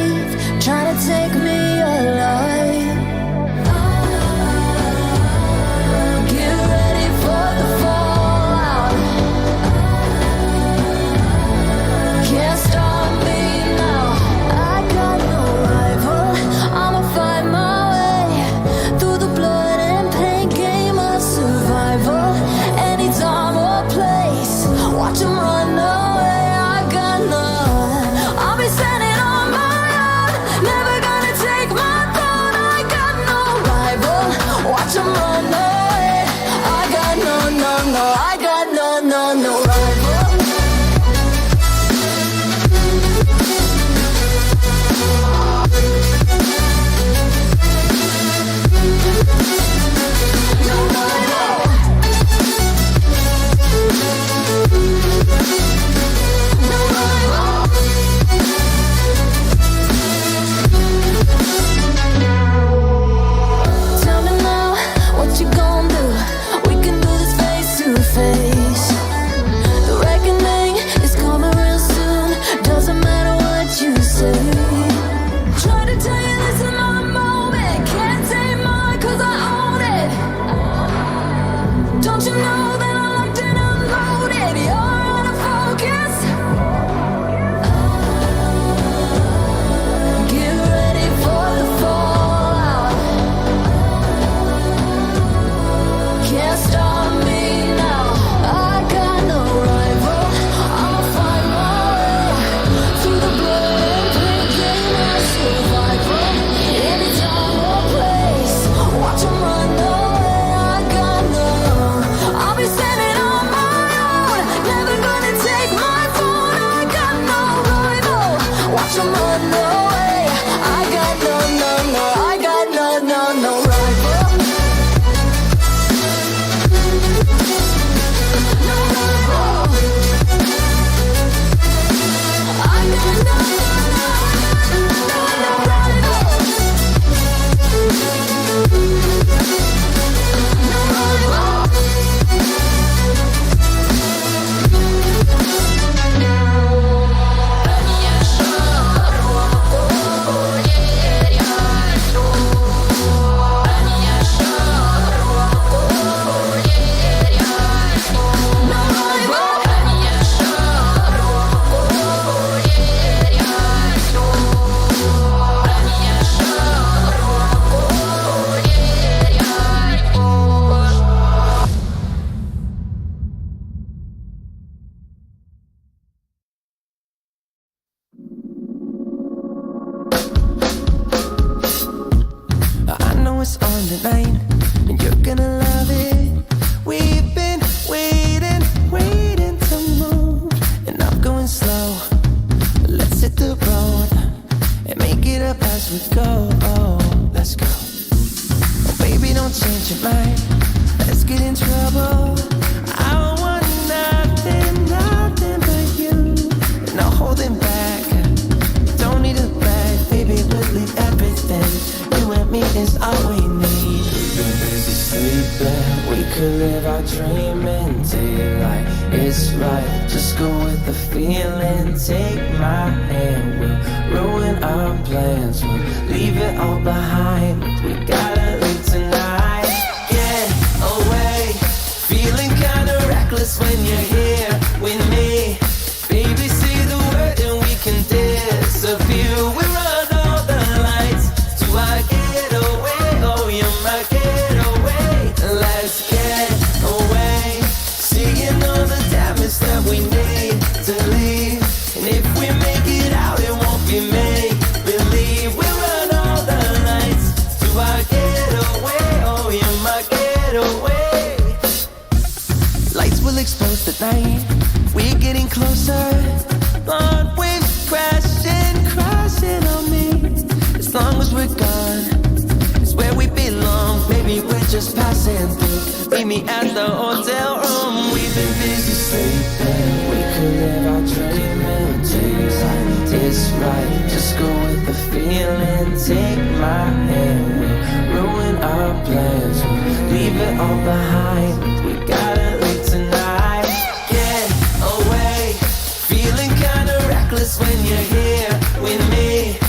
wave trying to take me alive. Get ready for the fallout. Can't stop me now. I got no rival. I'ma find my way through the blood and pain game of survival. Any time or place, watch them run away. I got none. I'll be standing on my own, never gonna take my throne. I got no rival. Watch them run away. I got no, I got no rival. Tell me now, what you gonna do? We can do this face to face. The reckoning is coming real soon. Doesn't matter what you say. Try to tell you this is my moment. Can't take mine 'cause I own it. Don't you know that I'm locked and unloaded? You're out of focus. Get ready for the fallout. Can't stop me now. I got no rival. I'll find my way through the blood and pain game of survival. Any time or place, watch 'em run away. I got none. I'll be standing on my own, never gonna take my phone. I got no rival. Watch 'em run away. I got no, I got no rival. No rival. I got no rival. No rival. I know it's on tonight, and you're gonna love it. We've been waiting to move, and I'm going slow. Let's hit the road and make it up as we go. Let's go. Oh, baby, don't change your mind. Let's get in trouble. I want nothing but you. No holding back. Don't need a bag, baby, we'll leave everything. You and me is all we need. We've been busy sleeping. We could live our dream in daylight. It's right, just go with the feeling. Take my hand, we'll ruin our plans. We'll leave it all behind. We gotta leave tonight. Get away. Feeling kinda reckless when you're here with me. Baby, say the word and we can disappear. We run all the lights to our getaway. Oh, you're my getaway. Let's get away. Seeing all the damage that we need to leave. And if we make it out, it won't be make believe. We run all the lights to our getaway. Oh, you're my getaway. Lights will expose the night. We're getting closer. Blonde waves crashing on me. As long as we're gone, it's where we belong. Maybe we're just passing through. Meet me at the hotel room. We've been busy sleeping. We could live our dream in daylight. It's right, just go with the feeling. Take my hand, we'll ruin our plans. We'll leave it all behind. We gotta leave tonight. Get away. Feeling kinda reckless when you're here with me.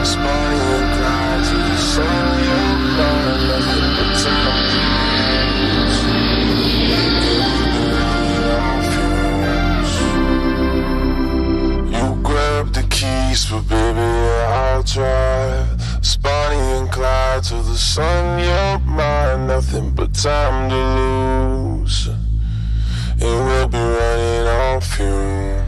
Spotty and glide to the sun, you're mine, nothing but time to lose. You grab the keys, but baby, I'll drive. Spotty and glide to the sun, you're mine, nothing but time to lose. And we'll be running on fumes.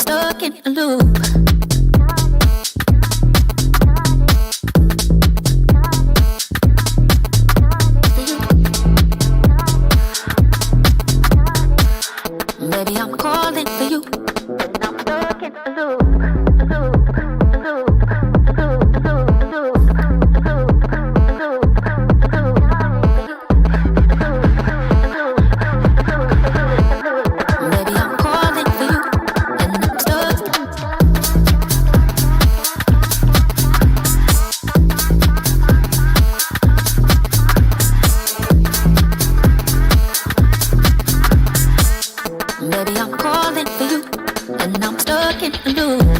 stuck in a loop. Maybe I'm calling for you, and I'm stuck in a loop.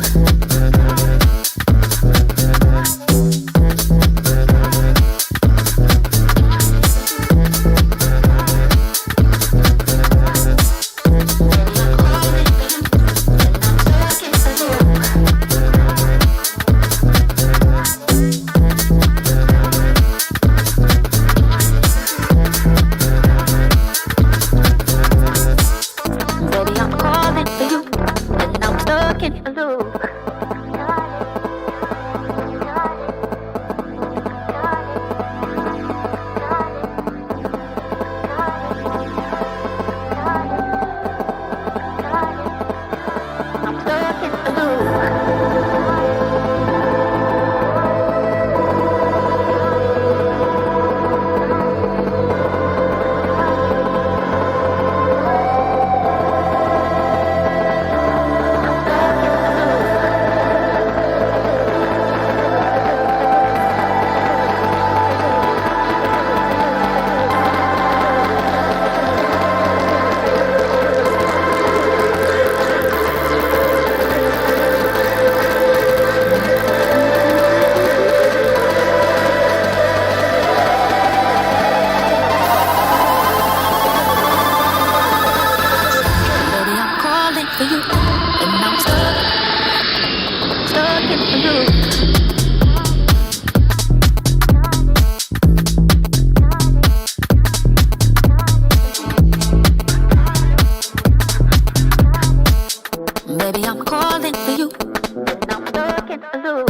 calling for you, and I'm stuck in a loop.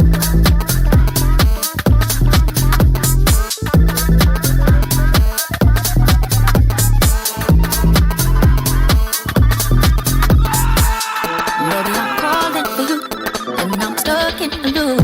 Baby, I'm calling for you, and I'm stuck in a loop.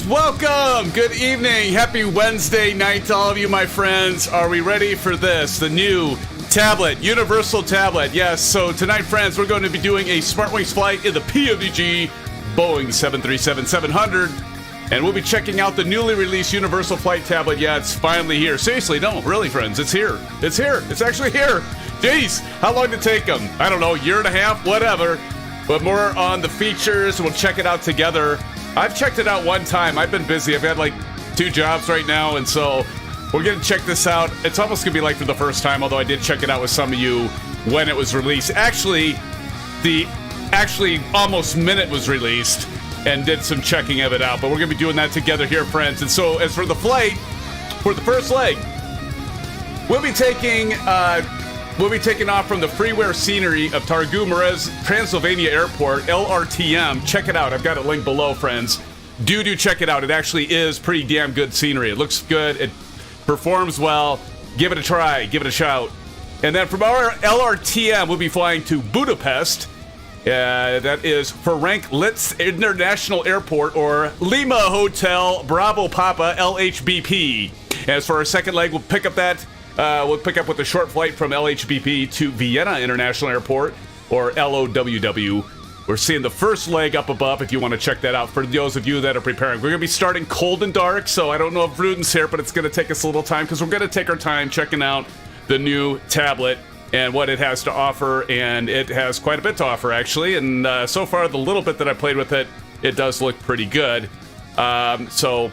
Welcome. Good evening. Happy Wednesday night to all of you, my friends. Are we ready for this? The new tablet, universal tablet. Yes. So tonight, friends, we're going to be doing a Smartwings flight in the PMDG Boeing 737-700. And we'll be checking out the newly released universal flight tablet. Yeah, it's finally here. Seriously, no, really, friends, it's here. It's here. It's actually here. Jeez, how long did it take them? I don't know, year and a half, whatever. But more on the features. We'll check it out together. I've checked it out one time. I've been busy. I've had like 2 jobs right now, and so we're going to check this out. It's almost going to be like for the first time, although I did check it out with some of you when it was released. Actually, almost minute was released and did some checking of it out, but we're going to be doing that together here, friends. And so as for the flight, for the first leg, we'll be taking off from the freeware scenery of Târgu Mureș Transilvania Airport, LRTM. Check it out. I've got a link below, friends. Do check it out. It actually is pretty damn good scenery. It looks good. It performs well. Give it a try. Give it a shout. And then from our LRTM, we'll be flying to Budapest. That is Ferenc Liszt International Airport, or Lima Hotel Bravo Papa LHBP. As for our second leg, we'll pick up with a short flight from LHBP to Vienna International Airport, or LOWW. We're seeing the first leg up above if you want to check that out for those of you that are preparing. We're going to be starting cold and dark, so I don't know if Ruden's here, but it's going to take us a little time because we're going to take our time checking out the new tablet and what it has to offer, and it has quite a bit to offer, actually. And so far, the little bit that I played with it, it does look pretty good. I'm still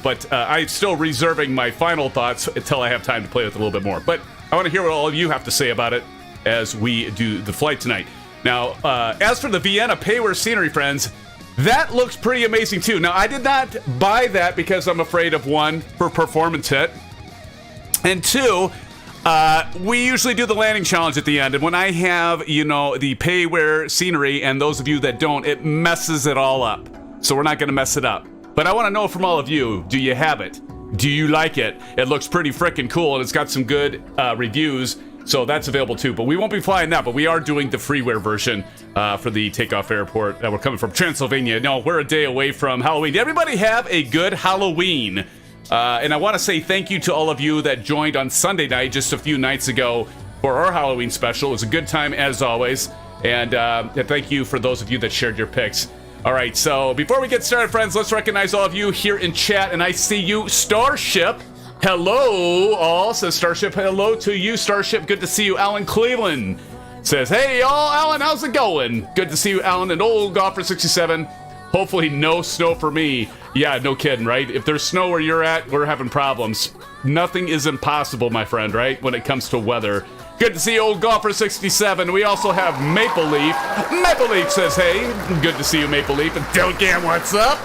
reserving my final thoughts until I have time to play with it a little bit more. But I want to hear what all of you have to say about it as we do the flight tonight. Now, as for the Vienna payware scenery, friends, that looks pretty amazing too. Now, I did not buy that because I'm afraid of, one, for performance hit, and two, we usually do the landing challenge at the end, and when I have, the payware scenery, and those of you that don't, it messes it all up. So we're not going to mess it up. But I want to know from all of you, do you have it? Do you like it? It looks pretty freaking cool, and it's got some good reviews. So that's available too, but we won't be flying that, but we are doing the freeware version for the takeoff airport. We're coming from Transylvania. No, we're a day away from Halloween. Did everybody have a good Halloween? And I want to say thank you to all of you that joined on Sunday night just a few nights ago for our Halloween special. It was a good time as always. And thank you for those of you that shared your picks. All right, so before we get started, friends, let's recognize all of you here in chat. And I see you, Starship. Hello, all, says Starship. Hello to you, Starship. Good to see you. Alan Cleveland says, hey, y'all. Alan, how's it going? Good to see you, Alan. And old golfer 67. Hopefully no snow for me. Yeah, no kidding, right? If there's snow where you're at, we're having problems. Nothing is impossible, my friend, right? When it comes to weather. Good to see you, old golfer 67. We also have Maple Leaf. Maple Leaf says, hey. Good to see you, Maple Leaf. And Delgam, what's up?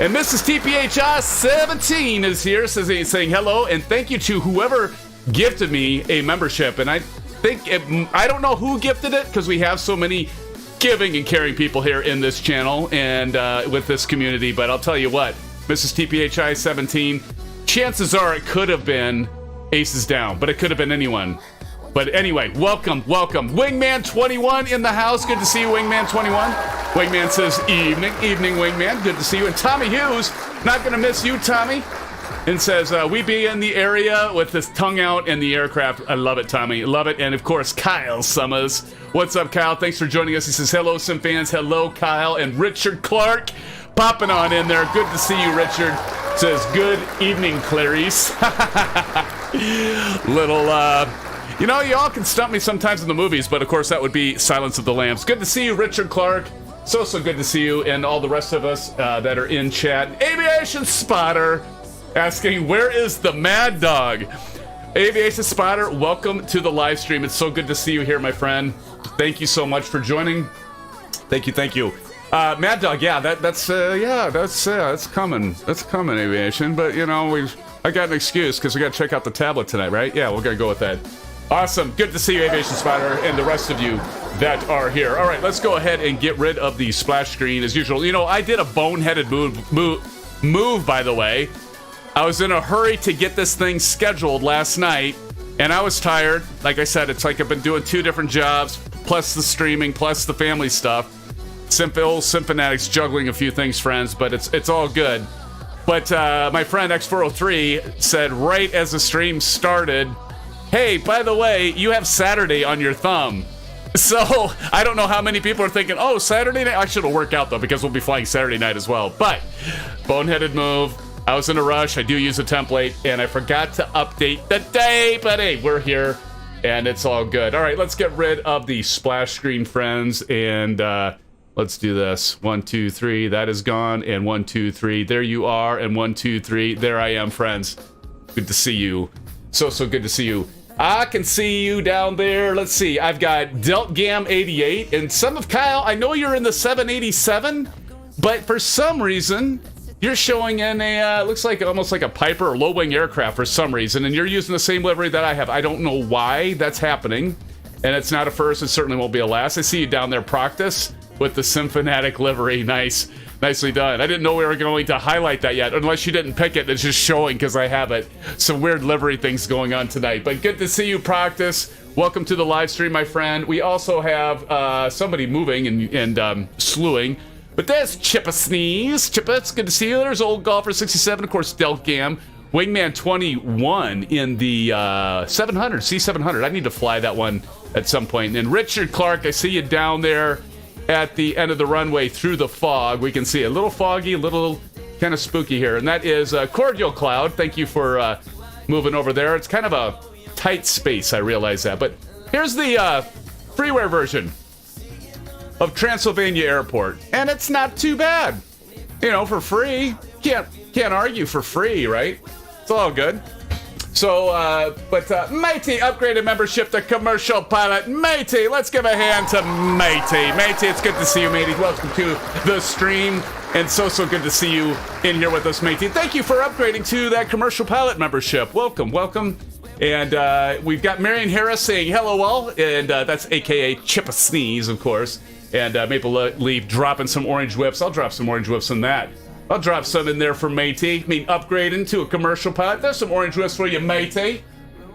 And Mrs. TPHI 17 is here, saying hello, and thank you to whoever gifted me a membership. And I don't know who gifted it, because we have so many giving and caring people here in this channel and with this community. But I'll tell you what, Mrs. TPHI 17, chances are it could have been Aces Down, but it could have been anyone. But anyway, welcome. Wingman 21 in the house. Good to see you, Wingman 21. Wingman says, evening, Wingman. Good to see you. And Tommy Hughes, not going to miss you, Tommy. And says, we be in the area with his tongue out in the aircraft. I love it, Tommy. Love it. And, of course, Kyle Summers. What's up, Kyle? Thanks for joining us. He says, hello, SimFans. Hello, Kyle. And Richard Clark popping on in there. Good to see you, Richard. Says, good evening, Clarice. Y'all can stump me sometimes in the movies, but of course that would be Silence of the Lambs. Good to see you, Richard Clark. So good to see you, and all the rest of us that are in chat. Aviation Spotter asking, where is the Mad Dog? Aviation Spotter, welcome to the live stream. It's so good to see you here, my friend. Thank you so much for joining. Thank you. Mad Dog, yeah, that's coming. That's coming, Aviation. But I got an excuse because we got to check out the tablet tonight, right? Yeah, we're gonna go with that. Awesome. Good to see you, Aviation Spotter, and the rest of you that are here. All right, let's go ahead and get rid of the splash screen as usual. I did a boneheaded move, by the way. I was in a hurry to get this thing scheduled last night, and I was tired. Like I said, it's like I've been doing 2 different jobs, plus the streaming, plus the family stuff. SimFanatic's juggling a few things, friends, but it's all good. But my friend X403 said right as the stream started, hey, by the way, you have Saturday on your thumb. So I don't know how many people are thinking, oh, Saturday night? I should have worked out, though, because we'll be flying Saturday night as well. But boneheaded move. I was in a rush. I do use a template, and I forgot to update the day. But hey, we're here, and it's all good. All right, let's get rid of the splash screen, friends, and let's do this. 1, 2, 3. That is gone. And 1, 2, 3. There you are. And 1, 2, 3. There I am, friends. Good to see you. So good to see you. I can see you down there. Let's see. I've got Deltgam 88 and some of Kyle. I know you're in the 787, but for some reason you're showing in a looks like almost like a Piper or low-wing aircraft for some reason, and you're using the same livery that I have. I don't know why that's happening, and it's not a first. It certainly won't be a last. I see you down there, Proctus, with the SimFanatic livery. Nice. Nicely done. I didn't know we were going to highlight that yet, unless you didn't pick it. It's just showing because I have it. Some weird livery things going on tonight. But good to see you, Proctus. Welcome to the live stream, my friend. We also have somebody moving and slewing. But there's Chippa Sneeze. Chippa, it's good to see you. There's Old Golfer 67, of course, Stealth Gam. Wingman 21 in the 700, C700. I need to fly that one at some point. And Richard Clark, I see you down there at the end of the runway through the fog. We can see a little foggy, a little kind of spooky here. And that is Cordial Cloud. Thank you for moving over there. It's kind of a tight space, I realize that. But here's the freeware version of Transylvania Airport, and it's not too bad. You know, for free. Can't argue for free, right? It's all good. So, Matey upgraded membership to commercial pilot. Matey, let's give a hand to Matey. Matey, it's good to see you, Matey. Welcome to the stream, and so good to see you in here with us, Matey. Thank you for upgrading to that commercial pilot membership. Welcome. And we've got Marion Harris saying hello all, and that's AKA Chippa Sneeze, of course. And Maple Leaf dropping some orange whips. I'll drop some orange whips in that. I'll drop some in there for Matey. I mean, upgrading to a commercial pilot. There's some orange whips for you, Matey.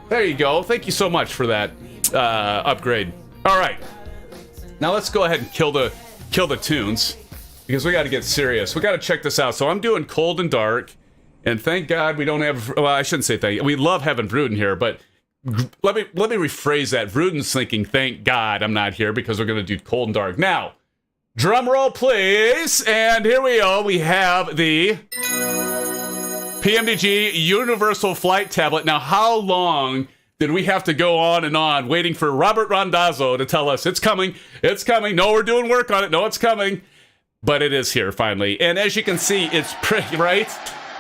There you go. Thank you so much for that upgrade. All right. Now let's go ahead and kill the tunes, because we got to get serious. We got to check this out. So I'm doing cold and dark, and thank God we don't have. Well, I shouldn't say thank. We love having Vruden here, but let me rephrase that. Vruden's thinking, thank God I'm not here, because we're going to do cold and dark now. Drum roll, please. And here we go. We have the PMDG Universal Flight Tablet. Now, how long did we have to go on and on waiting for Robert Randazzo to tell us it's coming? It's coming. No, we're doing work on it. No, it's coming. But it is here finally. And as you can see, it's pretty, right?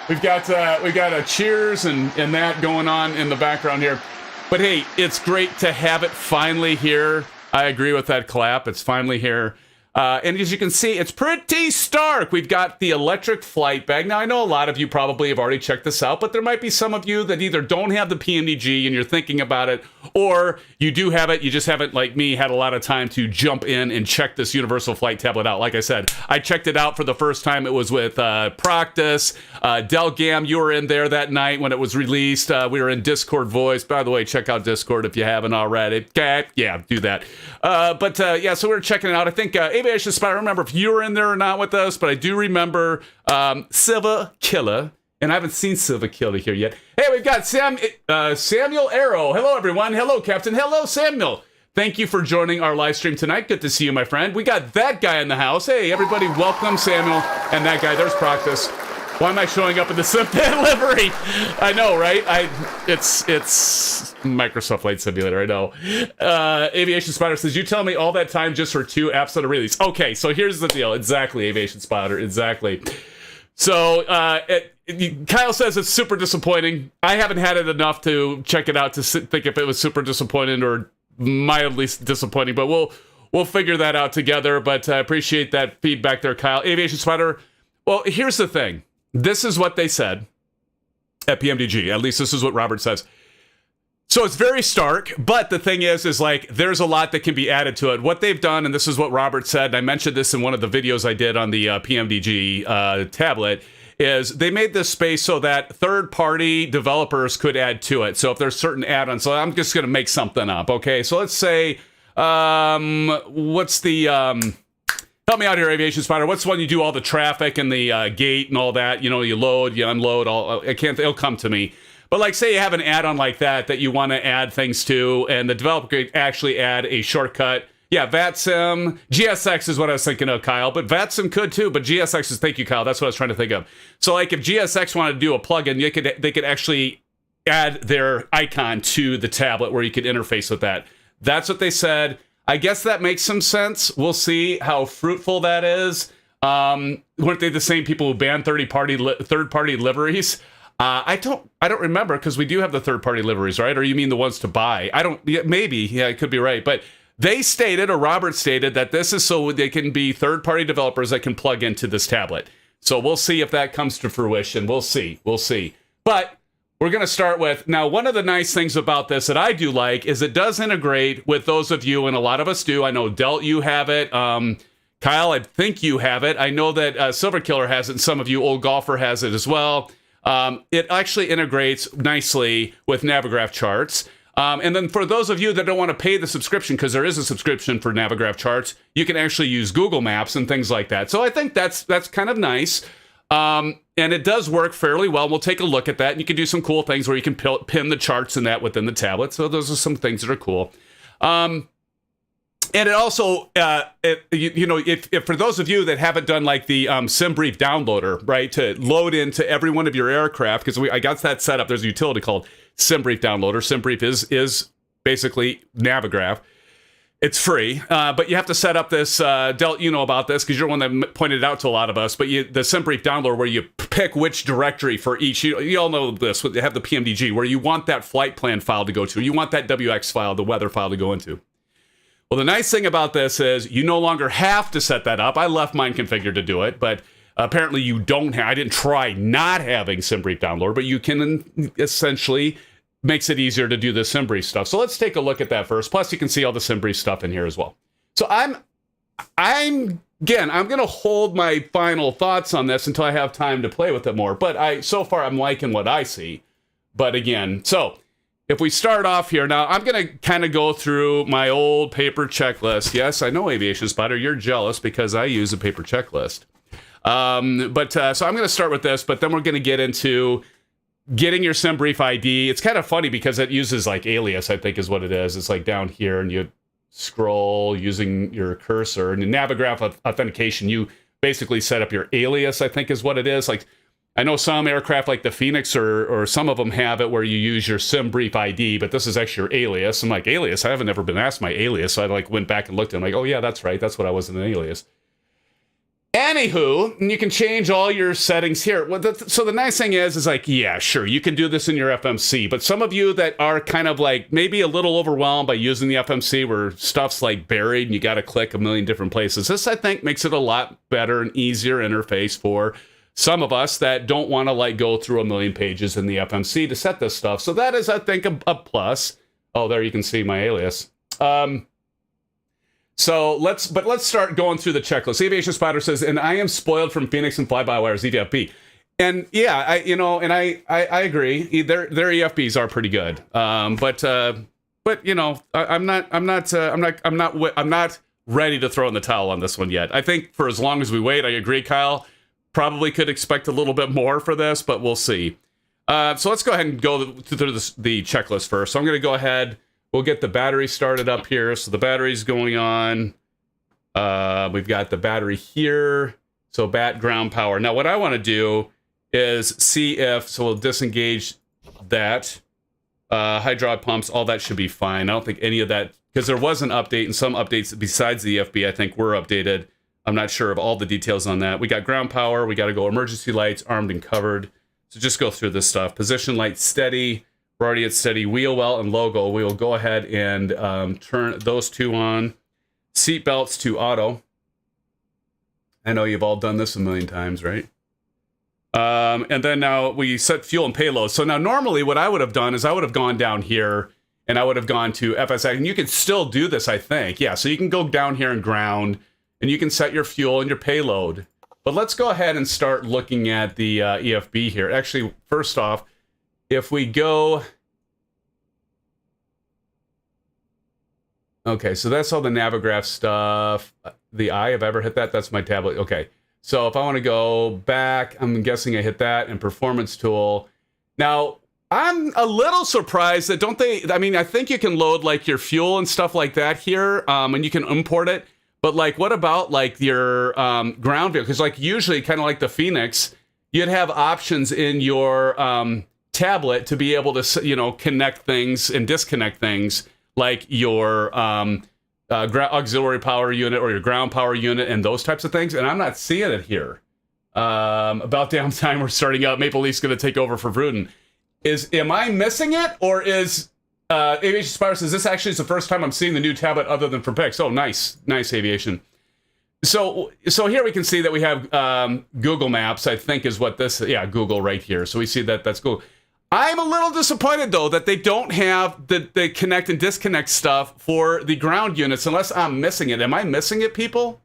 We've got a cheers and that going on in the background here. But hey, it's great to have it finally here. I agree with that clap. It's finally here. And as you can see, it's pretty stark. We've got the electric flight bag. Now, I know a lot of you probably have already checked this out, but there might be some of you that either don't have the PMDG and you're thinking about it, or you do have it, you just haven't, like me, had a lot of time to jump in and check this Universal Flight Tablet out. Like I said, I checked it out for the first time. It was with Proctus. Del Gam, you were in there that night when it was released. We were in Discord voice. By the way, check out Discord if you haven't already. Yeah, do that. Yeah, so we were checking it out. I think Aviation Spy, I don't remember if you were in there or not with us, but I do remember Silva Killer. And I haven't seen Silva Killer here yet. Hey, we've got Samuel Arrow. Hello, everyone. Hello, Captain. Hello, Samuel. Thank you for joining our live stream tonight. Good to see you, my friend. We got that guy in the house. Hey, everybody, welcome Samuel. And that guy, there's Proctus. Why am I showing up in the SimFan livery? I know, right? It's Microsoft Flight Simulator, I know. Aviation Spider says, you tell me all that time just for 2 apps that are released. Okay, so here's the deal. Exactly, Aviation Spider, exactly. So, Kyle says it's super disappointing. I haven't had it enough to check it out to think if it was super disappointing or mildly disappointing, but we'll figure that out together. But I appreciate that feedback there, Kyle. Aviation Spider, well, here's the thing. This is what they said at PMDG. At least this is what Robert says. So it's very stark, but the thing is like, there's a lot that can be added to it. What they've done, and this is what Robert said, and I mentioned this in one of the videos I did on the PMDG tablet, is they made this space so that third-party developers could add to it. So if there's certain add-ons, so I'm just going to make something up, okay? So let's say, what's the... help me out here, Aviation Spider. What's one you do all the traffic and the gate and all that? You know, you load, you unload, it'll come to me. But like, say you have an add-on like that you want to add things to, and the developer could actually add a shortcut. Yeah, VATSIM, GSX is what I was thinking of, Kyle, but VATSIM could too, but GSX is, thank you, Kyle, that's what I was trying to think of. So like if GSX wanted to do a plugin, they could actually add their icon to the tablet where you could interface with that. That's what they said. I guess that makes some sense. We'll see how fruitful that is. Weren't they the same people who banned third-party liveries? I don't remember, because we do have the third-party liveries, right? Or you mean the ones to buy? Maybe. Yeah, it could be right. But they stated, or Robert stated, that this is so they can be third-party developers that can plug into this tablet. So we'll see if that comes to fruition. We'll see. But we're going to start with, now, one of the nice things about this that I do like is it does integrate with those of you, and a lot of us do. I know, Delt, you have it. Kyle, I think you have it. I know that Silver Killer has it, and some of you, Old Golfer, has it as well. It actually integrates nicely with Navigraph charts. And then for those of you that don't want to pay the subscription, because there is a subscription for Navigraph charts, you can actually use Google Maps and things like that. So I think that's kind of nice. And it does work fairly well. We'll take a look at that. And you can do some cool things where you can pin the charts and that within the tablet. So those are some things that are cool. And it also, if for those of you that haven't done like the SimBrief downloader, right, to load into every one of your aircraft, because I got that set up. There's a utility called SimBrief downloader. SimBrief is basically Navigraph. It's free, but you have to set up this. Del, you know about this because you're one that pointed it out to a lot of us. But the SimBrief downloader, where you pick which directory for each. You all know this. They have the PMDG, where you want that flight plan file to go to. You want that WX file, the weather file, to go into. Well, the nice thing about this is you no longer have to set that up. I left mine configured to do it, but apparently you don't have. I didn't try not having SimBrief downloader, but you can essentially makes it easier to do the SimBrief stuff. So let's take a look at that first. Plus, you can see all the SimBrief stuff in here as well. So I'm going to hold my final thoughts on this until I have time to play with it more. But so far I'm liking what I see. But again, so if we start off here now, I'm going to kind of go through my old paper checklist. Yes, I know, Aviation Spotter, you're jealous because I use a paper checklist. So I'm going to start with this, but then we're going to get into getting your SimBrief ID. It's kind of funny because it uses like alias, I think is what it is. It's like down here and you scroll using your cursor, and in Navigraph authentication, you basically set up your alias, I think is what it is. Like, I know some aircraft like the Phoenix or some of them have it where you use your SimBrief ID, but this is actually your alias. I'm like, alias? I haven't ever been asked my alias. So I like went back and looked and I'm like, oh yeah, that's right. That's what I was in an alias. Anywho, you can change all your settings here. So the nice thing is like, yeah, sure, you can do this in your FMC, but some of you that are kind of like maybe a little overwhelmed by using the FMC where stuff's like buried and you got to click a million different places, this I think makes it a lot better and easier interface for some of us that don't want to like go through a million pages in the FMC to set this stuff. So that is, I think, a plus. Oh, there you can see my alias. So let's start going through the checklist. Aviation Spotter says, and I am spoiled from Phoenix and fly-by-wires EFB. And yeah, I agree. Their EFBs are pretty good. But you know, I'm not ready to throw in the towel on this one yet. I think for as long as we wait, I agree, Kyle. Probably could expect a little bit more for this, but we'll see. So let's go ahead and go through the checklist first. So I'm going to go ahead. We'll get the battery started up here. So the battery's going on. We've got the battery here. So bat ground power. Now what I want to do is see if, so we'll disengage that. Hydraulic pumps, all that should be fine. I don't think any of that, because there was an update and some updates besides the EFB I think were updated. I'm not sure of all the details on that. We got ground power. We got to go emergency lights, armed and covered. So just go through this stuff. Position light steady. We're already at steady. Wheel well and logo. We will go ahead and turn those two on. Seat belts to auto. I know you've all done this a million times, right? And then now we set fuel and payload. So now normally what I would have done is I would have gone down here and I would have gone to FSX. And you can still do this, I think. Yeah, so you can go down here and ground. And you can set your fuel and your payload. But let's go ahead and start looking at the EFB here. Actually, first off, if we go... Okay, so that's all the Navigraph stuff. The I, have I ever hit that? That's my tablet. Okay, so if I want to go back, I'm guessing I hit that, and Performance Tool. Now, I'm a little surprised that don't they... I mean, I think you can load like your fuel and stuff like that here, and you can import it. But like, what about like your ground vehicle? Because like usually, kind of like the Phoenix, you'd have options in your tablet to be able to, connect things and disconnect things, like your auxiliary power unit or your ground power unit and those types of things. And I'm not seeing it here. About damn time we're starting out. Maple Leaf's going to take over for Vruden. Am I missing it, or is... Aviation Spotter says, this actually is the first time I'm seeing the new tablet other than from Pix. Oh, nice. Nice, Aviation. So here we can see that we have Google Maps, I think is what this... Yeah, Google right here. So we see that that's Google. I'm a little disappointed, though, that they don't have the connect and disconnect stuff for the ground units, unless I'm missing it. Am I missing it, people?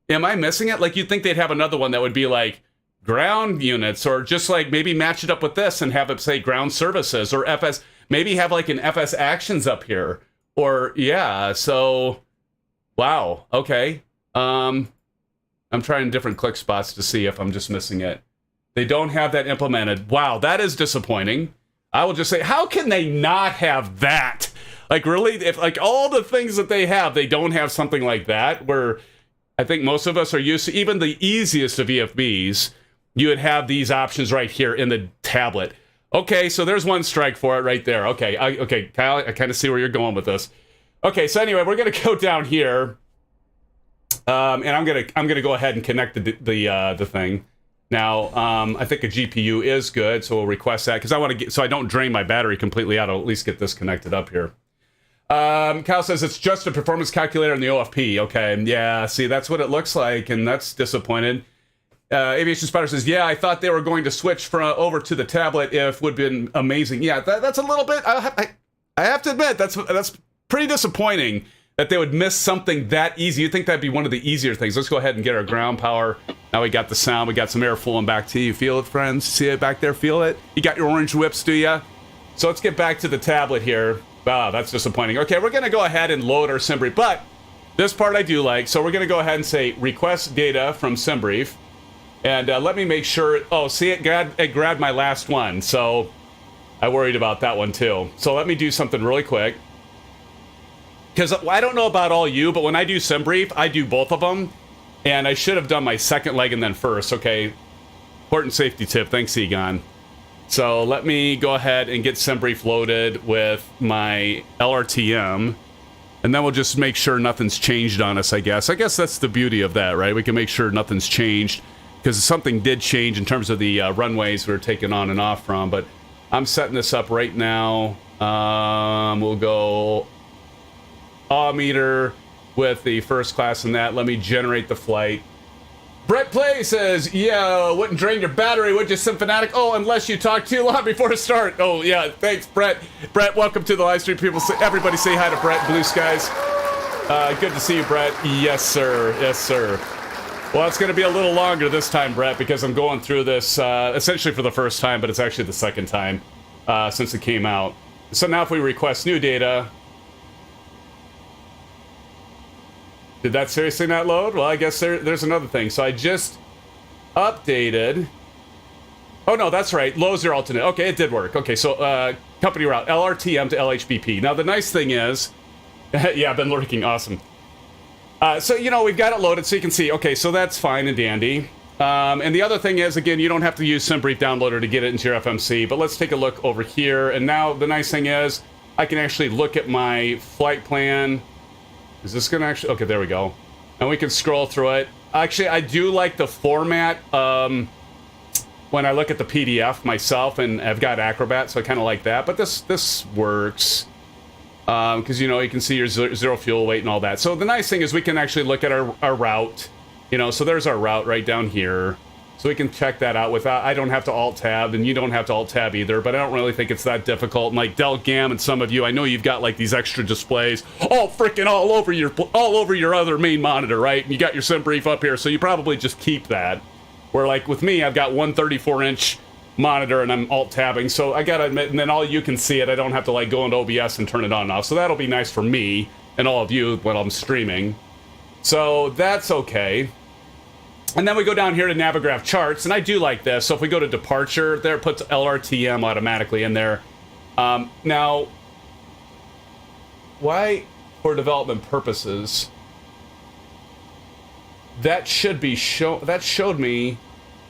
Am I missing it? Like, you'd think they'd have another one that would be like ground units, or just like maybe match it up with this and have it say ground services or FS. Maybe have like an FS actions up here. Or, yeah, so, wow, okay. I'm trying different click spots to see if I'm just missing it. They don't have that implemented. Wow, that is disappointing. I will just say, how can they not have that? Like, really, if like all the things that they have, they don't have something like that, where I think most of us are used to, even the easiest of EFBs, you would have these options right here in the tablet. Okay, so there's one strike for it right there. Okay, okay, Kyle, I kind of see where you're going with this. Okay, so anyway, we're gonna go down here, and I'm gonna go ahead and connect the thing. Now, I think a GPU is good, so we'll request that because I want to get, so I don't drain my battery completely out. I'll at least get this connected up here. Kyle says it's just a performance calculator in the OFP. Okay, yeah, see, that's what it looks like, and that's disappointed. Aviation Spider says, yeah, I thought they were going to switch over to the tablet if would have been amazing. Yeah, that's a little bit, I have to admit, that's pretty disappointing that they would miss something that easy. You'd think that'd be one of the easier things. Let's go ahead and get our ground power. Now we got the sound, we got some air flowing back to you. Feel it, friends? See it back there? Feel it? You got your orange whips, do ya? So let's get back to the tablet here. Wow, that's disappointing. Okay, we're gonna go ahead and load our SimBrief, but this part I do like. So we're gonna go ahead and say request data from SimBrief. And let me make sure, oh, see, it grabbed my last one. So I worried about that one too. So let me do something really quick. Because I don't know about all you, but when I do SimBrief, I do both of them. And I should have done my second leg and then first. Okay, important safety tip. Thanks, Egon. So let me go ahead and get SimBrief loaded with my LRTM. And then we'll just make sure nothing's changed on us, I guess. I guess that's the beauty of that, right? We can make sure nothing's changed. Because something did change in terms of the runways we were taking on and off from. But I'm setting this up right now. We'll go meter with the first class and that. Let me generate the flight. Brett Play says, yeah, wouldn't drain your battery, would you, SimFanatic? Oh, unless you talk too long before the start. Oh, yeah, thanks, Brett. Brett, welcome to the live stream. People, everybody say hi to Brett, Blue Skies. Good to see you, Brett. Yes, sir. Yes, sir. Well, it's going to be a little longer this time, Brett, because I'm going through this essentially for the first time, but it's actually the second time since it came out. So now if we request new data... Did that seriously not load? Well, I guess there's another thing. So I just updated... Oh, no, that's right. Low zero alternate. Okay, it did work. Okay, so company route, LRTM to LHBP. Now, the nice thing is... yeah, I've been lurking. Awesome. So, you know, we've got it loaded so you can see. Okay, so that's fine and dandy. And the other thing is, again, you don't have to use SimBrief Downloader to get it into your FMC. But let's take a look over here. And now the nice thing is I can actually look at my flight plan... Is this gonna actually... Okay, there we go. And we can scroll through it. Actually, I do like the format when I look at the PDF myself, and I've got Acrobat, so I kind of like that. But this works. Because, you know, you can see your zero fuel weight and all that. So the nice thing is we can actually look at our route. You know, so there's our route right down here. So we can check that out without... I don't have to Alt-Tab, and you don't have to Alt-Tab either, but I don't really think it's that difficult. And like Del Gam and some of you, I know you've got like these extra displays all freaking all over your other main monitor, right? And you got your SimBrief up here, so you probably just keep that. Where like with me, I've got one 34-inch monitor and I'm Alt-Tabbing, so I gotta admit, and then all you can see it, I don't have to like go into OBS and turn it on and off. So that'll be nice for me and all of you when I'm streaming. So that's okay. And then we go down here to Navigraph charts, and I do like this. So if we go to departure, there it puts LRTM automatically in there. Now, why, for development purposes, that should be that showed me,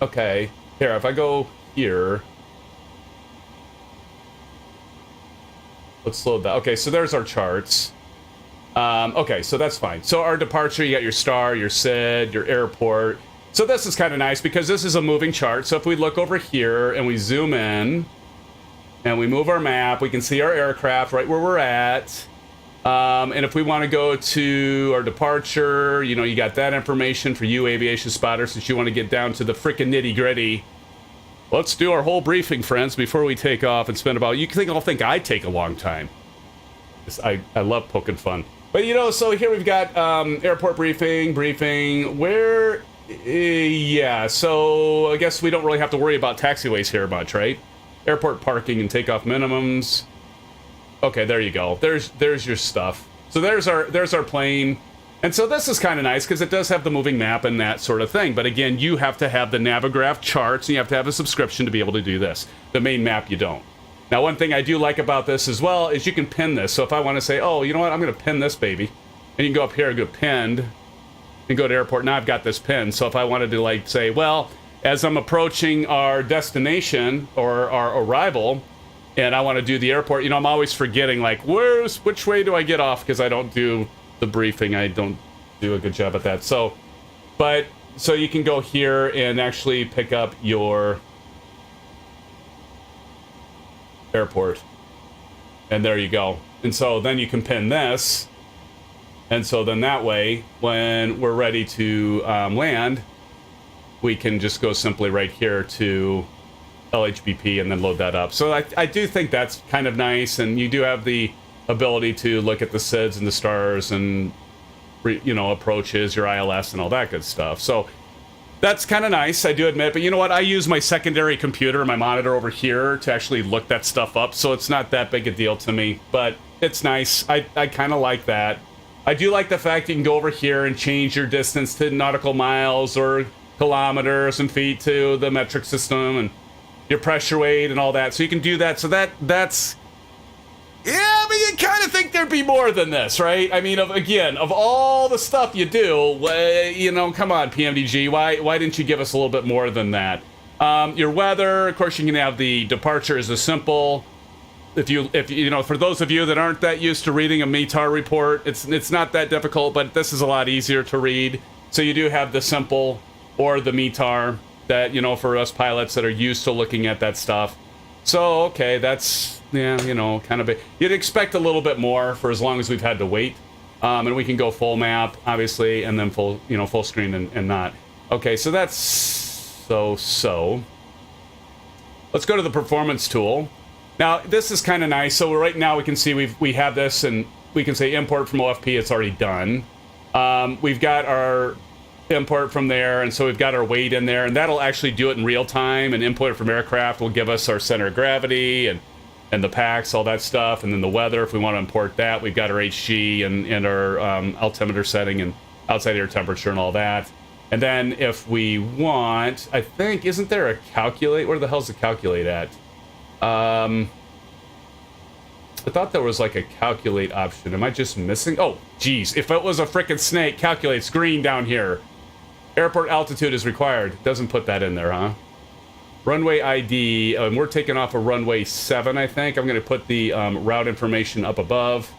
okay, here, if I go here, let's load that. Okay, so there's our charts. Okay, so that's fine. So our departure, you got your star, your SID, your airport. So this is kind of nice because this is a moving chart. So if we look over here and we zoom in and we move our map, we can see our aircraft right where we're at. And if we want to go to our departure, you know, you got that information for you, aviation spotters, since you want to get down to the frickin' nitty gritty. Let's do our whole briefing, friends, before we take off and spend about... You think I'll think I take a long time. I love poking fun. But, you know, so here we've got airport briefing, where... yeah, so I guess we don't really have to worry about taxiways here much, right? Airport parking and takeoff minimums. Okay, there you go. There's your stuff. So there's our plane. And so this is kind of nice because it does have the moving map and that sort of thing. But again, you have to have the Navigraph charts and you have to have a subscription to be able to do this. The main map, you don't. Now, one thing I do like about this as well is you can pin this. So if I want to say, oh, you know what, I'm going to pin this baby. And you can go up here and go pinned and go to airport. Now I've got this pinned. So if I wanted to like say, well, as I'm approaching our destination or our arrival, and I want to do the airport, you know, I'm always forgetting like, which way do I get off? Because I don't do the briefing. I don't do a good job at that. So you can go here and actually pick up your airport. And there you go. And so then you can pin this. And so then that way, when we're ready to land, we can just go simply right here to LHBP and then load that up. So I do think that's kind of nice. And you do have the ability to look at the SIDS and the stars and, you know, approaches, your ILS and all that good stuff. So that's kind of nice, I do admit. But you know what? I use my secondary computer, my monitor over here, to actually look that stuff up. So it's not that big a deal to me. But it's nice. I kind of like that. I do like the fact you can go over here and change your distance to nautical miles or kilometers and feet to the metric system and your pressure weight and all that. So you can do that. So that's... Yeah, but you kind of think there'd be more than this, right? I mean, of all the stuff you do, you know, come on, PMDG, why didn't you give us a little bit more than that? Your weather, of course, you can have the departure as a simple. If you know, for those of you that aren't that used to reading a METAR report, it's not that difficult, but this is a lot easier to read. So you do have the simple or the METAR that, you know, for us pilots that are used to looking at that stuff. So, okay, that's, yeah, you know, kind of you'd expect a little bit more for as long as we've had to wait. And we can go full map, obviously, and then full screen and not. Okay, so that's so. Let's go to the performance tool. Now, this is kind of nice. So right now we can see we have this, and we can say import from OFP. It's already done. We've got our import from there, and so we've got our weight in there, and that'll actually do it in real time. And import it from aircraft will give us our center of gravity and the packs, all that stuff, and then the weather. If we want to import that, we've got our HG and our altimeter setting and outside air temperature and all that. And then if we want, I think, isn't there a calculate? Where the hell's the calculate at? I thought there was like a calculate option. Am I just missing? Oh, geez. If it was a frickin' snake, calculates green down here. Airport altitude is required. Doesn't put that in there, huh? Runway ID, and we're taking off of runway 7, I think. I'm going to put the route information up above.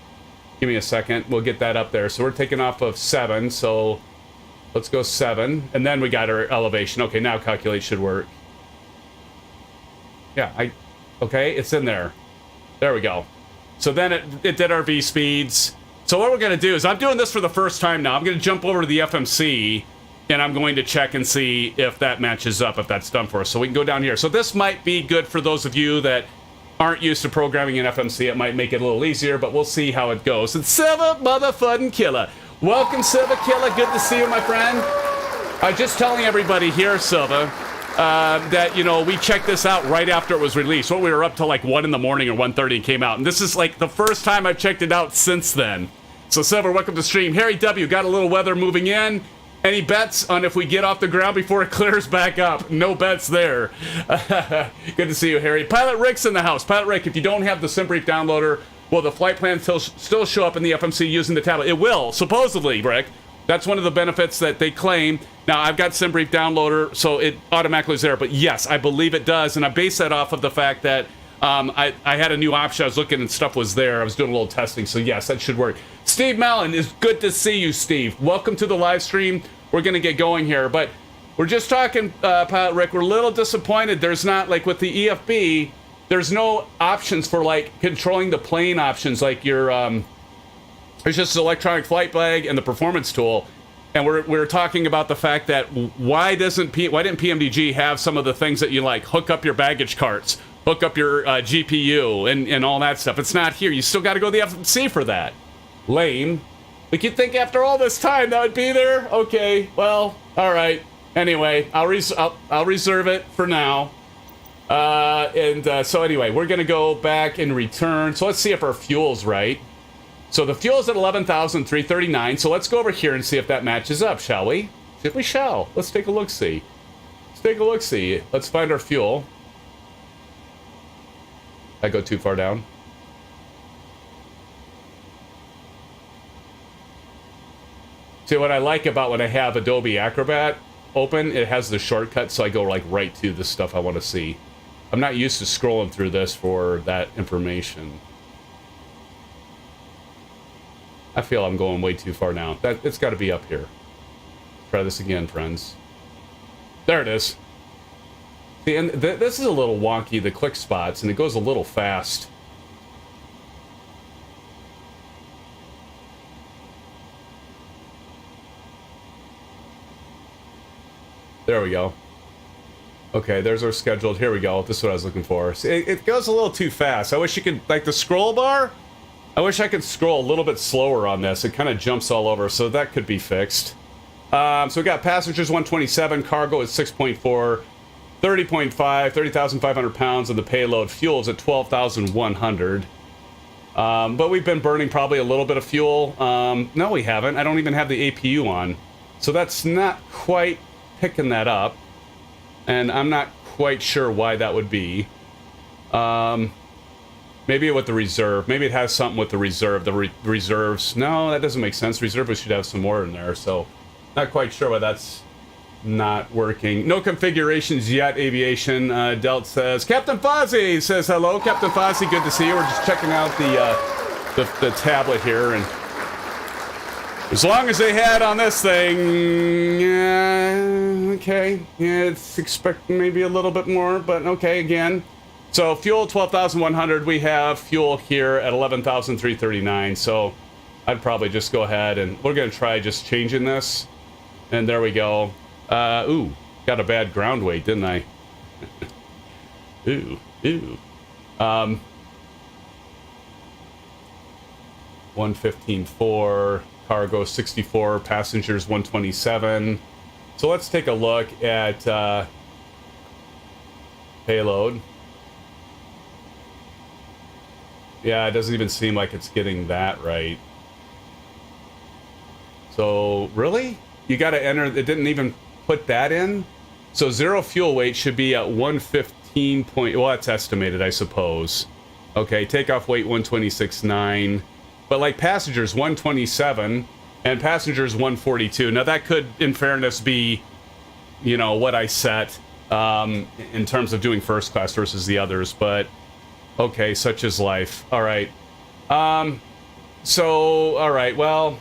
Give me a second. We'll get that up there. So we're taking off of 7, so let's go 7. And then we got our elevation. Okay, now calculate should work. Yeah, okay, it's in there. There we go. So then it did our V speeds. So what we're going to do is, I'm doing this for the first time now. I'm going to jump over to the FMC, and I'm going to check and see if that matches up, if that's done for us. So we can go down here. So this might be good for those of you that aren't used to programming in FMC. It might make it a little easier, but we'll see how it goes. And Silva motherfucking Killer. Welcome, Silva Killer. Good to see you, my friend. I'm just telling everybody here, Silva, that, you know, we checked this out right after it was released. Well, we were up till like 1 in the morning or 1:30 and came out. And this is like the first time I've checked it out since then. So, Silva, welcome to stream. Harry W. got a little weather moving in. Any bets on if we get off the ground before it clears back up? No bets there. Good to see you, Harry. Pilot Rick's in the house. Pilot Rick, if you don't have the SimBrief downloader, will the flight plan still show up in the FMC using the tablet? It will, supposedly, Rick. That's one of the benefits that they claim. Now, I've got SimBrief downloader, so it automatically is there. But yes, I believe it does. And I base that off of the fact that I had a new option. I was looking and stuff was there. I was doing a little testing. So yes, that should work. Steve Mallon, it's good to see you, Steve. Welcome to the live stream. We're going to get going here. But we're just talking, Pilot Rick. We're a little disappointed. There's not, like with the EFB, there's no options for like controlling the plane options. Like your, there's just an electronic flight bag and the performance tool. And we're talking about the fact that why didn't PMDG have some of the things that you like hook up your baggage carts, hook up your GPU and all that stuff? It's not here. You still got to go to the FMC for that. Lame. Like you'd think after all this time that would be there. Okay, well, all right. Anyway, I'll reserve it for now. So anyway, we're going to go back and return. So let's see if our fuel's right. So the fuel's at 11,339. So let's go over here and see if that matches up, shall we? We shall. Let's take a look-see. Let's take a look-see. Let's find our fuel. I go too far down. See, what I like about when I have Adobe Acrobat open, it has the shortcut, so I go like right to the stuff I want to see. I'm not used to scrolling through this for that information. I feel I'm going way too far now. It's got to be up here. Try this again, friends. There it is. See, and this is a little wonky, the click spots, and it goes a little fast. There we go. Okay, there's our scheduled. Here we go. This is what I was looking for. See, it goes a little too fast. I wish you could, like the scroll bar, I wish I could scroll a little bit slower on this. It kind of jumps all over, so that could be fixed. So we got passengers 127, cargo is 6.4, 30.5, 30,500 pounds of the payload. Fuel is at 12,100. But we've been burning probably a little bit of fuel. No, we haven't. I don't even have the APU on. So that's not quite picking that up. And I'm not quite sure why that would be. Maybe with the reserve. Maybe it has something with the reserve. The reserves. No, that doesn't make sense. Reserve, we should have some more in there. So, not quite sure why that's not working. No configurations yet, aviation. Delt says. Captain Fozzie says hello. Captain Fozzie, good to see you. We're just checking out the tablet here. And as long as they had on this thing, okay. Yeah, it's expecting maybe a little bit more, but okay, again. So fuel 12,100. We have fuel here at 11,339. So I'd probably just go ahead and we're going to try just changing this. And there we go. Ooh, got a bad ground weight, didn't I? Ooh. 115.4, cargo 64, passengers 127. So let's take a look at payload. Yeah, it doesn't even seem like it's getting that right. So, really? You got to enter, it didn't even put that in? So, zero fuel weight should be at 115 point, well, that's estimated, I suppose. Okay, takeoff weight 126.9. But like passengers, 127, and passengers 142. Now, that could, in fairness, be, you know, what I set in terms of doing first class versus the others, but okay, such is life. All right. So, all right, well,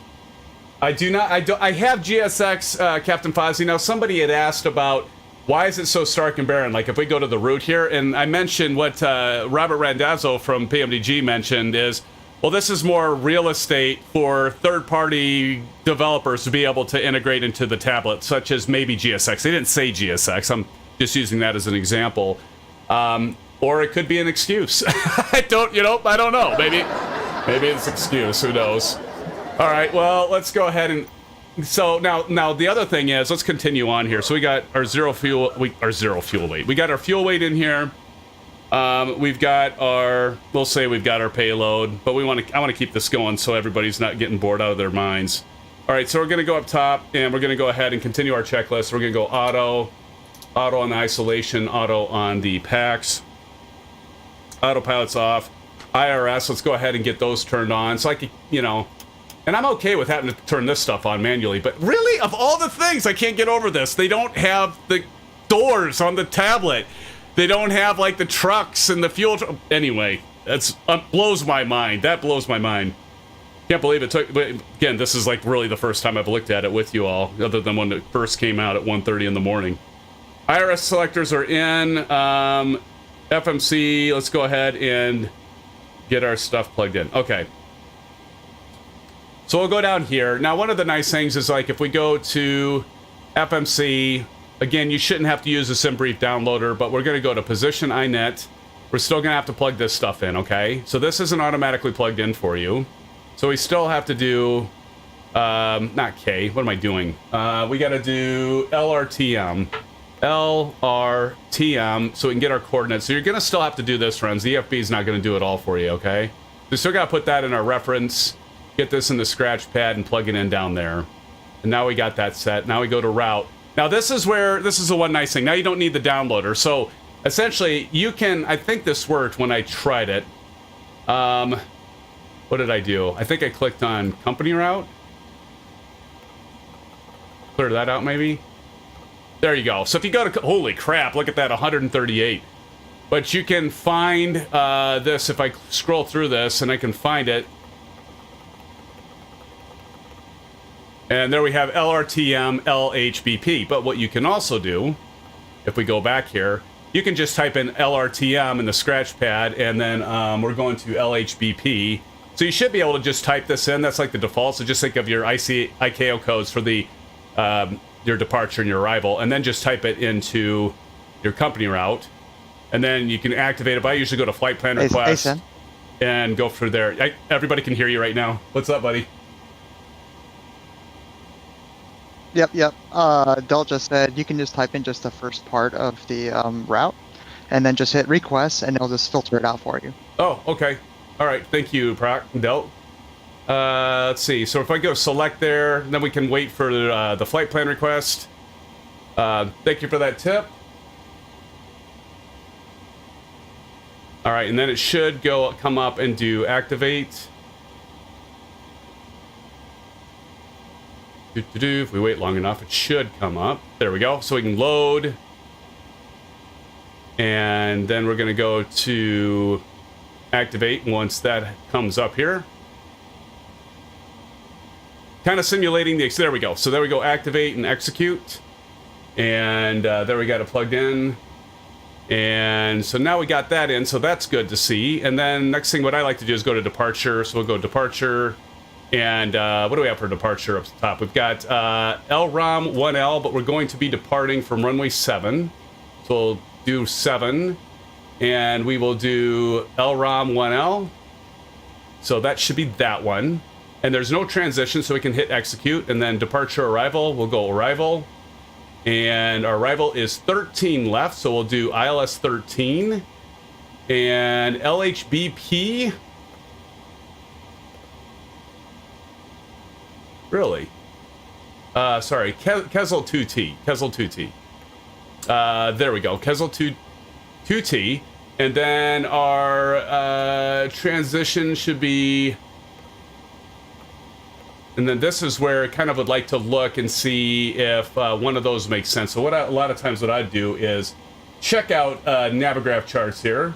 I have GSX, Captain Fozzie. Now, somebody had asked about why is it so stark and barren? Like, if we go to the route here, and I mentioned what Robert Randazzo from PMDG mentioned is, well, this is more real estate for third-party developers to be able to integrate into the tablet, such as maybe GSX. They didn't say GSX. I'm just using that as an example. Or it could be an excuse. I don't know. Maybe it's an excuse. Who knows? All right. Well, let's go ahead and. So now the other thing is, let's continue on here. So we got our zero fuel weight. We got our fuel weight in here. We've got we'll say we've got our payload, but I want to keep this going so everybody's not getting bored out of their minds. All right. So we're going to go up top and we're going to go ahead and continue our checklist. We're going to go auto on the isolation, auto on the packs. Autopilot's off. IRS, let's go ahead and get those turned on. So I could, and I'm okay with having to turn this stuff on manually, but really, of all the things, I can't get over this. They don't have the doors on the tablet. They don't have, like, the trucks and the fuel. Anyway, that's blows my mind. That blows my mind. Can't believe it took, but again, this is, like, really the first time I've looked at it with you all, other than when it first came out at 1:30 in the morning. IRS selectors are in. FMC, let's go ahead and get our stuff plugged in. Okay. So we'll go down here. Now, one of the nice things is, like, if we go to FMC, again, you shouldn't have to use a SimBrief downloader, but we're going to go to Position iNet. We're still going to have to plug this stuff in, okay? So this isn't automatically plugged in for you. So we still have to do, not K, what am I doing? We got to do LRTM. LRTM so we can get our coordinates. So you're going to still have to do this, friends. The EFB is not going to do it all for you, okay? We still got to put that in our reference, get this in the scratch pad, and plug it in down there. And now we got that set. Now we go to route. Now this is the one nice thing. Now you don't need the downloader. So essentially, you can, I think this worked when I tried it. What did I do? I think I clicked on company route. Clear that out, maybe. There you go. So if you go to, holy crap, look at that, 138. But you can find this, if I scroll through this, and I can find it. And there we have LRTM-LHBP. But what you can also do, if we go back here, you can just type in LRTM in the scratch pad, and then we're going to LHBP. So you should be able to just type this in. That's like the default. So just think of your ICAO codes for the your departure and your arrival, and then just type it into your company route, and then you can activate it. But I usually go to flight plan request and go through there. Everybody can hear you right now. What's up, buddy? Yep. Del just said you can just type in just the first part of the route, and then just hit request, and it'll just filter it out for you. Oh, okay. All right. Thank you, Del. Let's see. So if I go select there, then we can wait for the flight plan request. Thank you for that tip. All right, and then it should come up and do activate. If we wait long enough, it should come up. There we go. So we can load. And then we're going to go to activate once that comes up here. Kind of simulating the, there we go. So there we go, activate and execute. And there we got it plugged in. And so now we got that in, so that's good to see. And then next thing, what I like to do is go to departure. So we'll go departure. And what do we have for departure up the top? We've got LROM 1L, but we're going to be departing from runway 7. So we'll do 7. And we will do LROM 1L. So that should be that one. And there's no transition, so we can hit execute. And then departure arrival, we'll go arrival. And our arrival is 13 left, so we'll do ILS 13. And LHBP. Really? Sorry, KEZAL 2T. KEZAL 2T. There we go, KEZAL 2T. And then our transition should be... And then this is where I kind of would like to look and see if one of those makes sense. So a lot of times what I do is check out Navigraph charts here.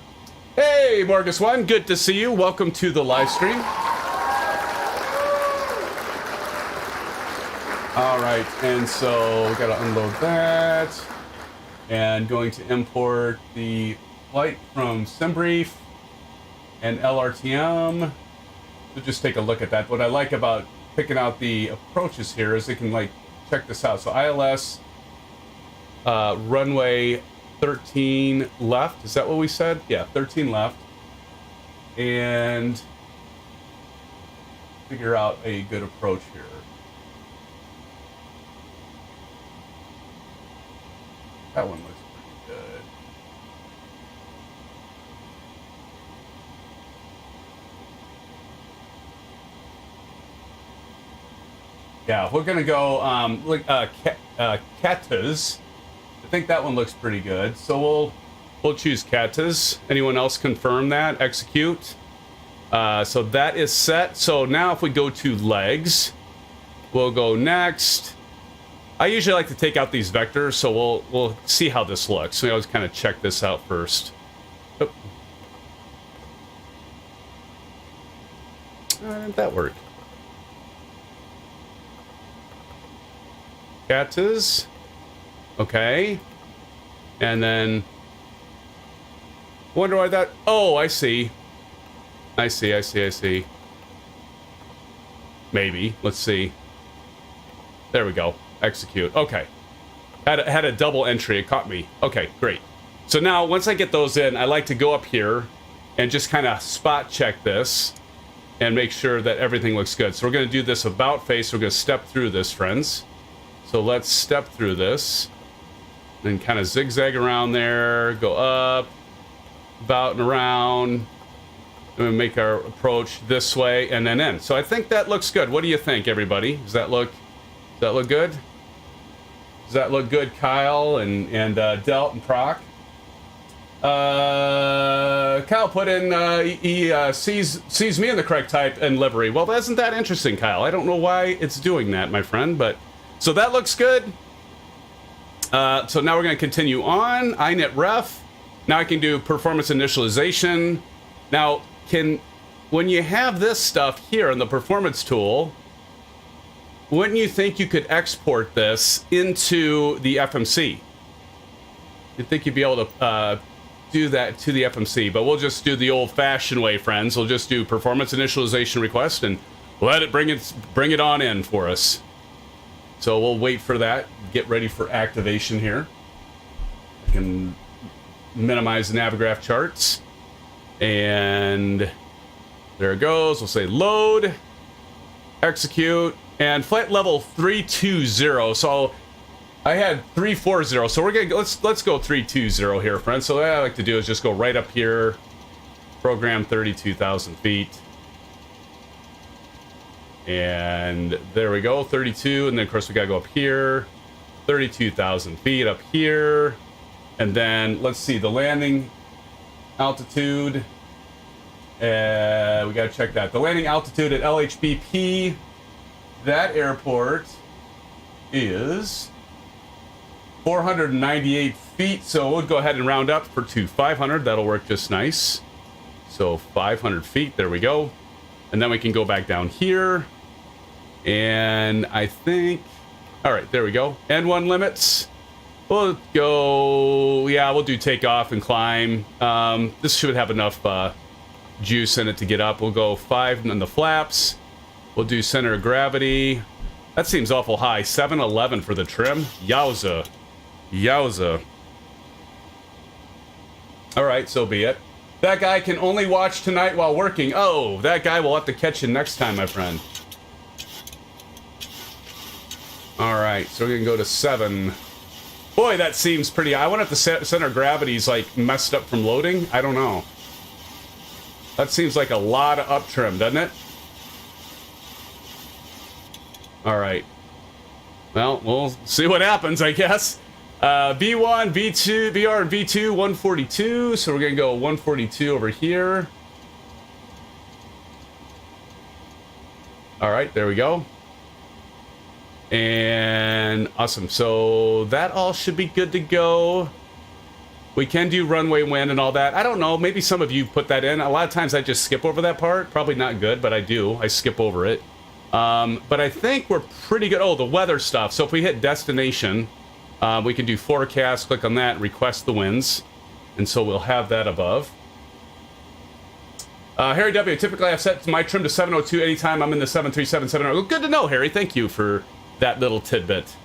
Hey, Morgus One, good to see you. Welcome to the live stream. All right, and so we got to unload that. And going to import the flight from SimBrief and LRTM. So just take a look at that. What I like about picking out the approaches here is they can like check this out. So ILS runway 13 left. Is that what we said? Yeah, 13 left. And figure out a good approach here. That one looks pretty good. Yeah, we're gonna go Katas. I think that one looks pretty good. So we'll choose Katas. Anyone else confirm that? Execute. So that is set. So now if we go to legs, we'll go next. I usually like to take out these vectors, so we'll see how this looks. So we always kind of check this out first. Oh. Did that work? Katas. Okay. And then wonder why that, oh, I see. I see. Maybe. Let's see. There we go. Execute. Okay. Had a double entry. It caught me. Okay, great. So now once I get those in, I like to go up here and just kind of spot check this and make sure that everything looks good. So we're going to do this about face. We're going to step through this, friends. So let's step through this. Then kind of zigzag around there, go up, about and around, and we make our approach this way and then in. So I think that looks good. What do you think, everybody? Does that look good? Does that look good, Kyle and Delt and Proc? Kyle put in he sees me in the correct type and livery. Well, isn't that interesting, Kyle? I don't know why it's doing that, my friend, but so that looks good. So now we're going to continue on. iNet ref. Now I can do performance initialization. Now, when you have this stuff here in the performance tool, wouldn't you think you could export this into the FMC? You'd think you'd be able to do that to the FMC, but we'll just do the old-fashioned way, friends. We'll just do performance initialization request and let it bring it on in for us. So we'll wait for that. Get ready for activation here. I can minimize the Navigraph charts, and there it goes. We'll say load, execute, and flight level 320. So I had 340, so we're gonna let's go 320 here, friends. So what I like to do is just go right up here, program 32,000 feet, and there we go, 32, and then of course we gotta go up here, 32,000 feet up here, and then let's see the landing altitude. We gotta check that. The landing altitude at LHBP, that airport is 498 feet, so we'll go ahead and round up to 500. That'll work just nice. So 500 feet, there we go. And then we can go back down here. And I think, all right, there we go. N1 limits. We'll go, yeah, we'll do takeoff and climb. This should have enough juice in it to get up. We'll go 5 on the flaps. We'll do center of gravity. That seems awful high. 711 for the trim. Yowza. Yowza. Alright, so be it. That guy can only watch tonight while working. Oh, that guy will have to catch you next time, my friend. Alright, so we're gonna go to 7. Boy, that seems pretty... I wonder if the center of gravity's like messed up from loading. I don't know. That seems like a lot of up trim, doesn't it? Alright. Well, we'll see what happens, I guess. B1, B2, BR and B2, 142. So we're going to go 142 over here. Alright, there we go. And awesome. So that all should be good to go. We can do runway wind and all that. I don't know. Maybe some of you put that in. A lot of times I just skip over that part. Probably not good, but I do. I skip over it. But I think we're pretty good. Oh, the weather stuff. So if we hit destination, we can do forecast, click on that, request the winds. And so we'll have that above. Harry W. Typically I've set my trim to 702 anytime I'm in the 737-700. Well, good to know, Harry. Thank you for that little tidbit.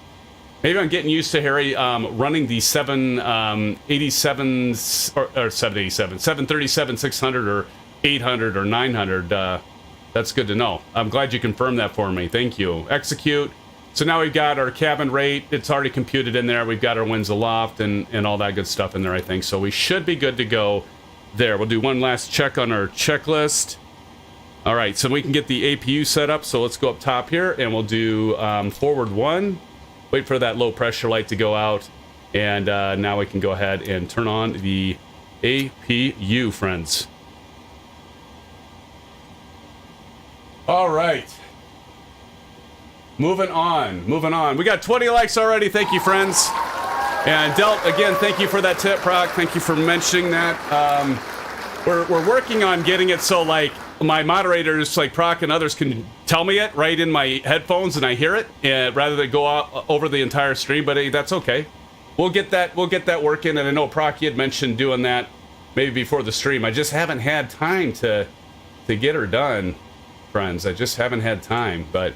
Maybe I'm getting used to Harry running the 787 or 787, 737, 600 or 800 or 900. That's good to know. I'm glad you confirmed that for me. Thank you. Execute. So now we've got our cabin rate. It's already computed in there. We've got our winds aloft and all that good stuff in there, I think. So we should be good to go there. We'll do one last check on our checklist. All right, so we can get the APU set up. So let's go up top here and we'll do forward 1. Wait for that low pressure light to go out. And now we can go ahead and turn on the APU, friends. All right. Moving on. We got 20 likes already. Thank you, friends. And Delt, again, thank you for that tip, Proc. Thank you for mentioning that. We're working on getting it so, like, my moderators, like Proc and others, can tell me it right in my headphones and I hear it, rather than go out over the entire stream. But hey, that's okay. We'll get that working. And I know Proc, you had mentioned doing that maybe before the stream. I just haven't had time to get her done, friends. I just haven't had time, but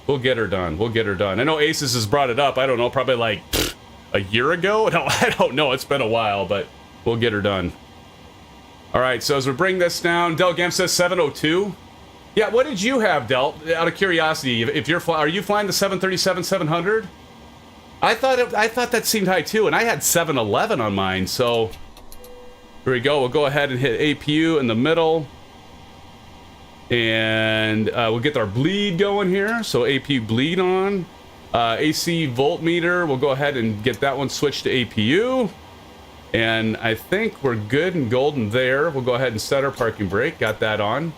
we'll get her done. I know Aces has brought it up. I don't know, probably like a year ago. No, I don't know. It's been a while, but we'll get her done. All right, so as we bring this down, Del Gam says 702. Yeah, what did you have, Del? Out of curiosity, if you're are you flying the 737-700? I thought that seemed high too, and I had 711 on mine. So here we go. We'll go ahead and hit APU in the middle, and we'll get our bleed going here. So APU bleed on. AC voltmeter. We'll go ahead and get that one switched to APU, and I think we're good and golden there. We'll go ahead and set our parking brake. Got that on.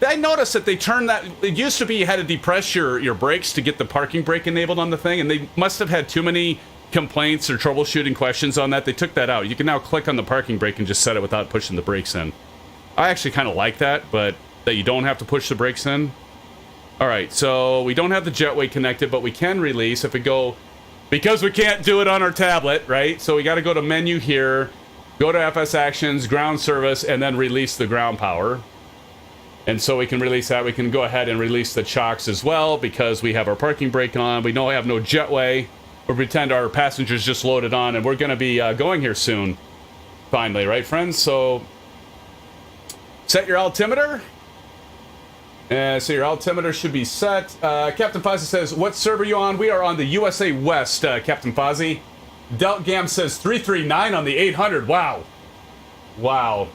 I noticed that they turned that. It used to be you had to depress your brakes to get the parking brake enabled on the thing, and they must have had too many complaints or troubleshooting questions on that. They took that out. You can now click on the parking brake and just set it without pushing the brakes in. I actually kind of like that, but that you don't have to push the brakes in. All right, so we don't have the jetway connected, but we can release if we go, because we can't do it on our tablet, right? So we got to go to menu here, go to FS Actions, ground service, and then release the ground power. And so we can release that. We can go ahead and release the chocks as well because we have our parking brake on. We know we have no jetway. We'll pretend our passengers just loaded on, and we're going to be going here soon. Finally, right, friends? So set your altimeter. So your altimeter should be set. Captain Fozzie says, what server are you on? We are on the USA West, Captain Fozzie. Deltgam says 339 on the 800. Wow. Wow.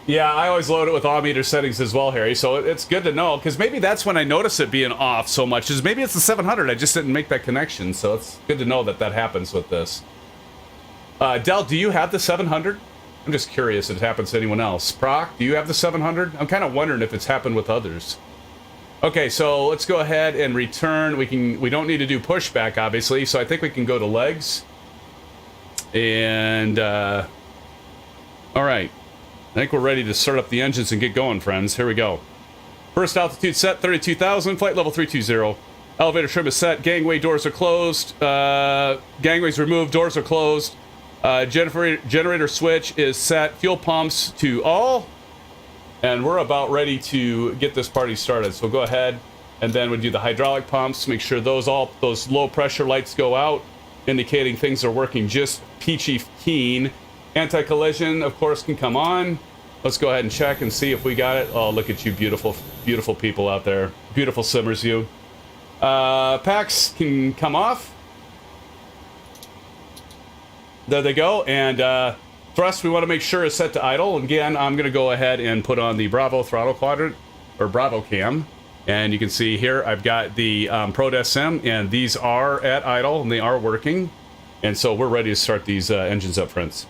Yeah, I always load it with all-meter settings as well, Harry, so it's good to know, because maybe that's when I notice it being off so much, is maybe it's the 700, I just didn't make that connection, so it's good to know that that happens with this. Del, do you have the 700? I'm just curious if it happens to anyone else. Proc, do you have the 700? I'm kind of wondering if it's happened with others. Okay, so let's go ahead and return. We don't need to do pushback, obviously, so I think we can go to legs. And, all right. I think we're ready to start up the engines and get going, friends. Here we go. First altitude set, 32,000. Flight level 320. Elevator trim is set. Gangway doors are closed. Gangways removed. Doors are closed. Generator switch is set. Fuel pumps to all. And we're about ready to get this party started. So go ahead, and then we do the hydraulic pumps. Make sure those low pressure lights go out, indicating things are working just peachy keen. Anti-collision, of course, can come on. Let's go ahead and check and see if we got it. Oh, look at you, beautiful, beautiful people out there. Beautiful simmers, you. Packs can come off. There they go. And thrust, we want to make sure is set to idle. Again, I'm going to go ahead and put on the Bravo throttle quadrant, or Bravo cam. And you can see here, I've got the ProDesk Sim, and these are at idle, and they are working. And so we're ready to start these engines up, friends.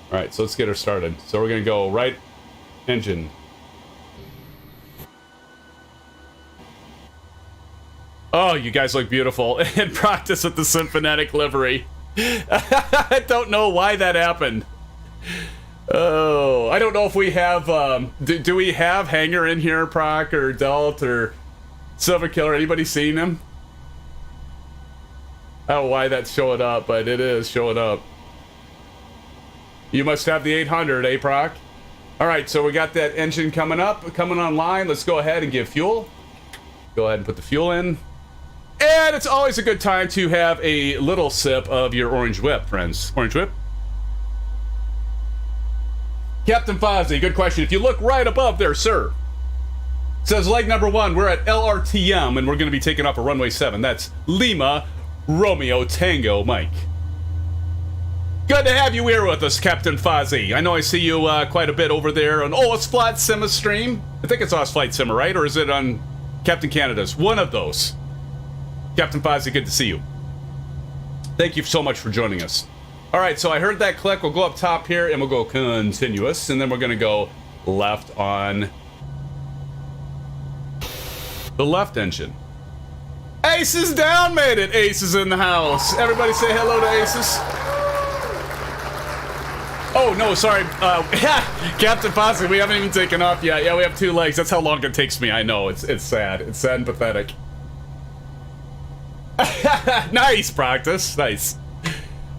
All right, so let's get her started. So we're going to go right engine. Oh, you guys look beautiful in practice with the SimFanatic livery. I don't know why that happened. Oh, I don't know if we have, do we have Hanger in here, Proc, or Delt, or Silver Killer? Anybody seen him? I don't know why that's showing up, but it is showing up. You must have the 800, eh, Proc? All right, so we got that engine coming up, coming online. Let's go ahead and give fuel. Go ahead and put the fuel in. And it's always a good time to have a little sip of your Orange Whip, friends. Orange Whip. Captain Fozzie, good question. If you look right above there, sir, it says leg number 1, we're at LRTM, and we're going to be taking off a runway 7. That's Lima, Romeo, Tango, Mike. Good to have you here with us, Captain Fozzie. I know I see you quite a bit over there on Flight Simmer stream. I think it's Flight Simmer, right? Or is it on Captain Canada's? One of those. Captain Fozzie, good to see you. Thank you so much for joining us. All right, so I heard that click. We'll go up top here, and we'll go continuous, and then we're going to go left on the left engine. Ace is down, made it. Ace is in the house. Everybody say hello to Aces. Oh, no, sorry. Captain Fozzie, we haven't even taken off yet. Yeah, we have 2 legs. That's how long it takes me. I know. It's sad. It's sad and pathetic. Nice practice. Nice.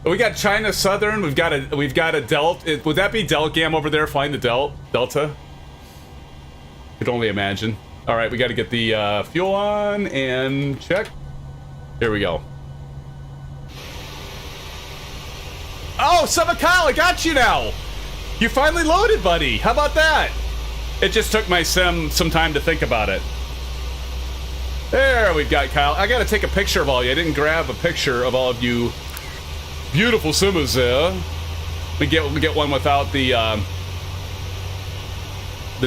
We got China Southern. We've got a Delt. Would that be Deltgam over there flying the Delta? Could only imagine. All right, we got to get the fuel on and check. Here we go. Oh, Kyle, I got you now. You finally loaded, buddy. How about that? It just took my sim some time to think about it. There we've got Kyle. I got to take a picture of all you. I didn't grab a picture of all of you beautiful simmers there. We get one without the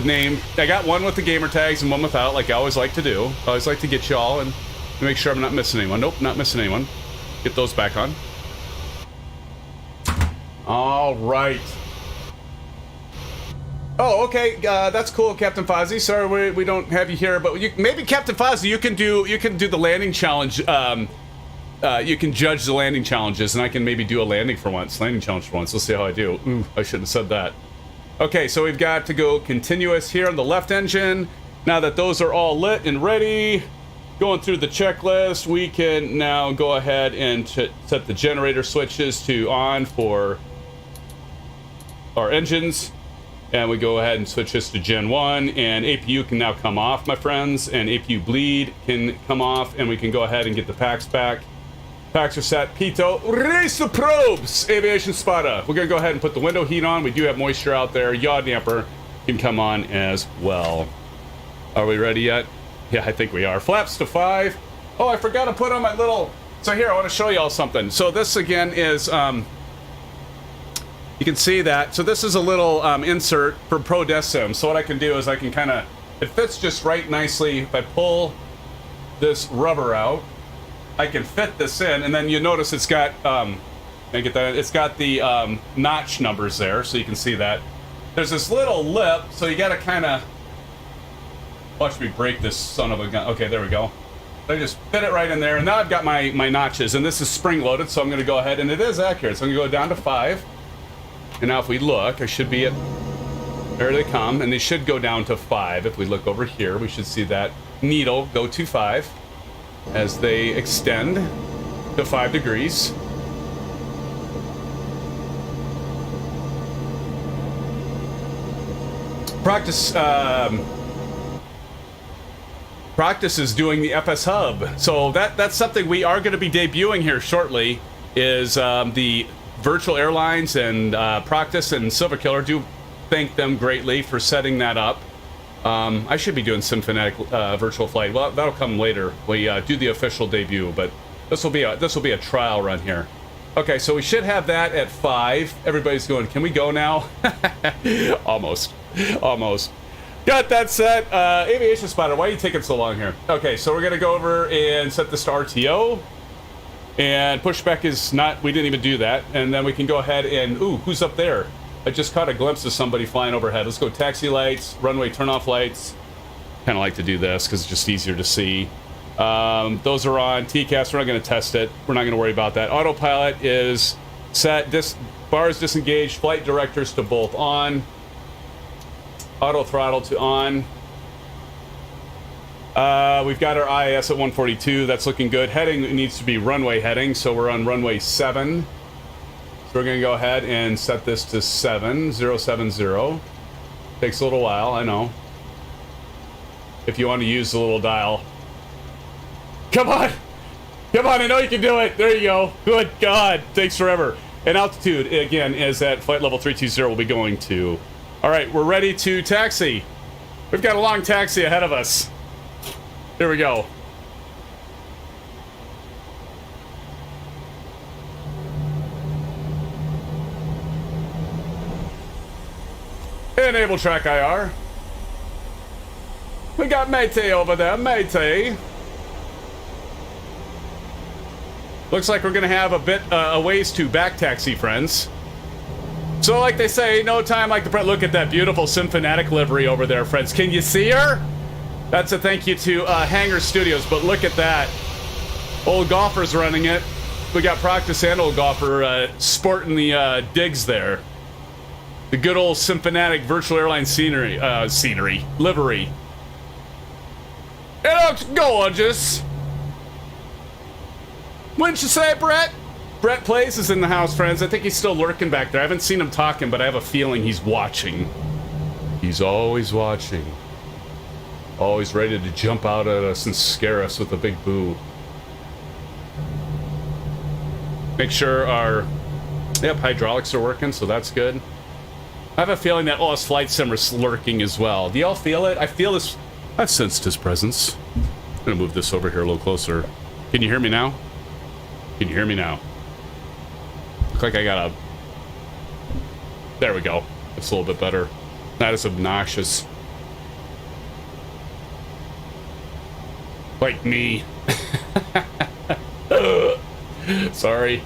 name. I got one with the gamer tags and one without, like I always like to do. I always like to get y'all and make sure I'm not missing anyone. Nope, not missing anyone. Get those back on. All right. Oh, okay. That's cool, Captain Fozzie. Sorry we don't have you here, but maybe Captain Fozzie, you can do the landing challenge. You can judge the landing challenges, and I can maybe do a landing challenge for once. Let's see how I do. Ooh, I shouldn't have said that. Okay, so we've got to go continuous here on the left engine. Now that those are all lit and ready, going through the checklist, we can now go ahead and set the generator switches to on for our engines. And we go ahead and switch this to Gen 1, and APU can now come off, my friends, and APU bleed can come off, and we can go ahead and get the packs back. Packs are set. Pito, raise the probes! Aviation Spada. We're going to go ahead and put the window heat on. We do have moisture out there. Yaw damper can come on as well. Are we ready yet? Yeah, I think we are. Flaps to 5. Oh, I forgot to put on my little... So here, I want to show you all something. So this, again, is... You can see that. So this is a little insert for Pro Decim. So what I can do is I can kind of... It fits just right nicely. If I pull this rubber out, I can fit this in, and then you notice it's got... It's got the notch numbers there, so you can see that. There's this little lip, so you got to kind of... Watch me break this son of a gun. Okay, there we go. I just fit it right in there, and now I've got my notches, and this is spring-loaded, so I'm going to go ahead, and it is accurate. So I'm going to go down to 5. And now if we look, I should be at... There they come, and they should go down to 5. If we look over here, we should see that needle go to 5 as they extend to 5 degrees. Practice is doing the FS Hub. So that's something we are going to be debuting here shortly, is the Virtual Airlines and Practice and Silver Killer. Do thank them greatly for setting that up. I should be doing SimFanatic Virtual Flight. Well, that'll come later. We do the official debut, but this will be a trial run here. Okay, so we should have that at 5. Everybody's going, can we go now? Almost. Got that set. Aviation Spotter, why are you taking so long here? Okay, so we're going to go over and set this to RTO. And pushback is not, we didn't even do that. And then we can go ahead and, ooh, who's up there? I just caught a glimpse of somebody flying overhead. Let's go taxi lights, runway turn-off lights. Kind of like to do this because it's just easier to see. Those are on. TCAS, we're not going to test it. We're not going to worry about that. Autopilot is set. Bars disengaged. Flight directors to both on. Auto throttle to on. We've got our IIS at 142. That's looking good. Heading needs to be runway heading, so we're on runway 7. So we're going to go ahead and set this to 7070. Takes a little while, I know. If you want to use the little dial. Come on! Come on, I know you can do it! There you go. Good God. Takes forever. And altitude, again, is at flight level 320 we'll be going to. Alright, we're ready to taxi. We've got a long taxi ahead of us. Here we go. Enable track IR. We got Mété over there, Mété. Looks like we're gonna have a bit a ways to back taxi, friends. So like they say, no time like the present. Look at that beautiful SimFanatic livery over there, friends. Can you see her? That's a thank you to Hangar Studios, but look at that. Old Golfer's running it. We got Practice and Old Golfer sporting the digs there. The good old SimFanatic Virtual Airline scenery, livery. It looks gorgeous. Wouldn't you say, Brett? Brett Plays is in the house, friends. I think he's still lurking back there. I haven't seen him talking, but I have a feeling he's watching. He's always watching. Always ready to jump out at us and scare us with a big boo. Make sure our hydraulics are working, so that's good. I have a feeling that his flight sim is lurking as well. Do y'all feel it? I feel this. I've sensed his presence. I'm gonna move this over here a little closer. Can you hear me now? Can you hear me now? Looks like I got a... There we go. It's a little bit better. Not as obnoxious. Like me. Sorry.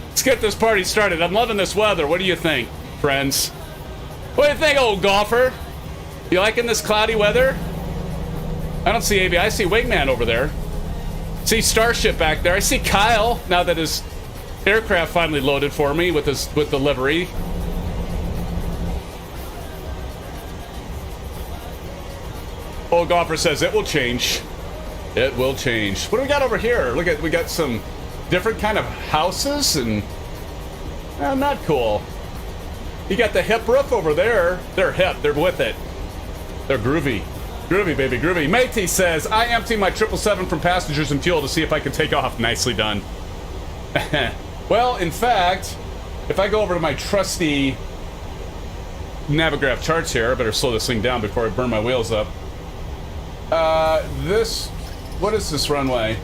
Let's get this party started. I'm loving this weather. What do you think, friends? What do you think, old golfer? You liking this cloudy weather? I don't see AV. I see Wingman over there. See Starship back there. I see Kyle now that his aircraft finally loaded for me with the livery. Old golfer says it will change. It will change. What do we got over here? Look at, we got some different kind of houses and not cool. You got the hip roof over there. They're hip. They're with it. They're groovy. Groovy, baby, groovy. Matey says, I empty my 777 from passengers and fuel to see if I can take off. Nicely done. Well, in fact, if I go over to my trusty Navigraph charts here, I better slow this thing down before I burn my wheels up. What is this runway?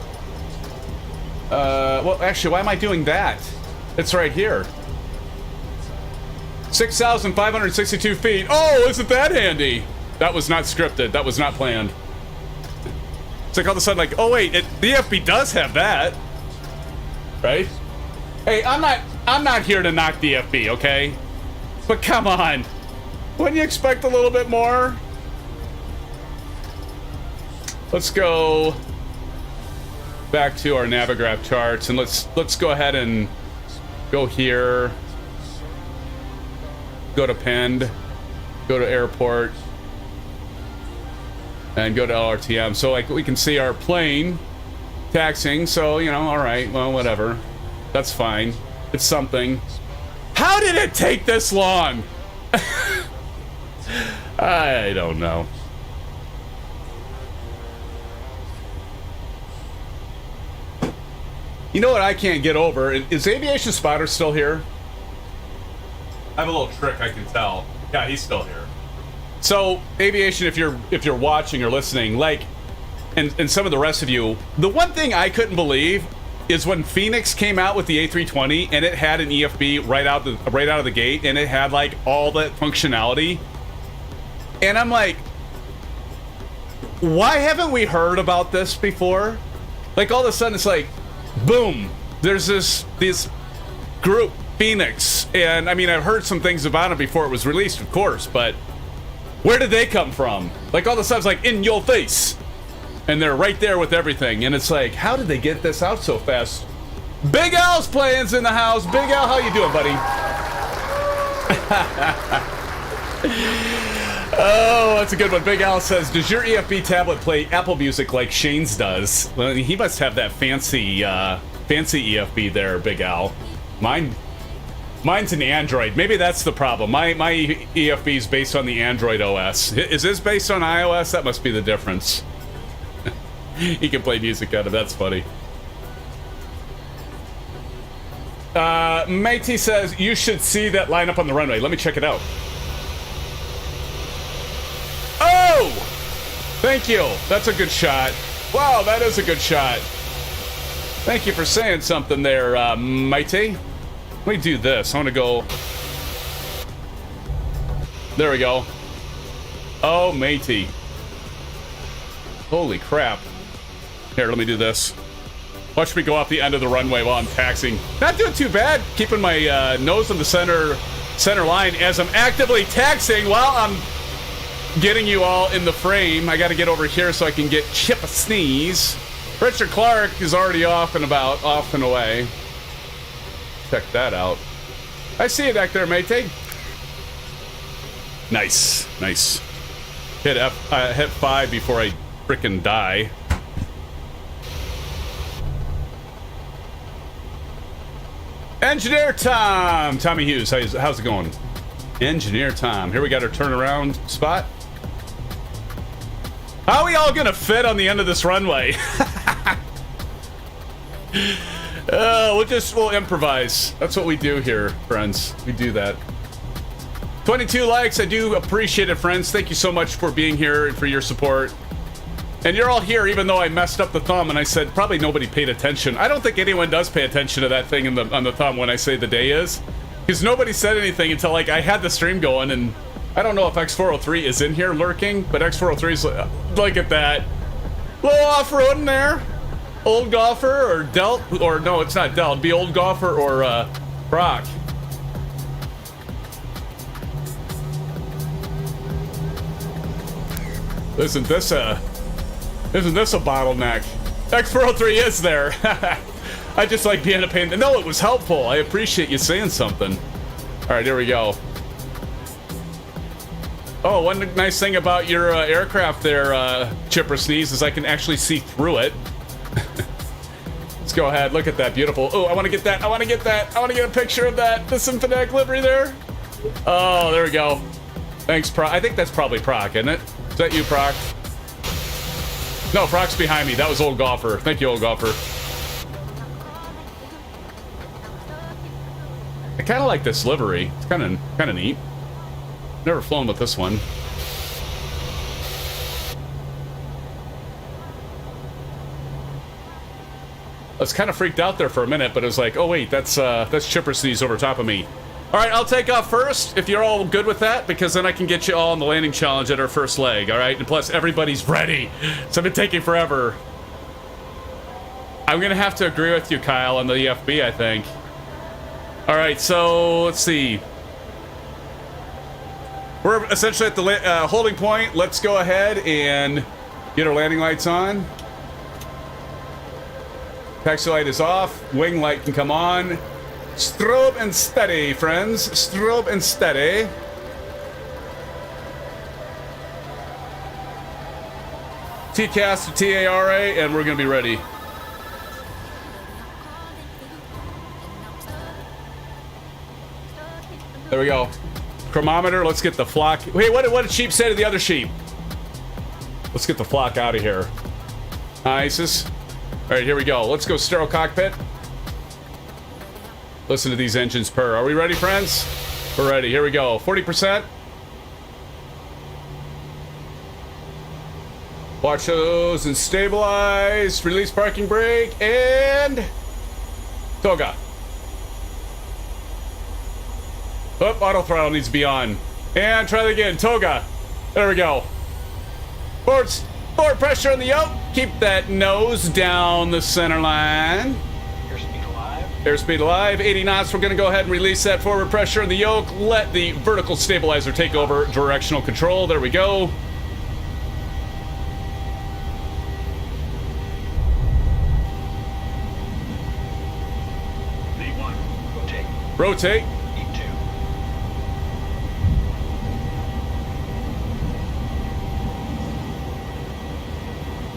Well, actually, why am I doing that? It's right here. 6,562 feet. Oh, isn't that handy? That was not scripted. That was not planned. It's like all of a sudden, like, oh wait, the EFB does have that, right? Hey, I'm not here to knock the EFB, okay? But come on, wouldn't you expect a little bit more? Let's go back to our Navigraph charts and let's go ahead and go here. Go to Pend, go to airport, and go to LRTM. So like we can see our plane taxiing. So, you know, all right, well, whatever. That's fine. It's something. How did it take this long? I don't know. You know what I can't get over? Is Aviation Spotter still here? I have a little trick I can tell. Yeah, he's still here. So, Aviation, if you're watching or listening, like, and some of the rest of you, the one thing I couldn't believe is when Phoenix came out with the A320 and it had an EFB right out of the gate and it had like all that functionality, and I'm like, why haven't we heard about this before? Like all of a sudden it's like, boom, there's this group, Phoenix, and I mean I've heard some things about it before it was released, of course, but where did they come from? Like all of a sudden it's like in your face, and they're right there with everything, and it's like, how did they get this out so fast? Big Al's playing's in the house. Big Al, how you doing, buddy? Oh, that's a good one. Big Al says, does your EFB tablet play Apple Music like Shane's does? Well, he must have that fancy EFB there, Big Al. Mine's an Android. Maybe that's the problem. My EFB is based on the Android OS. Is this based on iOS? That must be the difference. He can play music out of. That's funny. Matey says, you should see that lineup on the runway. Let me check it out. Oh! Thank you. That's a good shot. Wow, that is a good shot. Thank you for saying something there, Matey. Let me do this. I want to go... There we go. Oh, matey. Holy crap. Here, let me do this. Watch me go off the end of the runway while I'm taxiing. Not doing too bad. Keeping my nose on the center line as I'm actively taxiing while I'm getting you all in the frame. I got to get over here so I can get Chip a sneeze. Richard Clark is already off and about, off and away. Check that out. I see you back there, matey. Nice, nice. Hit 5 before I frickin' die. Engineer Tom! Tommy Hughes, how's it going? Engineer Tom. Here we got our turnaround spot. How are we all gonna fit on the end of this runway? We'll improvise. That's what we do here, friends. We do that. 22 likes. I do appreciate it, friends. Thank you so much for being here and for your support. And you're all here, even though I messed up the thumb and I said probably nobody paid attention. I don't think anyone does pay attention to that thing on the thumb when I say the day is. Because nobody said anything until, like, I had the stream going, and I don't know if X403 is in here lurking, but X403 is, look at that. Little off-road in there. Old Golfer or Delt, or no, it's not Delt. It'd be Old Golfer or Brock. Isn't this a bottleneck? X403 is there. I just like being a pain. No, it was helpful. I appreciate you saying something. All right, here we go. Oh, one nice thing about your aircraft there, Chipper Sneeze, is I can actually see through it. Let's go ahead. Look at that. Beautiful. Oh, I want to get that. I want to get that. I want to get a picture of that. The SimFanatic livery there. Oh, there we go. Thanks, Proc. I think that's probably Proc, isn't it? Is that you, Proc? No, Proc's behind me. That was Old Golfer. Thank you, Old Golfer. I kind of like this livery. It's kind of neat. Never flown with this one. I was kind of freaked out there for a minute, but it was like, oh wait, that's Chipper Sneeze over top of me. All right, I'll take off first if you're all good with that, because then I can get you all on the landing challenge at our first leg. All right, and plus everybody's ready. So I've been taking forever. I'm gonna have to agree with you, Kyle, on the EFB, I think. All right, so let's see. We're essentially at the holding point. Let's go ahead and get our landing lights on. Taxi light is off. Wing light can come on. Strobe and steady, friends. Strobe and steady. TCAS to TARA, and we're going to be ready. There we go. Chronometer, let's get the flock. Wait, what did sheep say to the other sheep? Let's get the flock out of here. ISIS. All right, here we go. Let's go sterile cockpit. Listen to these engines purr. Are we ready, friends? We're ready. Here we go. 40%. Watch those and stabilize. Release parking brake and toga. Oh, auto throttle needs to be on. And try that again. Toga. There we go. Forward pressure on the yoke. Keep that nose down the center line. Airspeed alive. Airspeed alive. 80 knots. We're going to go ahead and release that forward pressure on the yoke. Let the vertical stabilizer take over directional control. There we go. V1. Rotate. Rotate. E2.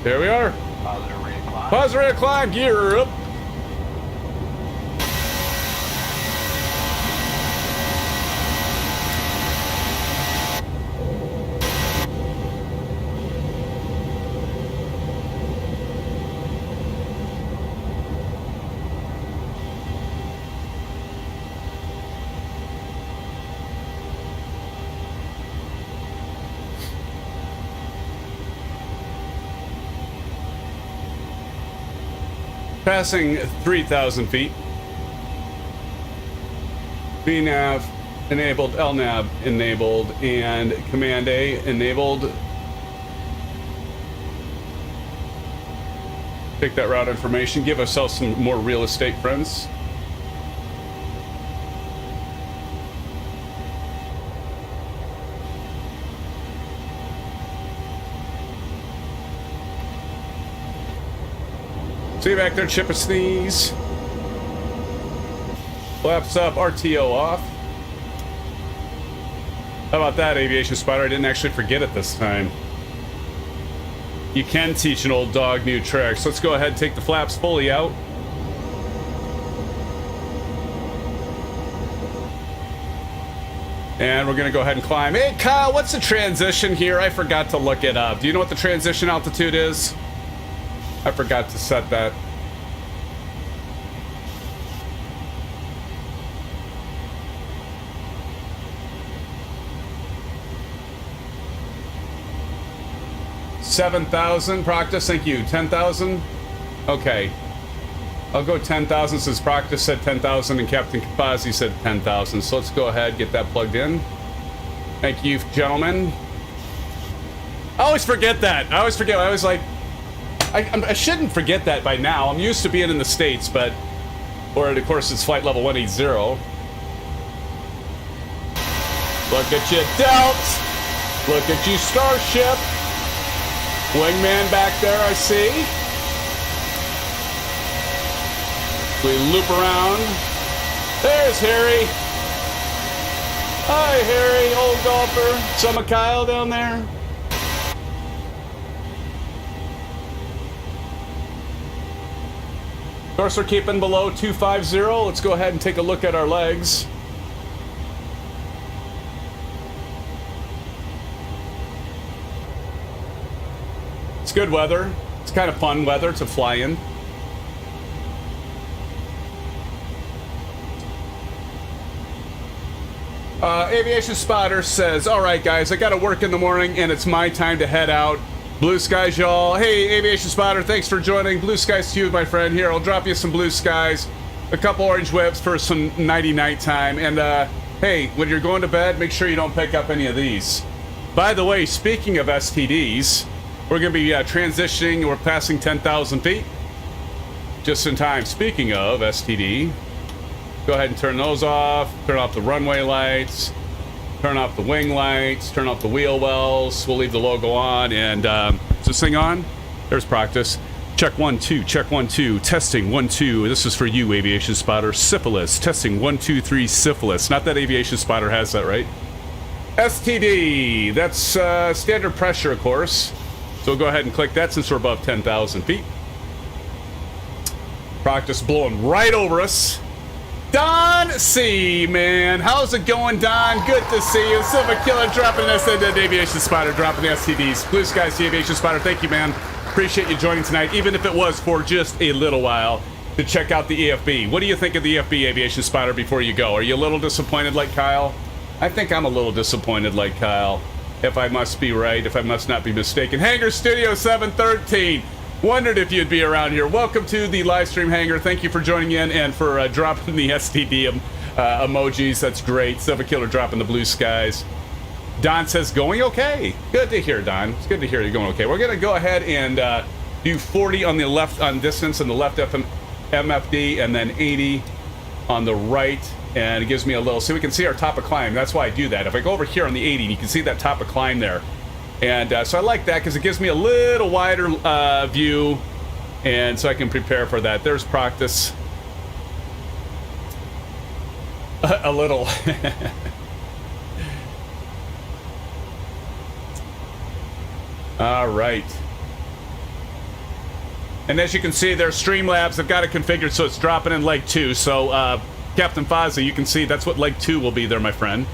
There we are. Positive rate of climb. Positive rate of climb. Gear up. Passing 3,000 feet. VNAV enabled, LNAV enabled, and Command A enabled. Take that route information. Give ourselves some more real estate, friends. See you back there, Chip a Sneeze. Flaps up, RTO off. How about that, Aviation Spider? I didn't actually forget it this time. You can teach an old dog new tricks. Let's go ahead and take the flaps fully out. And we're gonna go ahead and climb. Hey, Kyle, what's the transition here? I forgot to look it up. Do you know what the transition altitude is? I forgot to set that. 7,000 practice, thank you. 10,000? Okay. I'll go 10,000 since practice said 10,000 and Captain Kapazi said 10,000. So let's go ahead and get that plugged in. Thank you, gentlemen. I always forget that. I always forget. I was like, I shouldn't forget that by now. I'm used to being in the States, but, or of course it's flight level 180. Look at you, Delt. Look at you, Starship. Wingman back there, I see. We loop around. There's Harry. Hi, Harry, old golfer. Some of Kyle down there. Of course, we're keeping below 250. Let's go ahead and take a look at our legs. It's good weather. It's kind of fun weather to fly in. Aviation Spotter says, all right, guys, I got to work in the morning, and it's my time to head out. Blue skies, y'all. Hey, Aviation Spotter, thanks for joining. Blue skies to you, my friend. Here, I'll drop you some blue skies, a couple orange whips for some nighty-night time. And, hey, when you're going to bed, make sure you don't pick up any of these. By the way, speaking of STDs, we're going to be transitioning. We're passing 10,000 feet. Just in time. Speaking of STD, go ahead and turn those off. Turn off the runway lights. Turn off the wing lights. Turn off the wheel wells. We'll leave the logo on. And is this thing on? There's practice. Check 1, 2. Check 1, 2. Testing 1, 2. This is for you, Aviation Spotter. Syphilis. Testing 1, 2, 3. Syphilis. Not that Aviation Spotter has that, right? STD. That's standard pressure, of course. So we'll go ahead and click that since we're above 10,000 feet. Practice blowing right over us. Don C, man. How's it going, Don? Good to see you. Silver Killer dropping us into the Aviation Spotter, dropping the STDs. Blue Skies, the Aviation Spotter. Thank you, man. Appreciate you joining tonight, even if it was for just a little while, to check out the EFB. What do you think of the EFB, Aviation Spotter, before you go? Are you a little disappointed like Kyle? I think I'm a little disappointed like Kyle, if I must be right, if I must not be mistaken. Hangar Studio 713. Wondered if you'd be around here. Welcome to the live stream, Hangar. Thank you for joining in and for dropping the STD emojis. That's great. Silver Killer dropping the blue skies. Don says, going okay. Good to hear, Don. It's good to hear you're going okay. We're going to go ahead and do 40 on the left on distance and the left MFD, and then 80 on the right. And it gives me a little, so we can see our top of climb. That's why I do that. If I go over here on the 80, you can see that top of climb there. And so I like that because it gives me a little wider view, and so I can prepare for that. There's practice. A little. All right. And as you can see, there's Streamlabs. I've got it configured so it's dropping in leg 2. So Captain Fozzie, you can see that's what leg 2 will be there, my friend.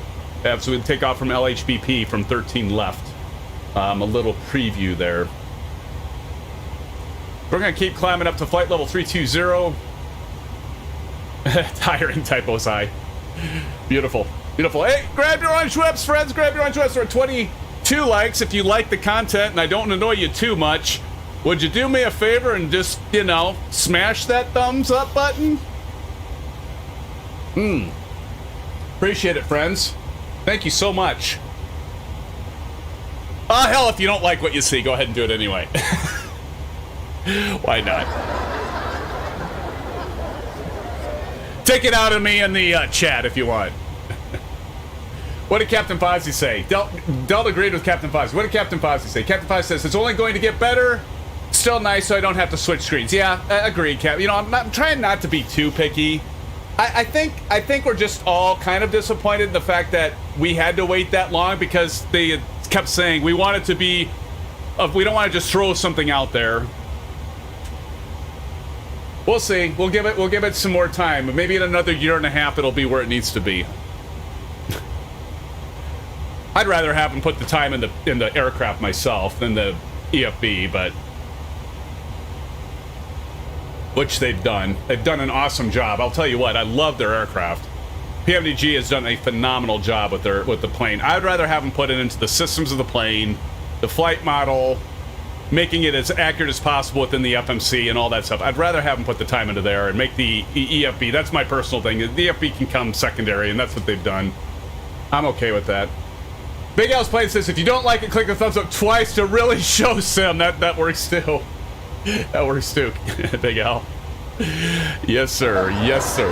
So we'll take off from LHBP from 13 left. A little preview there. We're going to keep climbing up to flight level 320. Tiring typos high. Beautiful. Beautiful. Hey, grab your orange whips, friends. Grab your orange whips. We're at 22 likes. If you like the content and I don't annoy you too much, would you do me a favor and just, you know, smash that thumbs up button? Appreciate it, friends. Thank you so much. Hell, if you don't like what you see, go ahead and do it anyway. Why not? Take it out of me in the chat if you want. What did Captain Fozzie say? Del agreed with Captain Fozzie. What did Captain Fozzie say? Captain Fozzie says, it's only going to get better. Still nice so I don't have to switch screens. Yeah, agreed, Cap. You know, I'm trying not to be too picky. I think we're just all kind of disappointed in the fact that we had to wait that long because they kept saying we want it to be, we don't want to just throw something out there. We'll see. We'll give it some more time. Maybe in another year and a half it'll be where it needs to be. I'd rather have them put the time in the aircraft myself than the EFB, but which they've done. They've done an awesome job. I'll tell you what, I love their aircraft. PMDG has done a phenomenal job with the plane. I'd rather have them put it into the systems of the plane, the flight model, making it as accurate as possible within the FMC and all that stuff. I'd rather have them put the time into there and make the EFB. That's my personal thing. The EFB can come secondary, and that's what they've done. I'm okay with that. Big Al's playing says, if you don't like it, click the thumbs up twice to really show Sim. That works too. That works too, Big Al. Yes, sir. Yes, sir.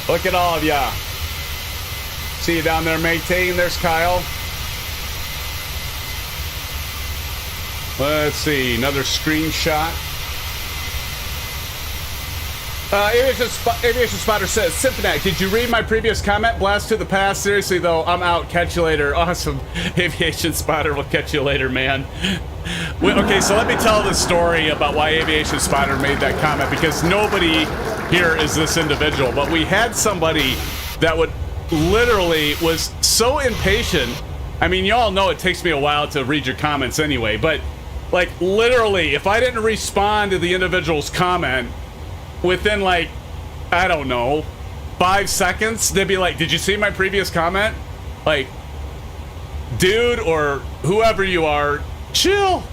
Look at all of ya. See you down there, matey. There's Kyle. Let's see. Another screenshot. Aviation Spotter says, SimFanatic, did you read my previous comment? Blast to the past. Seriously, though, I'm out. Catch you later. Awesome. Aviation Spotter, we'll catch you later, man. Okay, so let me tell the story about why Aviation Spotter made that comment, because nobody here is this individual, but we had somebody that would literally was so impatient. I mean, y'all know it takes me a while to read your comments anyway, but like literally, if I didn't respond to the individual's comment within like, I don't know, 5 seconds, they'd be like, did you see my previous comment? Like, dude, or whoever you are, chill.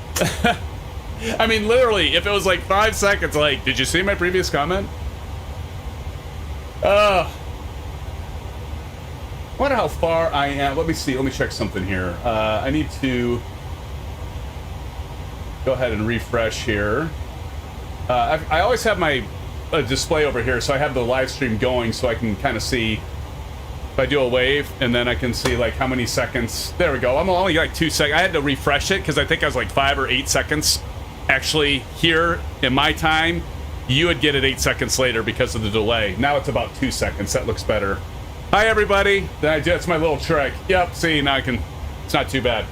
I mean, literally, if it was like 5 seconds, like, did you see my previous comment? I wonder how far I am. Let me see. Let me check something here. I need to go ahead and refresh here. I always have my display over here, so I have the live stream going, so I can kind of see if I do a wave, and then I can see like how many seconds. There we go. I'm only like 2 seconds. I had to refresh it because I think I was like 5 or 8 seconds. Actually, here in my time, you would get it 8 seconds later because of the delay. Now it's about 2 seconds. That looks better. Hi, everybody. That's my little trick. Yep. See, now I can. It's not too bad.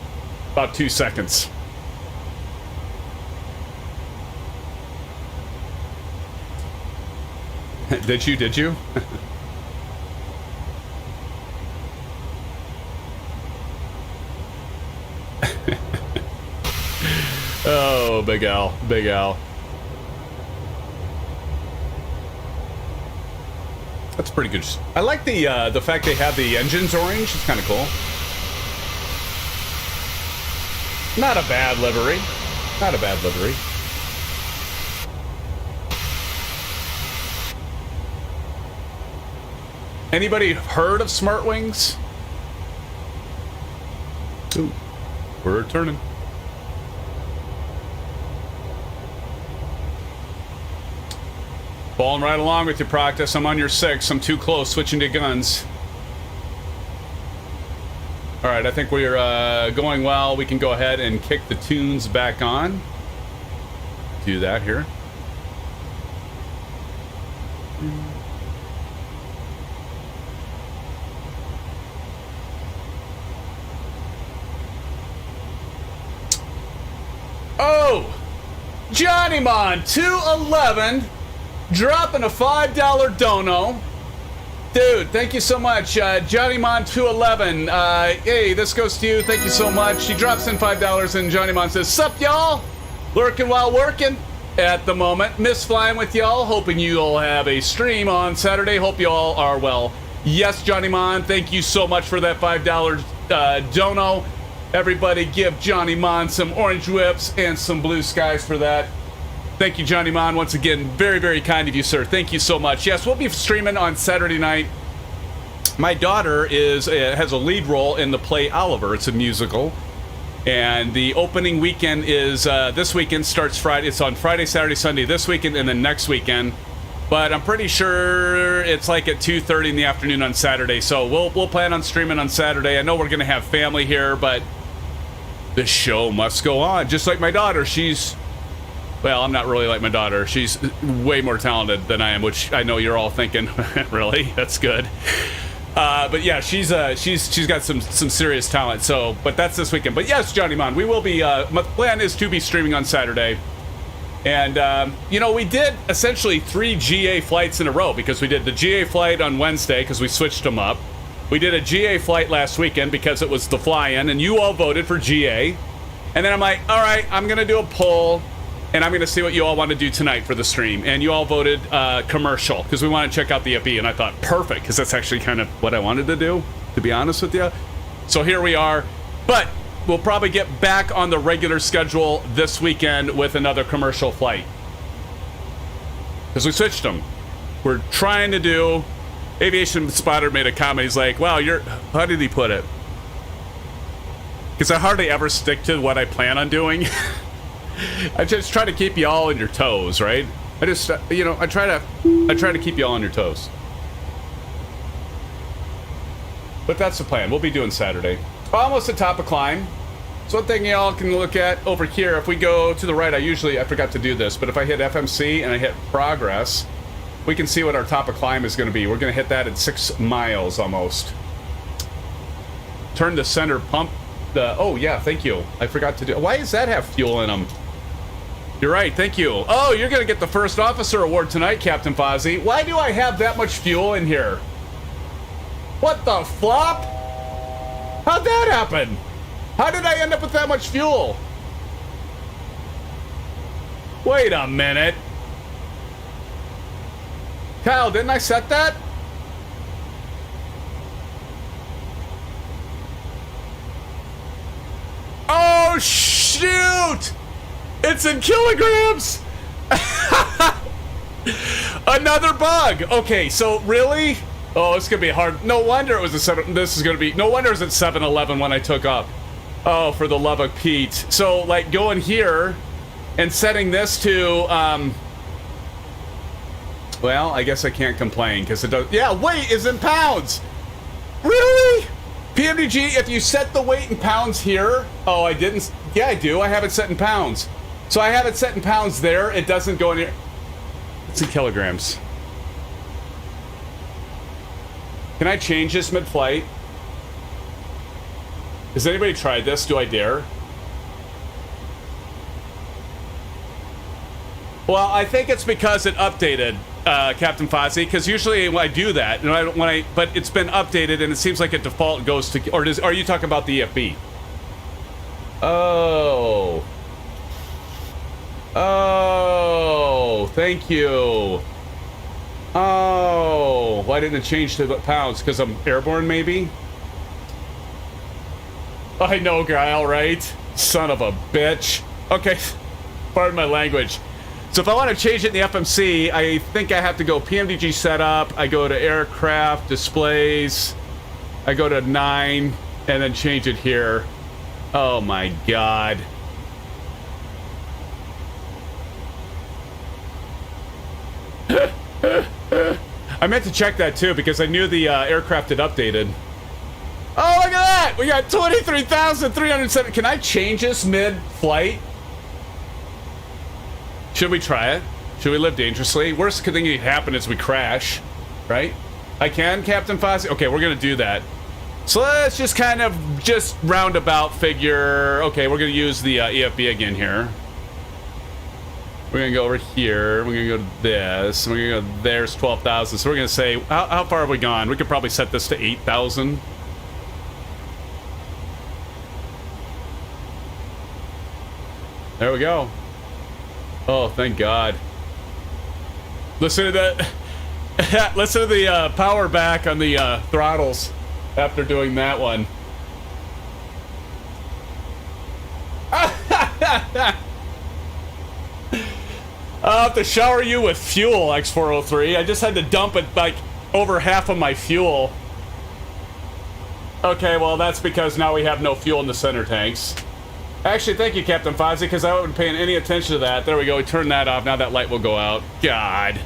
About 2 seconds. Did you? Oh, Big Al. Big Al. That's pretty good. I like the fact they have the engines orange. It's kind of cool. Not a bad livery. Not a bad livery. Anybody heard of Smartwings? Ooh, we're turning. Falling right along with your practice. I'm on your 6. I'm too close. Switching to guns. All right, I think we're going well. We can go ahead and kick the tunes back on. Do that here. Oh, Johnny Mon 211 dropping a $5 dono. Dude, thank you so much, Johnny Mon 211. Hey, this goes to you. Thank you so much. He drops in $5, and Johnny Mon says, "Sup, y'all? Lurking while working at the moment. Miss flying with y'all. Hoping you all have a stream on Saturday. Hope you all are well." Yes, Johnny Mon. Thank you so much for that $5 dono. Everybody give Johnny Mon some orange whips and some blue skies for that. Thank you, Johnny Mon. Once again, very, very kind of you, sir. Thank you so much. Yes, we'll be streaming on Saturday night. My daughter has a lead role in the play Oliver. It's a musical. And the opening weekend is this weekend, starts Friday. It's on Friday, Saturday, Sunday this weekend, and then next weekend. But I'm pretty sure it's like at 2:30 in the afternoon on Saturday. So we'll plan on streaming on Saturday. I know we're going to have family here, but the show must go on. Just like my daughter, well, I'm not really like my daughter. She's way more talented than I am, which I know you're all thinking, really? That's good. But yeah, she's got some serious talent. So, but that's this weekend. But yes, Johnny Mon, we will be. My plan is to be streaming on Saturday, and you know, we did essentially 3 GA flights in a row because we did the GA flight on Wednesday because we switched them up. We did a GA flight last weekend because it was the fly-in, and you all voted for GA. And then I'm like, all right, I'm gonna do a poll. And I'm going to see what you all want to do tonight for the stream. And you all voted commercial because we want to check out the FE. And I thought, perfect, because that's actually kind of what I wanted to do, to be honest with you. So here we are. But we'll probably get back on the regular schedule this weekend with another commercial flight. Because we switched them. We're trying to do... Aviation Spotter made a comment. He's like, wow, how did he put it? Because I hardly ever stick to what I plan on doing. I just try to keep you all on your toes, right? I just, I try to keep you all on your toes. But that's the plan. We'll be doing Saturday. Almost the top of climb. So one thing y'all can look at over here, if we go to the right, I forgot to do this, but if I hit FMC and I hit progress, we can see what our top of climb is going to be. We're going to hit that at 6 miles almost. Turn the center pump. Oh yeah, thank you. I forgot to do. Why does that have fuel in them? You're right, thank you. Oh, you're going to get the first officer award tonight, Captain Fozzie. Why do I have that much fuel in here? What the flop? How'd that happen? How did I end up with that much fuel? Wait a minute. Kyle, didn't I set that? Oh, shoot! It's in kilograms! Another bug! Okay, so really? Oh, it's gonna be hard. No wonder it was a 7. This is gonna be. No wonder it was at 7-11 when I took up. Oh, for the love of Pete. So, like, going here and setting this to, well, I guess I can't complain because it does. Yeah, weight is in pounds! Really? PMDG, if you set the weight in pounds here. Oh, I didn't. Yeah, I do. I have it set in pounds. So I have it set in pounds there. It doesn't go in here. It's in kilograms. Can I change this mid-flight? Has anybody tried this? Do I dare? Well, I think it's because it updated, Captain Fozzie. Because usually when I do that, and but it's been updated, and it seems like a default goes to. Or are you talking about the EFB? Oh. Oh, thank you. Oh, why didn't it change to the pounds? Because I'm airborne, maybe? I know, Guile, right? Son of a bitch. Okay, pardon my language. So if I want to change it in the FMC, I think I have to go PMDG setup, I go to aircraft, displays, I go to 9, and then change it here. Oh my god. I meant to check that too because I knew the aircraft had updated. Oh, look at that! We got 23,307. Can I change this mid-flight? Should we try it? Should we live dangerously? Worst thing that can happen is we crash, right? I can, Captain Fozzie? Okay, we're gonna do that. So let's just kind of just roundabout figure. Okay, we're gonna use the EFB again here. We're gonna go over here. We're gonna go to this. We're gonna go there's 12,000. So we're gonna say, how far have we gone? We could probably set this to 8,000. There we go. Oh, thank God. Listen to that. Listen to the power back on the throttles after doing that one. I'll have to shower you with fuel, X403. I just had to dump it like over half of my fuel. Okay, well that's because now we have no fuel in the center tanks. Actually, thank you, Captain Fozzie, because I wasn't paying any attention to that. There we go, we turned that off. Now that light will go out. God.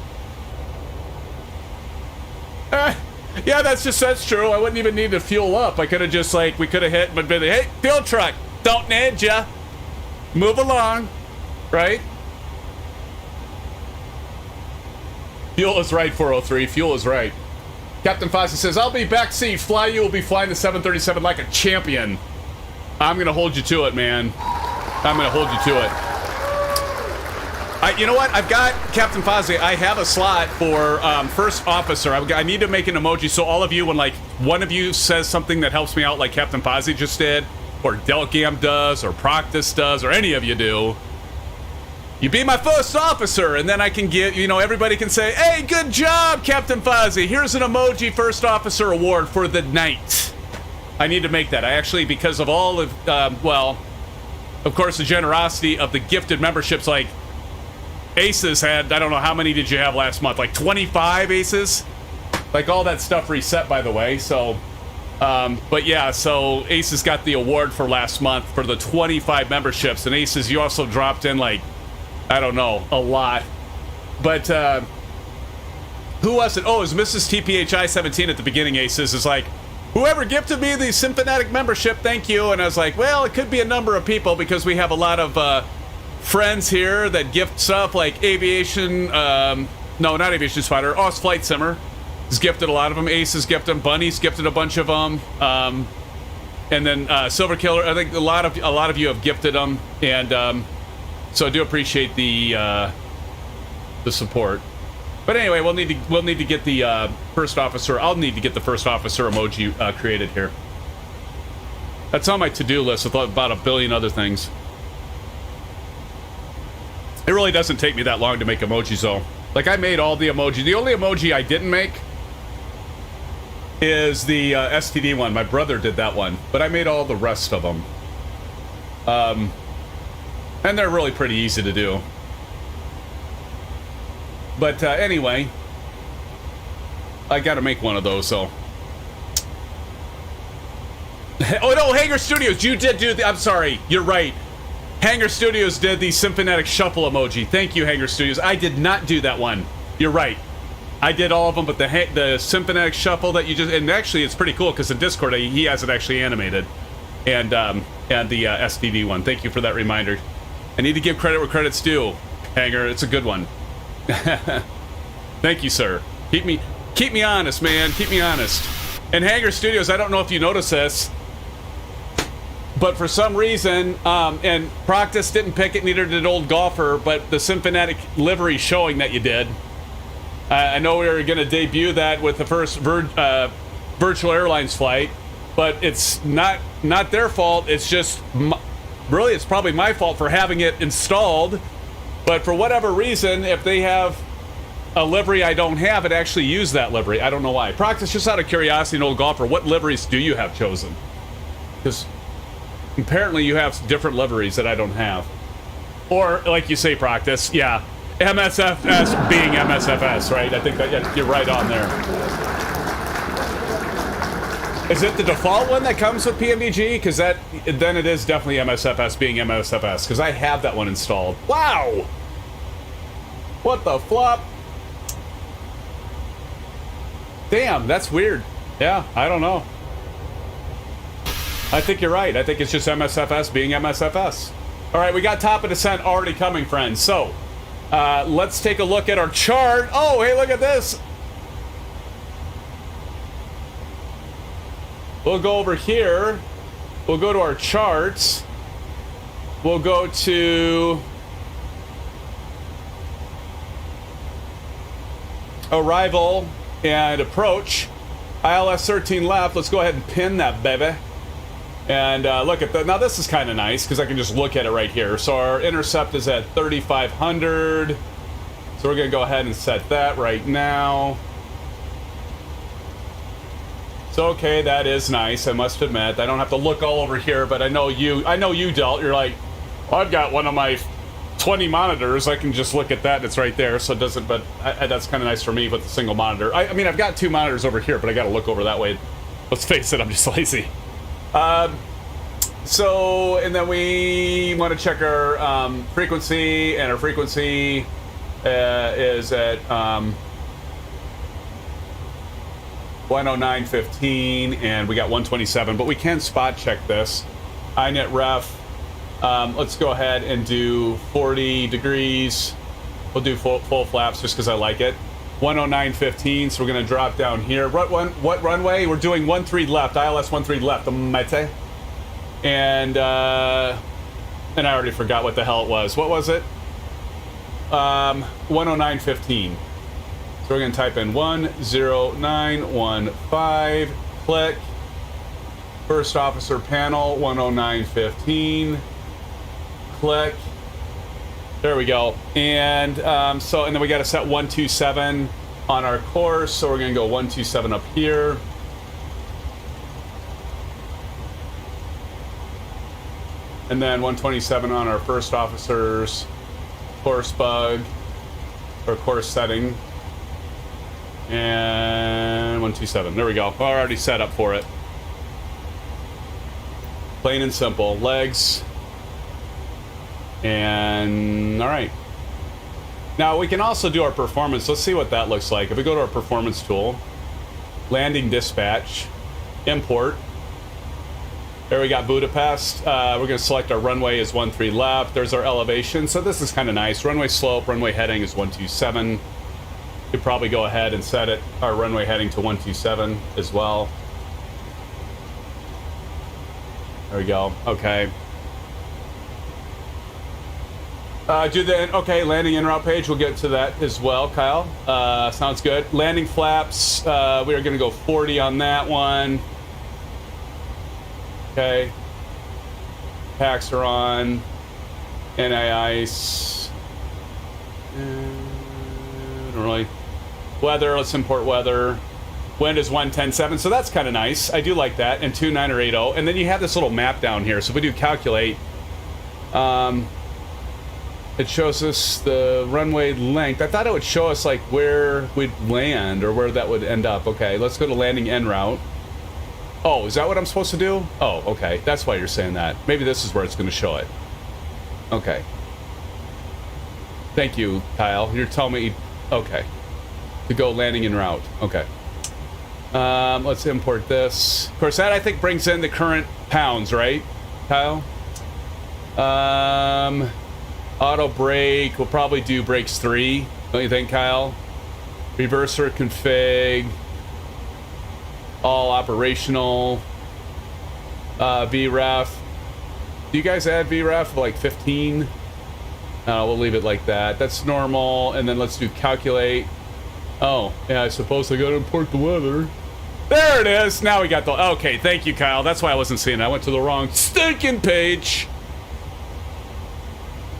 Yeah, that's true. I wouldn't even need to fuel up. I could have just like, we could have hit, but been like, hey, fuel truck, don't need ya. Move along, right? Fuel is right, 403. Fuel is right. Captain Fozzie says, I'll be backseat. Fly you will be flying the 737 like a champion. I'm going to hold you to it, man. I'm going to hold you to it. You know what? I've got, Captain Fozzie, I have a slot for first officer. I need to make an emoji so all of you, when like one of you says something that helps me out like Captain Fozzie just did, or Delgam does, or Proctus does, or any of you do, you be my first officer, and then I can get, everybody can say, hey, good job, Captain Fozzie. Here's an emoji first officer award for the night. I need to make that. I actually, because of all of, well, of course, the generosity of the gifted memberships, like Aces had, I don't know, how many did you have last month? Like 25 Aces? Like all that stuff reset, by the way. So, but yeah, so Aces got the award for last month for the 25 memberships. And Aces, you also dropped in like, I don't know, a lot. But, who was it? Oh, it was Mrs. TPHI17 at the beginning, Aces. Is like, whoever gifted me the SimFanatic membership, thank you. And I was like, well, it could be a number of people because we have a lot of friends here that gift stuff like Aviation, no, not Aviation Spider, Oz Flight Simmer has gifted a lot of them. Ace has gifted them. Bunny's gifted a bunch of them. And then Silver Killer, I think a lot of you have gifted them. And so I do appreciate the support. But anyway, we'll need to get the first officer. I'll need to get the first officer emoji created here. That's on my to-do list with about a billion other things. It really doesn't take me that long to make emojis, though. Like, I made all the emojis. The only emoji I didn't make is the STD one. My brother did that one, but I made all the rest of them. And they're really pretty easy to do. But anyway, I gotta make one of those, so. Oh no, Hangar Studios, you did do the, I'm sorry, you're right. Hangar Studios did the SimFanatic shuffle emoji. Thank you, Hangar Studios. I did not do that one. You're right. I did all of them, but the SimFanatic shuffle that you just, and actually it's pretty cool because in Discord he has it actually animated. And the STD one. Thank you for that reminder. I need to give credit where credit's due. Hangar, it's a good one. Thank you, sir. Keep me honest, man. Keep me honest. And Hangar Studios, I don't know if you noticed this, but for some reason, and Proctus didn't pick it, neither did Old Golfer, but the SimFanatic livery showing that you did. I know we were going to debut that with the first Virtual Airlines flight, but it's not their fault. It's just, really, it's probably my fault for having it installed. But for whatever reason, if they have a livery I don't have, it actually used that livery. I don't know why. Proctus, just out of curiosity, an Old Golfer, what liveries do you have chosen? Because apparently you have different liveries that I don't have. Or, like you say, Proctus, yeah, MSFS being MSFS, right? I think that, yeah, you're right on there. Is it the default one that comes with PMDG? Because then it is definitely MSFS being MSFS, because I have that one installed. Wow! What the flop? Damn, that's weird. Yeah, I don't know. I think you're right. I think it's just MSFS being MSFS. All right, we got top of descent already coming, friends. So, let's take a look at our chart. Oh, hey, look at this. We'll go over here. We'll go to our charts. We'll go to arrival and approach. ILS 13 left. Let's go ahead and pin that baby. And look at that. Now this is kind of nice because I can just look at it right here. So our intercept is at 3,500. So we're going to go ahead and set that right now. So okay, that is nice. I must admit. I don't have to look all over here, but I know you, Delt. You're like, well, I've got one of my 20 monitors. I can just look at that. It's right there. So it doesn't. But that's kind of nice for me with the single monitor. I mean, I've got two monitors over here, but I got to look over that way. Let's face it, I'm just lazy. So, and then we want to check our frequency, and our frequency is at 109.15, and we got 127, but we can spot check this. INET ref, let's go ahead and do 40 degrees. We'll do full flaps just because I like it. 109.15, so we're going to drop down here. What runway? We're doing 13 left, ILS 13 left, mate. And I already forgot what the hell it was. What was it? 109.15. So we're going to type in 10915, click. First officer panel, 109.15, click. There we go. And and then we got to set 127 on our course. So we're going to go 127 up here. And then 127 on our first officer's course bug, or course setting. And 127. There we go. Already set up for it. Plain and simple. Legs. And all right. Now we can also do our performance. Let's see what that looks like. If we go to our performance tool, landing dispatch, import. There we got Budapest. We're going to select our runway as 13 left. There's our elevation. So this is kind of nice. Runway slope, runway heading is 127. Could probably go ahead and set it, our runway heading to 127 as well. There we go. Okay. Okay, landing en route page. We'll get to that as well, Kyle. Sounds good. Landing flaps. We are going to go 40 on that one. Okay. Packs are on. Anti-ice. Don't really. Weather. Let's import weather. Wind is 110.7, so that's kind of nice. I do like that. And 29 or 80. And then you have this little map down here. So if we do calculate, it shows us the runway length. I thought it would show us like where we'd land or where that would end up. Okay, let's go to landing en route. Oh, is that what I'm supposed to do? Oh, okay. That's why you're saying that. Maybe this is where it's going to show it. Okay. Thank you, Kyle. You're telling me. Okay. To go landing en route. Okay. Let's import this. Of course, that I think brings in the current pounds, right, Kyle? Auto brake. We'll probably do brakes 3. Don't you think, Kyle? Reverser config. All operational. VREF. Do you guys add VREF like 15? We'll leave it like that. That's normal. And then let's do calculate. Oh, yeah, I suppose I gotta import the weather. There it is. Now we got the... Okay, thank you, Kyle. That's why I wasn't seeing it. I went to the wrong stinking page.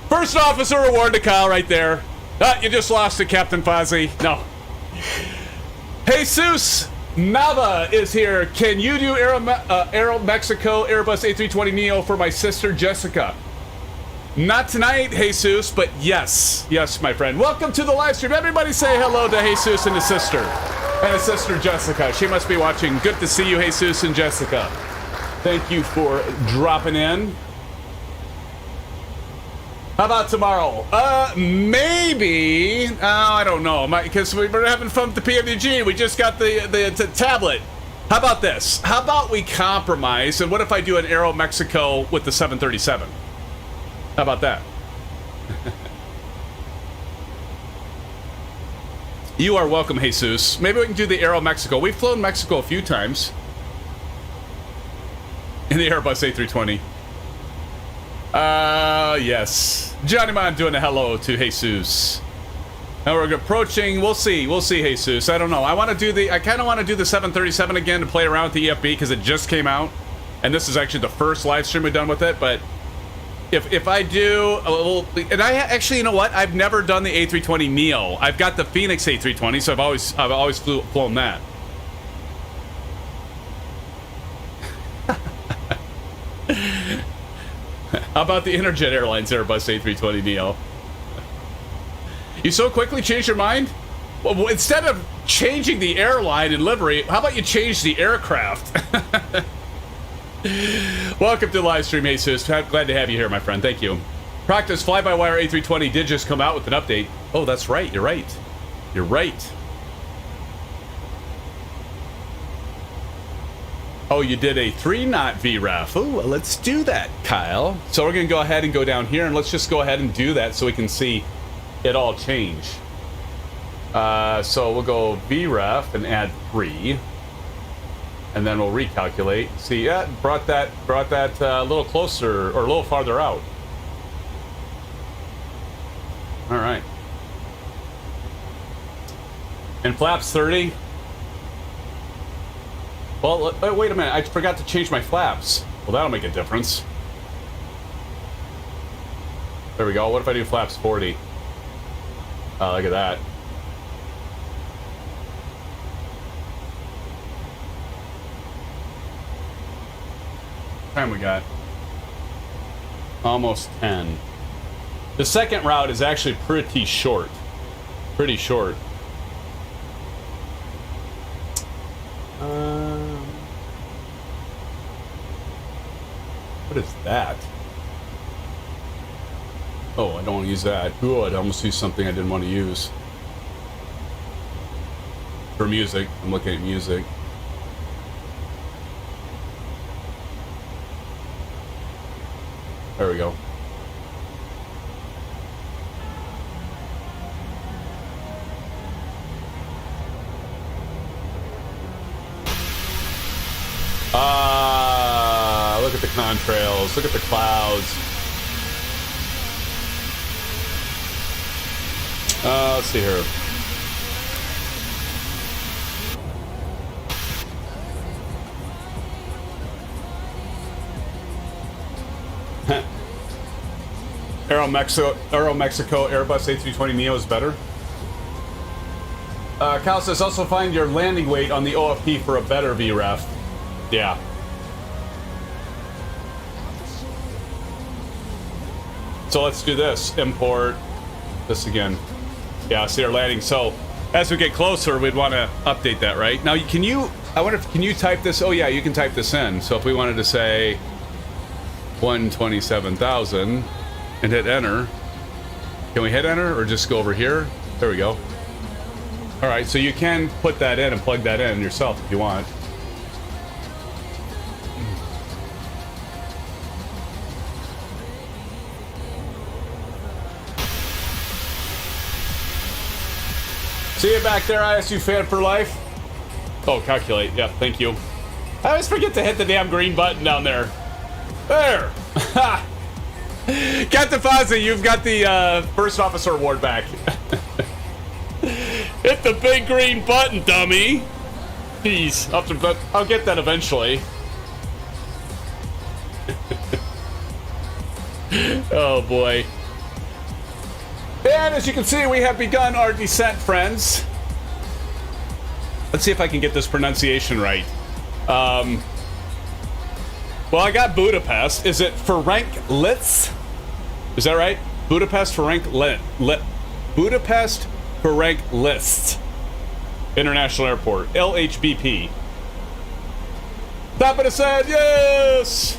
First officer award to Kyle right there. You just lost to Captain Fozzie. No. Jesus Nava is here. Can you do Aero Mexico Airbus A320neo for my sister Jessica? Not tonight, Jesus, but yes. Yes, my friend. Welcome to the live stream. Everybody say hello to Jesus and his sister. And his sister Jessica. She must be watching. Good to see you, Jesus and Jessica. Thank you for dropping in. How about tomorrow? Maybe. I don't know. Because we were having fun with the PMDG. We just got the tablet. How about this? How about we compromise? And what if I do an Aero Mexico with the 737? How about that? You are welcome, Jesus. Maybe we can do the Aero Mexico. We've flown Mexico a few times. In the Airbus A320. Yes. Johnny Man doing a hello to Jesus. Now we're approaching. We'll see, Jesus. I don't know. I kind of want to do the 737 again to play around with the EFB because it just came out. And this is actually the first live stream we've done with it. But if I do a little, and I actually, you know what? I've never done the A320 Neo. I've got the Phoenix A320, so I've always flown that. How about the Interjet Airlines Airbus A320 Neo? You so quickly changed your mind? Well, instead of changing the airline and livery, how about you change the aircraft? Welcome to the live stream, Jesus. Glad to have you here, my friend. Thank you. Practice fly-by-wire A320 did just come out with an update. Oh, that's right. You're right. You're right. Oh, you did a 3-knot VREF. Oh, well, let's do that, Kyle. So we're going to go ahead and go down here, and let's just go ahead and do that so we can see it all change. So we'll go VREF and add 3. And then we'll recalculate. See, yeah, brought that a little closer, or a little farther out. All right. And flaps 30. Well, wait a minute. I forgot to change my flaps. Well, that'll make a difference. There we go. What if I do flaps 40? Oh, look at that. What time we got? Almost 10. The second route is actually pretty short. Pretty short. What is that? Oh, I don't want to use that. Ooh, I'd almost use something I didn't want to use. For music, I'm looking at music. There we go. Look at the contrails. Look at the clouds. Let's see here. Aero Mexico Airbus A320neo is better. Cal says also find your landing weight on the OFP for a better VREF. Yeah. So let's do this. Import this again. Yeah, see our landing. So as we get closer, we'd want to update that, right? Now, can you? I wonder if can you type this? Oh yeah, you can type this in. So if we wanted to say 127,000 and hit enter, can we hit enter or just go over here? There we go. All right, so you can put that in and plug that in yourself if you want. See you back there, ISU fan for life. Oh, calculate. Yeah, thank you. I always forget to hit the damn green button down there. There. Captain Fozzie, you've got the first officer award back. Hit the big green button, dummy. Jeez, I'll get that eventually. Oh boy. And as you can see, we have begun our descent, friends. Let's see if I can get this pronunciation right. Well, I got Budapest. Is it Ferenc Liszt? Is that right? Budapest Ferenc Budapest Ferenc Liszt International Airport. LHBP. Top of the said, yes!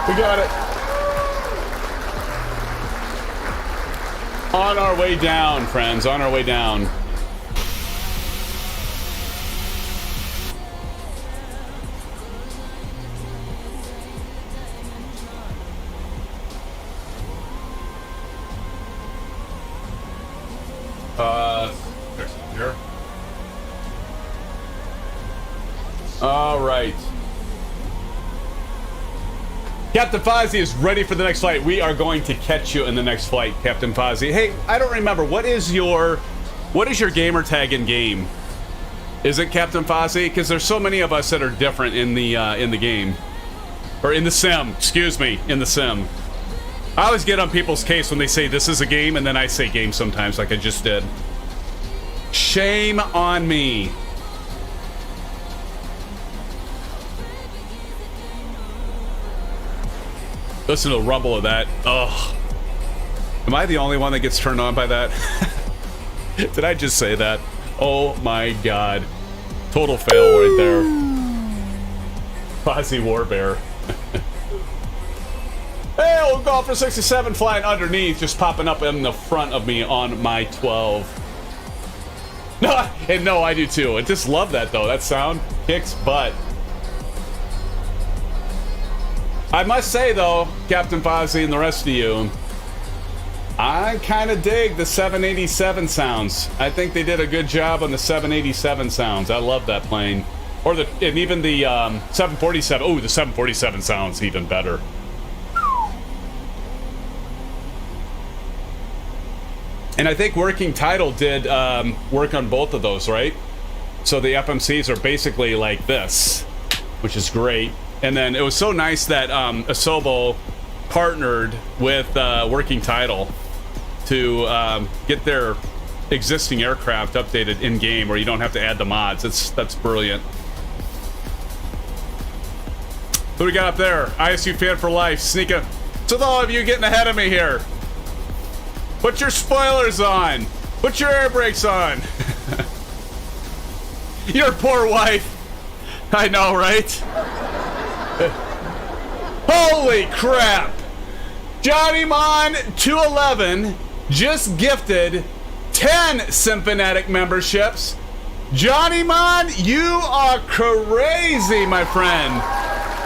We got it. On our way down, friends. On our way down. Here. All right. Captain Fozzie is ready for the next flight. We are going to catch you in the next flight, Captain Fozzie. Hey, I don't remember. What is your gamer tag in game? Is it Captain Fozzie? Because there's so many of us that are different in the game, or in the sim. Excuse me, in the sim. I always get on people's case when they say this is a game, and then I say game sometimes, like I just did. Shame on me. Listen to the rumble of that. Ugh. Am I the only one that gets turned on by that? Did I just say that? Oh my god. Total fail right there. Fozzie Warbear. Hey, old golfer 67 flying underneath, just popping up in the front of me on my 12. No, and no, I do too. I just love that though. That sound kicks butt. I must say though, Captain Fozzie and the rest of you, I kind of dig the 787 sounds. I think they did a good job on the 787 sounds. I love that plane. And even the 747. Oh, the 747 sounds even better. And I think Working Title did work on both of those, right? So the FMCs are basically like this, which is great. And then it was so nice that Asobo partnered with Working Title to get their existing aircraft updated in-game where you don't have to add the mods. That's brilliant. Who we got up there? ISU fan for life. Sneaking. So all of you getting ahead of me here. Put your spoilers on. Put your air brakes on. Your poor wife. I know, right? Holy crap. Johnny Mon 211 just gifted 10 SimFanatic memberships. Johnny Mon, you are crazy, my friend.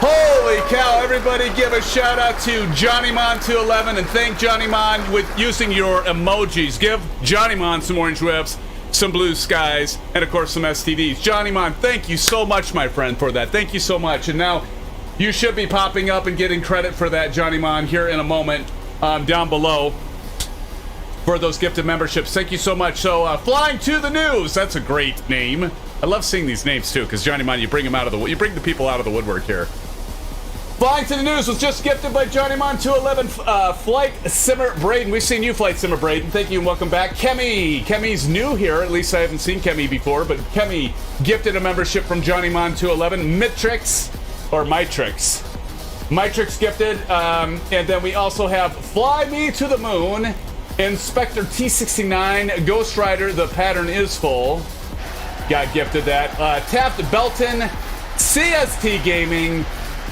Holy cow, everybody give a shout out to Johnny Mon 211 and thank Johnny Mon with using your emojis. Give Johnny Mon some orange whips, some blue skies, and of course some STDs. Johnny Mon, thank you so much, my friend, for that. Thank you so much. And now you should be popping up and getting credit for that, Johnny Mon, here in a moment down below for those gifted memberships. Thank you so much. So Flying to the News, that's a great name. I love seeing these names too, because Johnny Mon, you bring the people out of the woodwork here. Flying to the News was just gifted by Johnny Mon 211 Flight Simmer Braden. We've seen you, Flight Simmer Braden. Thank you and welcome back. Kemi's new here. At least I haven't seen Kemi before, but Kemi gifted a membership from Johnny Mon 211. Mitrix gifted. And then we also have Fly Me to the Moon, Inspector T69, Ghost Rider, The Pattern Is Full. Got gifted that. Tapped Belton, CST Gaming,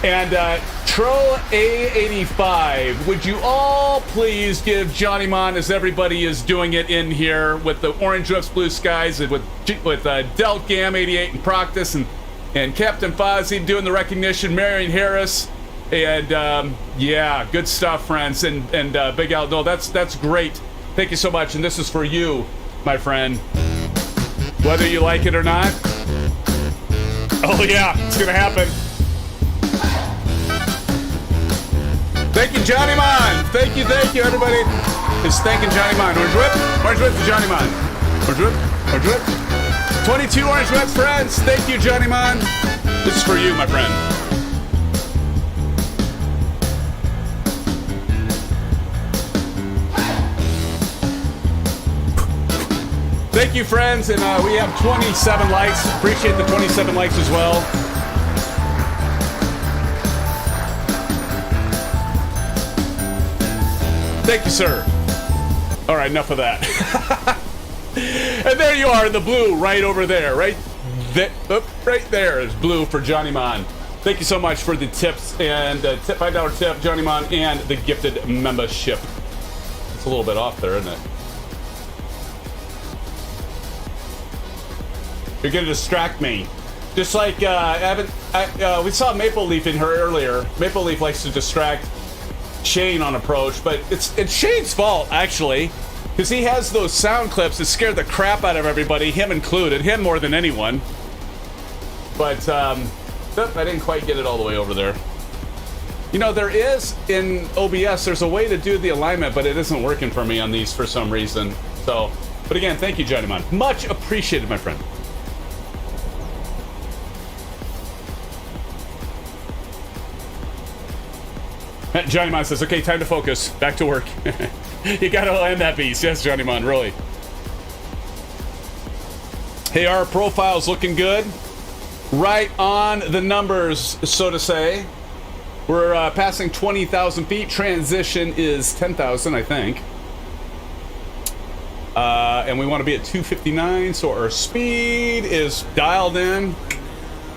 and Tro A85. Would you all please give Johnny Mon, as everybody is doing it in here, with the Orange Whips, Blue Skies, and with Delt Gam 88 and Proctus, and Captain Fozzie doing the recognition, Marion Harris, and yeah, good stuff, friends, and Big Al. No, that's great. Thank you so much, and this is for you, my friend. Whether you like it or not. Oh yeah, it's gonna happen. Thank you, Johnny Mon. Thank you, everybody. Is thanking Johnny Mon. Orange whip to Johnny Mon. Orange whip. 22 orange whips, friends. Thank you, Johnny Mon. This is for you, my friend. Thank you, friends, and we have 27 likes. Appreciate the 27 likes as well. Thank you, sir. All right, enough of that. And there you are in the blue, right over there, right there is blue for Johnny Mon. Thank you so much for the tips and $5 tip, Johnny Mon, and the gifted membership. It's a little bit off there, isn't it? You're gonna distract me. Just like we saw Maple Leaf in her earlier. Maple Leaf likes to distract Shane on approach, but it's Shane's fault, actually, because he has those sound clips that scared the crap out of everybody, him included, him more than anyone. But I didn't quite get it all the way over there. You know, there is, in OBS, there's a way to do the alignment, but it isn't working for me on these for some reason. So, but again, thank you, Johnny Mon. Much appreciated, my friend. Johnny Mon says, okay, time to focus. Back to work. You gotta land that beast. Yes, Johnny Mon, really. Hey, our profile's looking good. Right on the numbers, so to say. We're passing 20,000 feet. Transition is 10,000, I think. And we want to be at 259, so our speed is dialed in.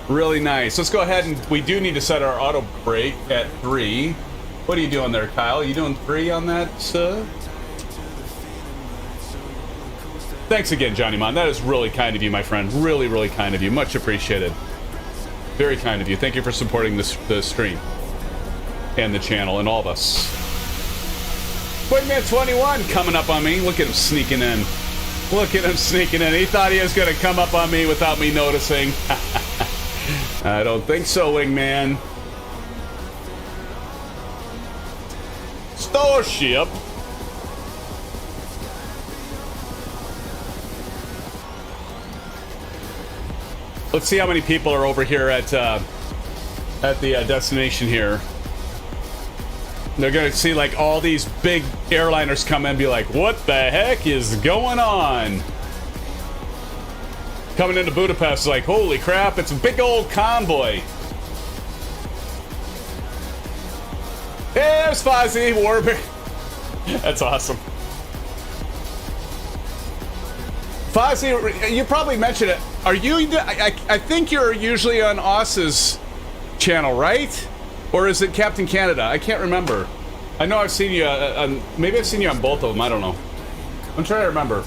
Really nice. Let's go ahead and we do need to set our auto brake at 3. What are you doing there, Kyle? Are you doing 3 on that? Thanks again, Johnny Mon. That is really kind of you, my friend. Really, really kind of you. Much appreciated. Very kind of you. Thank you for supporting the stream and the channel and all of us. Wingman 21 coming up on me. Look at him sneaking in. Look at him sneaking in. He thought he was going to come up on me without me noticing. I don't think so, Wingman. Starship. Let's see how many people are over here at the destination here. They're gonna see like all these big airliners come in and be like, what the heck is going on? Coming into Budapest, like, holy crap, it's a big old convoy. Yes, Fozzie, Warbear. That's awesome. Fozzie, you probably mentioned it. Are you? I think you're usually on Oss's channel, right? Or is it Captain Canada? I can't remember. I know I've seen you on. Maybe I've seen you on both of them. I don't know. I'm trying to remember.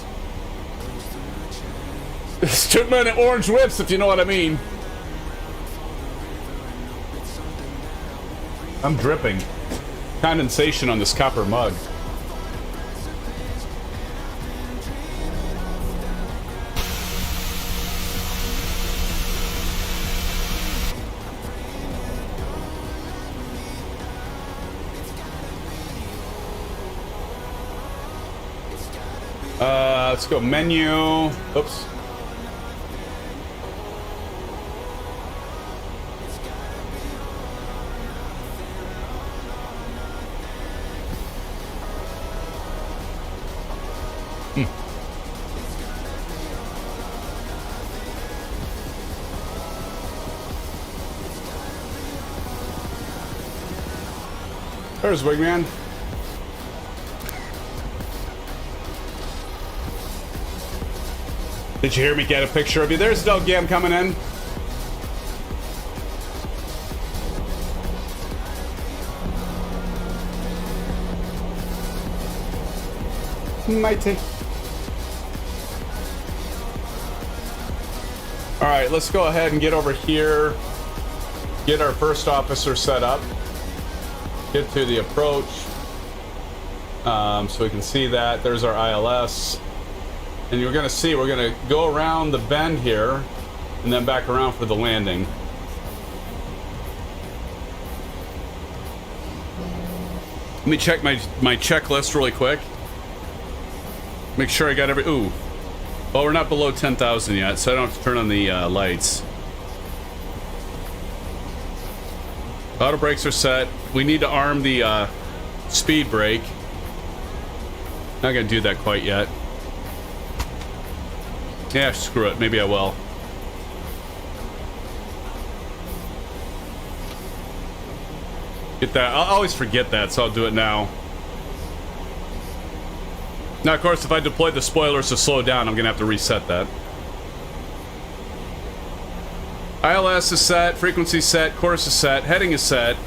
It's 2 minute orange whips, if you know what I mean. I'm dripping. Condensation on this copper mug. Let's go menu. Oops. There's Wigman. Did you hear me get a picture of you? There's Del Gam coming in. Mighty. All right, let's go ahead and get over here. Get our first officer set up. Get to the approach. So we can see that. There's our ILS. And you're going to see we're going to go around the bend here and then back around for the landing. Let me check my checklist really quick. Make sure I got every... Ooh. Well, we're not below 10,000 yet, so I don't have to turn on the lights. Auto brakes are set. We need to arm the speed brake. Not going to do that quite yet. Yeah, screw it. Maybe I will. Get that. I'll always forget that, so I'll do it now. Now, of course, if I deploy the spoilers to slow down, I'm going to have to reset that. ILS is set, frequency set, course is set, heading is set.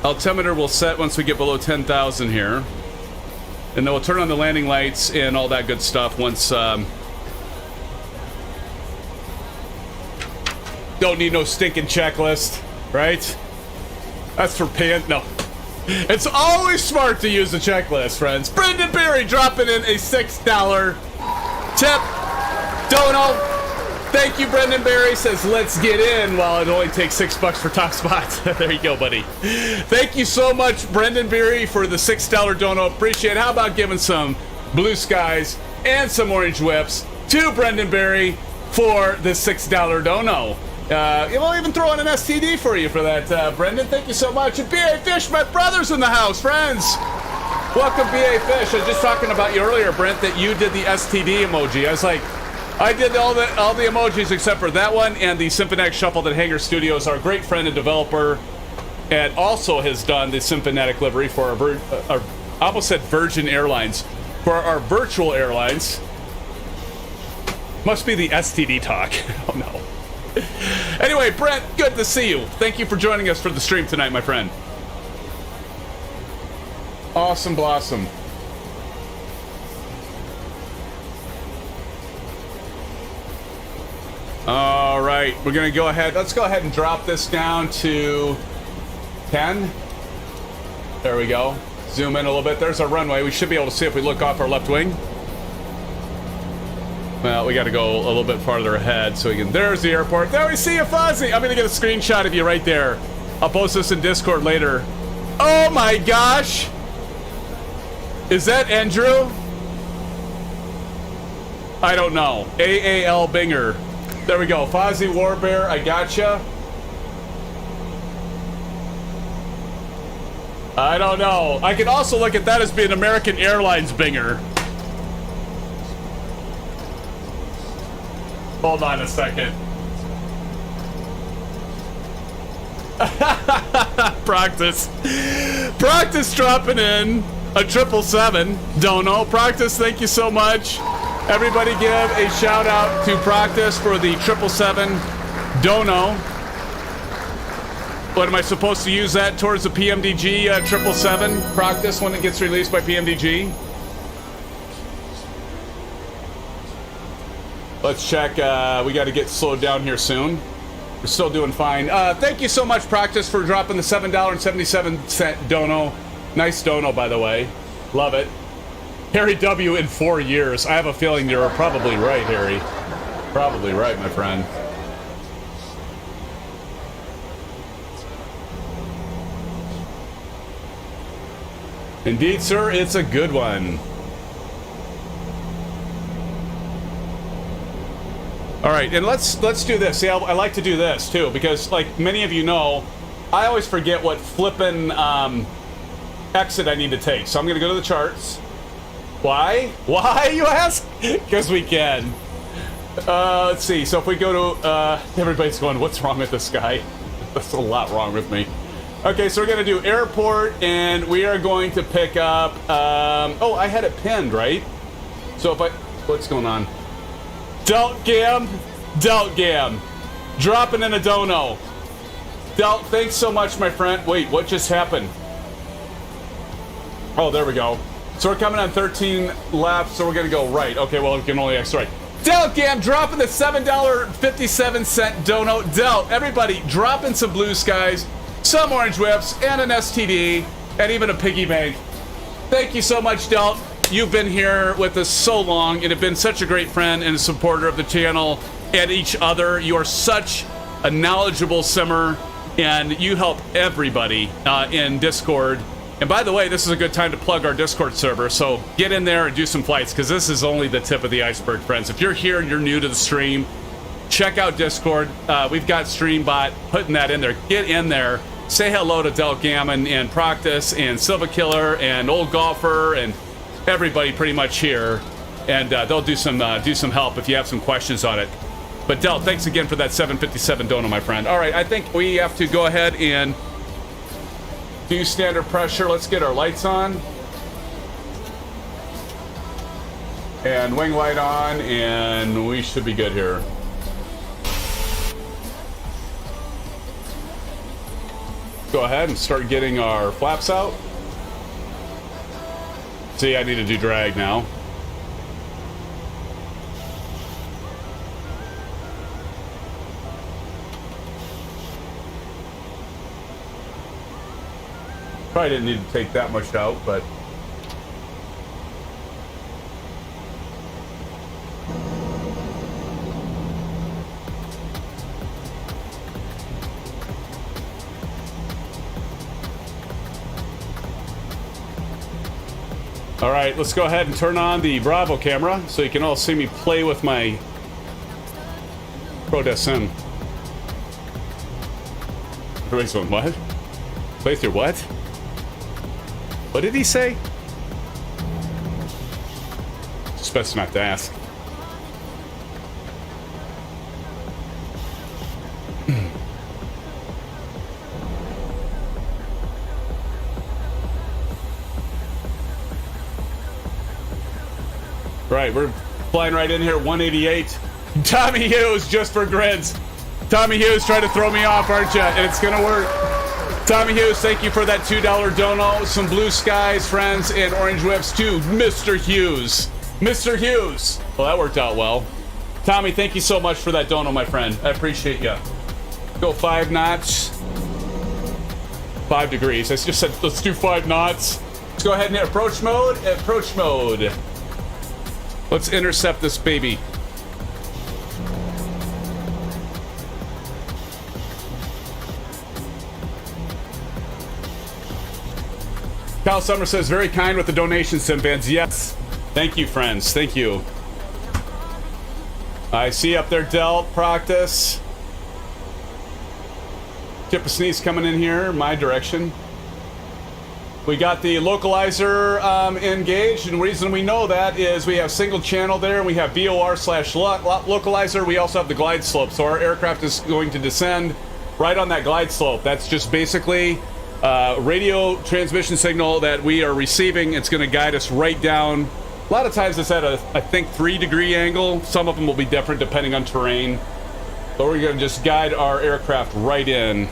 Altimeter will set once we get below 10,000 here. And then we'll turn on the landing lights and all that good stuff once... Don't need no stinking checklist, right? That's for paying. No. It's always smart to use a checklist, friends. Brendan Berry dropping in a $6 tip. Dono. Thank you, Brendan Berry. Says, let's get in. Well, it only takes $6 for top spots. There you go, buddy. Thank you so much, Brendan Berry, for the $6 dono. Appreciate it. How about giving some blue skies and some orange whips to Brendan Berry for the $6 dono? We'll even throw in an STD for you for that, Brendan. Thank you so much. And B.A. Fish, my brother's in the house, friends. Welcome, B.A. Fish. I was just talking about you earlier, Brent, that you did the STD emoji. I was like, I did all the emojis except for that one and the SimFanatic Shuffle at Hangar Studios. Our great friend and developer, and also has done the SimFanatic livery for our I almost said Virgin Airlines, for our virtual airlines. Must be the STD talk. Oh no. Anyway, Brent, good to see you. Thank you for joining us for the stream tonight, my friend. Awesome blossom. All right, we're gonna go ahead. Let's go ahead and drop this down to 10. There we go. Zoom in a little bit. There's our runway. We should be able to see if we look off our left wing. Well, we got to go a little bit farther ahead so we can... There's the airport. There we see you, Fozzie. I'm going to get a screenshot of you right there. I'll post this in Discord later. Oh, my gosh. Is that Andrew? I don't know. AAL Binger. There we go. Fozzie Warbear, I gotcha. I don't know. I can also look at that as being American Airlines Binger. Hold on a second. Practice. Practice dropping in a 777. Don't know. Practice, thank you so much. Everybody give a shout out to Practice for the 777. Don't know. What am I supposed to use that towards the PMDG 777 Practice when it gets released by PMDG? Let's check. We got to get slowed down here soon. We're still doing fine. Thank you so much, Practice, for dropping the $7.77 dono. Nice dono, by the way. Love it. Harry W. in 4 years. I have a feeling you're probably right, Harry. Probably right, my friend. Indeed, sir, it's a good one. All right, and let's do this. See, I like to do this too because, like many of you know, I always forget what flippin' exit I need to take. So I'm gonna go to the charts. Why? Why, you ask? Because we can. Let's see. So if we go to, everybody's going, what's wrong with this guy? That's a lot wrong with me. Okay, so we're gonna do airport, and we are going to pick up. Oh, I had it pinned, right? So if what's going on? Delt Gam, dropping in a dono. Delt, thanks so much, my friend. Wait, what just happened? Oh, there we go. So we're coming on 13 left, so we're gonna go right. Okay, well, we can only X right. Delt Gam dropping the $7.57 dono. Delt, everybody, dropping some blue skies, some orange whips, and an STD, and even a piggy bank. Thank you so much, Delt. You've been here with us so long and have been such a great friend and a supporter of the channel and each other. You are such a knowledgeable simmer, and you help everybody in Discord. And by the way, this is a good time to plug our Discord server, so get in there and do some flights, because this is only the tip of the iceberg, friends. If you're here and you're new to the stream, check out Discord. We've got StreamBot putting that in there. Get in there. Say hello to Del Gammon and Practice and Silva Killer and Old Golfer and everybody pretty much here, and they'll do some help if you have some questions on it. But Del, thanks again for that 757 dono, my friend. All right, I think we have to go ahead and do standard pressure. Let's get our lights on and wing light on, and we should be good here. Go ahead and start getting our flaps out. See, I need to do drag now. Probably didn't need to take that much out, but all right, let's go ahead and turn on the Bravo camera so you can all see me play with my Pro Sim. Everybody's going, what? Play through what? What did he say? It's best not to ask. Right, we're flying right in here, 188. Tommy Hughes, just for grids. Tommy Hughes trying to throw me off, aren't you? And it's gonna work. Tommy Hughes, thank you for that $2 dono. Some blue skies, friends, and orange whips to Mr. Hughes. Mr. Hughes. Well, that worked out well. Tommy, thank you so much for that dono, my friend. I appreciate you. Go 5 knots. 5 degrees. I just said, let's do 5 knots. Let's go ahead and hit approach mode. Approach mode. Let's intercept this baby. Kyle Summer says, very kind with the donation, SimFans. Yes. Thank you, friends. Thank you. I see up there, Delt, Practice. Chip a sneeze coming in here, my direction. We got the localizer engaged, and the reason we know that is we have single channel there, and we have VOR/localizer. We also have the glide slope, so our aircraft is going to descend right on that glide slope. That's just basically radio transmission signal that we are receiving. It's going to guide us right down. A lot of times it's at a, I think, 3-degree angle. Some of them will be different depending on terrain. But we're going to just guide our aircraft right in.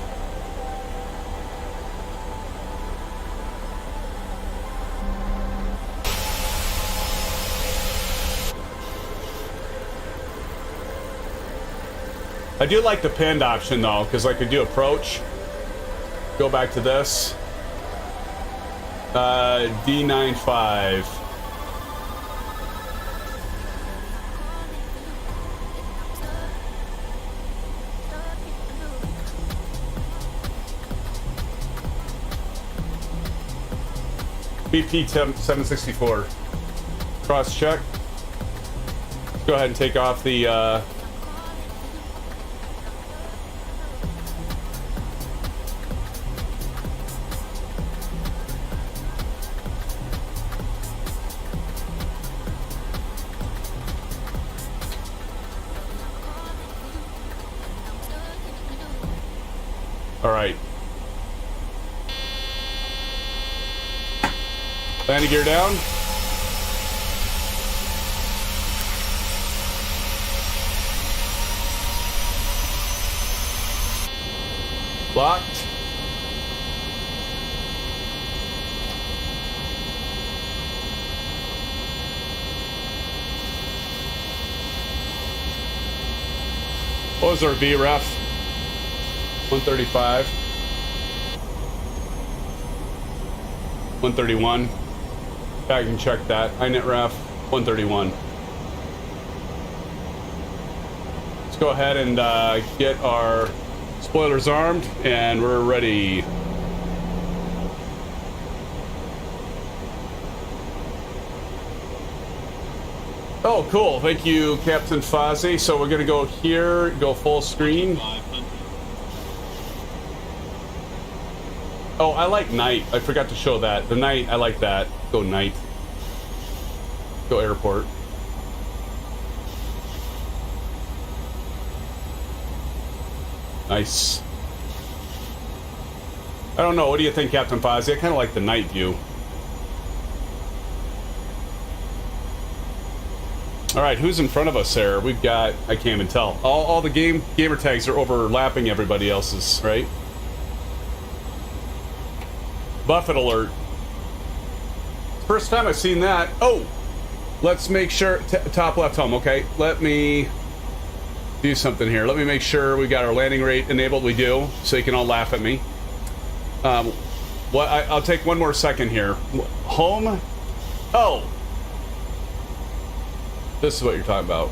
I do like the pinned option though, because I could do approach. Go back to this. D95. BP 764. Cross check. Go ahead and take off the all right. Landing gear down. Locked. What was our VREF? 135. 131. I can check that. INET ref 131. Let's go ahead and get our spoilers armed, and we're ready. Oh, cool. Thank you, Captain Fozzie. So we're gonna go here, go full screen. Oh, I like night. I forgot to show that. The night, I like that. Go night. Go airport. Nice. I don't know. What do you think, Captain Fozzie? I kind of like the night view. All right, who's in front of us there? We've got, I can't even tell. All the gamer tags are overlapping everybody else's, right? Buffet alert. First time I've seen that. Oh, let's make sure, top left home, okay. Let me do something here. Let me make sure we got our landing rate enabled. We do, so you can all laugh at me. I'll take one more second here. Home. Oh, this is what you're talking about.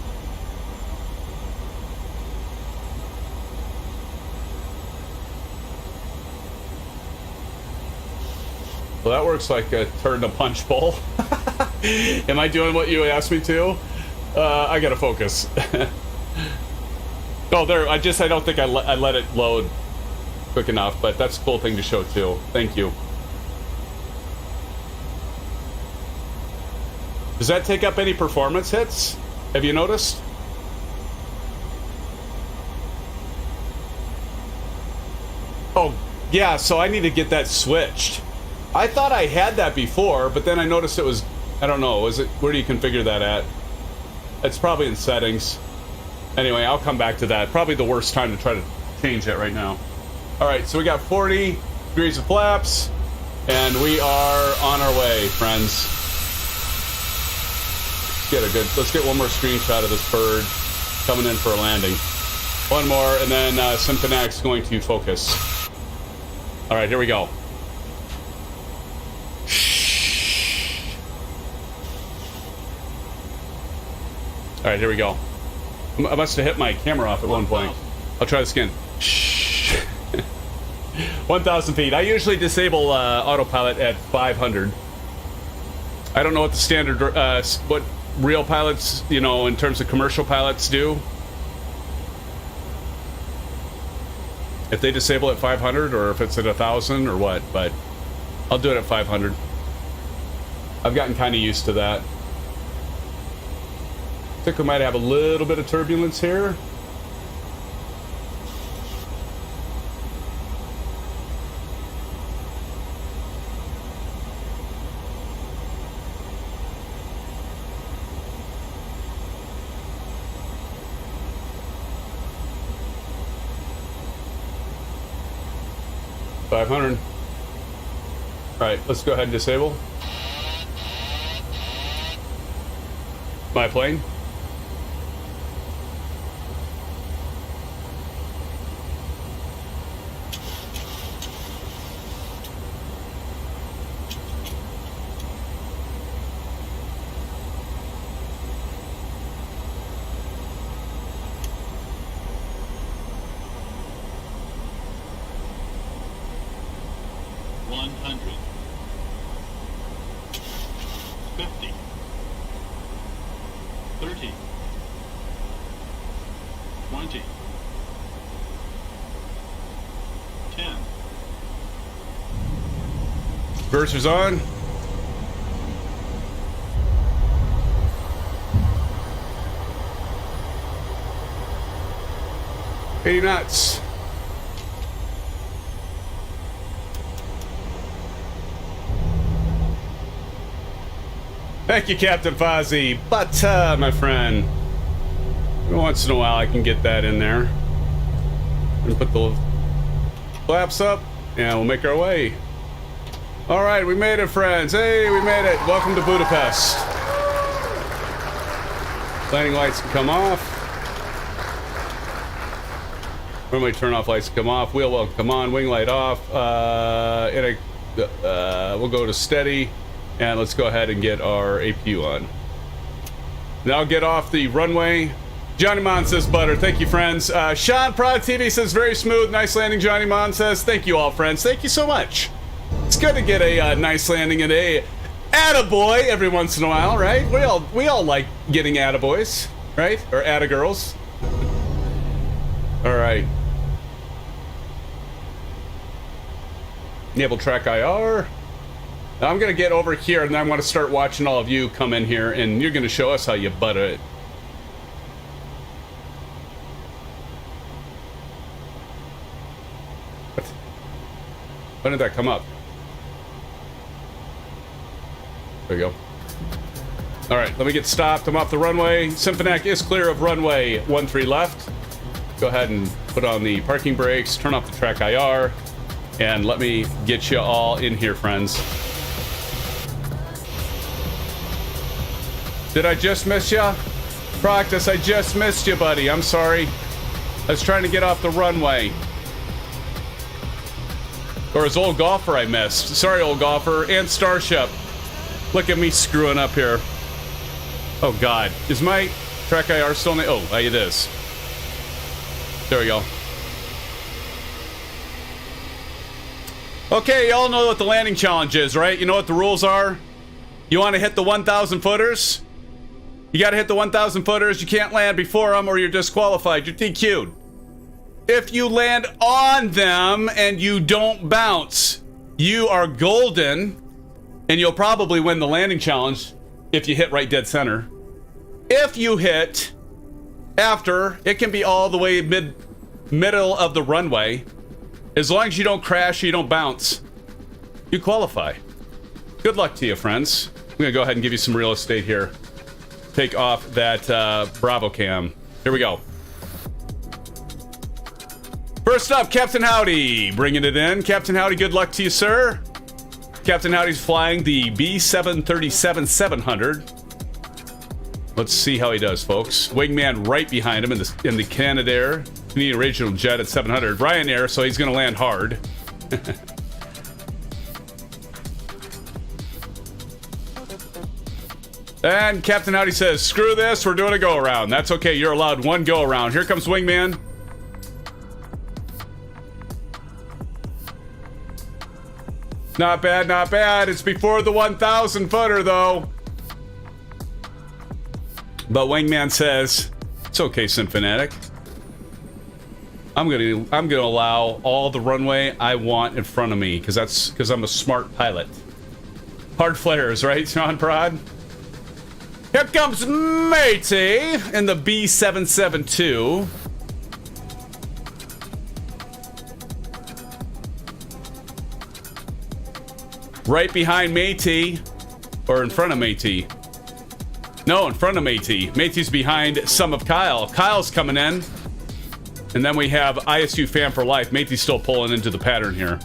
Well, that works like a turn the punch bowl. Am I doing what you asked me to? I gotta focus. Oh, there. I don't think I let it load quick enough, but that's a cool thing to show too. Thank you. Does that take up any performance hits? Have you noticed? Oh, yeah, so I need to get that switched. I thought I had that before, but then I noticed it was, I don't know, where do you configure that at? It's probably in settings. Anyway, I'll come back to that. Probably the worst time to try to change that right now. All right, so we got 40 degrees of flaps, and we are on our way, friends. Let's get one more screenshot of this bird coming in for a landing. One more, and then SimFanatic's going to focus. All right, here we go. All right, here we go. I must have hit my camera off at one point. I'll try this again. 1,000 feet. I usually disable autopilot at 500. I don't know what the standard, what real pilots, you know, in terms of commercial pilots do. If they disable at 500 or if it's at 1,000 or what, but I'll do it at 500. I've gotten kind of used to that. I think we might have a little bit of turbulence here. 500. All right, let's go ahead and disable my plane. Bursters on. $80 knots. Thank you, Captain Fozzie. But, my friend, every once in a while I can get that in there. And put the flaps up, and we'll make our way. All right, we made it, friends. Hey, we made it. Welcome to Budapest. Landing lights can come off. Runway turn off lights can come off. Wheel well come on. Wing light off. We'll go to steady, and let's go ahead and get our APU on. Now get off the runway. Johnny Mon says butter. Thank you, friends. Sean Prod TV says very smooth. Nice landing. Johnny Mon says thank you all, friends. Thank you so much. It's good to get a nice landing and a attaboy every once in a while, right? We all like getting attaboys, right? Or attagirls. All right. Enable track IR. Now I'm gonna get over here, and then I want to start watching all of you come in here, and you're gonna show us how you butter it. What? When did that come up? There we go. All right, let me get stopped. I'm off the runway. SimFanatic is clear of runway 13 left. Go ahead and put on the parking brakes, turn off the track IR, and let me get you all in here, friends. Did I just miss you? Practice, I just missed you, buddy. I'm sorry. I was trying to get off the runway. Or his old golfer I missed. Sorry, old golfer. And Starship. Look at me screwing up here. Oh, God. Is my track IR still in the... Oh, it is. There we go. Okay, y'all know what the landing challenge is, right? You know what the rules are? You want to hit the 1,000 footers? You got to hit the 1,000 footers. You can't land before them or you're disqualified. You're DQ'd. If you land on them and you don't bounce, you are golden. And you'll probably win the landing challenge if you hit right dead center. If you hit after, it can be all the way middle of the runway. As long as you don't crash, you don't bounce, you qualify. Good luck to you, friends. I'm gonna go ahead and give you some real estate here. Take off that Bravo cam. Here we go. First up, Captain Howdy, bringing it in. Captain Howdy, good luck to you, sir. Captain Howdy's flying the B737-700. Let's see how he does, folks. Wingman right behind him in the Canadair, Canadian Regional Jet at 700. Ryanair, so he's going to land hard. And Captain Howdy says, screw this, we're doing a go-around. That's okay, you're allowed one go-around. Here comes Wingman. Not bad, not bad. It's before the 1,000 footer, though. But Wingman says, it's okay, SimFanatic. I'm gonna allow all the runway I want in front of me, because I'm a smart pilot. Hard flares, right, Sean Prod? Here comes Matey in the B772. Right behind Matey, or in front of Matey. No, in front of Matey. Matey's behind some of Kyle. Kyle's coming in. And then we have ISU fan for life. Matey's still pulling into the pattern here.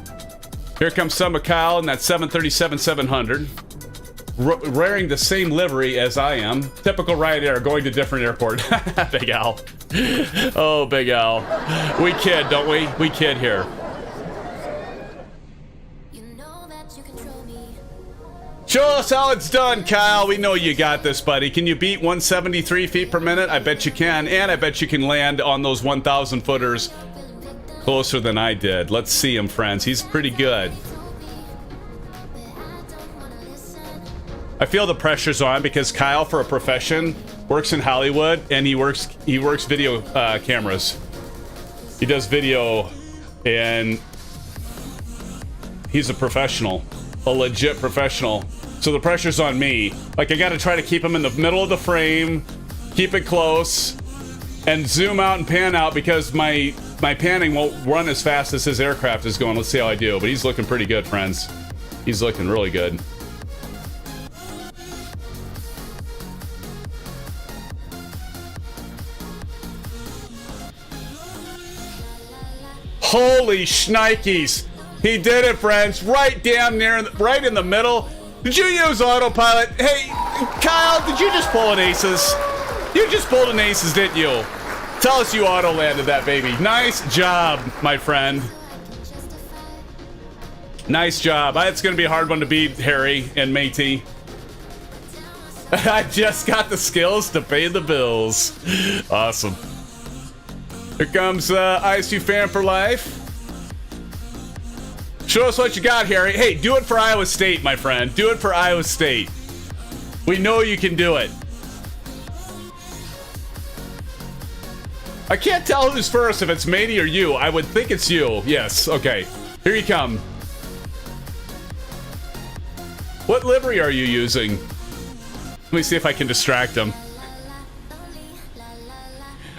Here comes Summer Kyle in that 737-700. Wearing the same livery as I am. Typical Ryanair going to different airport. Big Al. Oh, Big Al. We kid, don't we? We kid here. Show us how it's done, Kyle. We know you got this, buddy. Can you beat 173 feet per minute? I bet you can. And I bet you can land on those 1,000 footers closer than I did. Let's see him, friends. He's pretty good. I feel the pressure's on because Kyle, for a profession, works in Hollywood and he works video cameras. He does video, and he's a professional, a legit professional. So the pressure's on me. Like, I got to try to keep him in the middle of the frame, keep it close, and zoom out and pan out because my panning won't run as fast as his aircraft is going. Let's see how I do. But he's looking pretty good, friends. He's looking really good. Holy shnikes! He did it, friends. Right damn near, right in the middle. Did you use autopilot? Hey, Kyle, did you just pull an aces? You just pulled an aces, didn't you? Tell us you auto landed that baby. Nice job, my friend. Nice job. It's going to be a hard one to beat, Harry and Matey. I just got the skills to pay the bills. Awesome. Here comes ISU fan for life. Show us what you got, Harry. Hey, do it for Iowa State, my friend. Do it for Iowa State. We know you can do it. I can't tell who's first, if it's Matey or you. I would think it's you. Yes, okay. Here you come. What livery are you using? Let me see if I can distract him.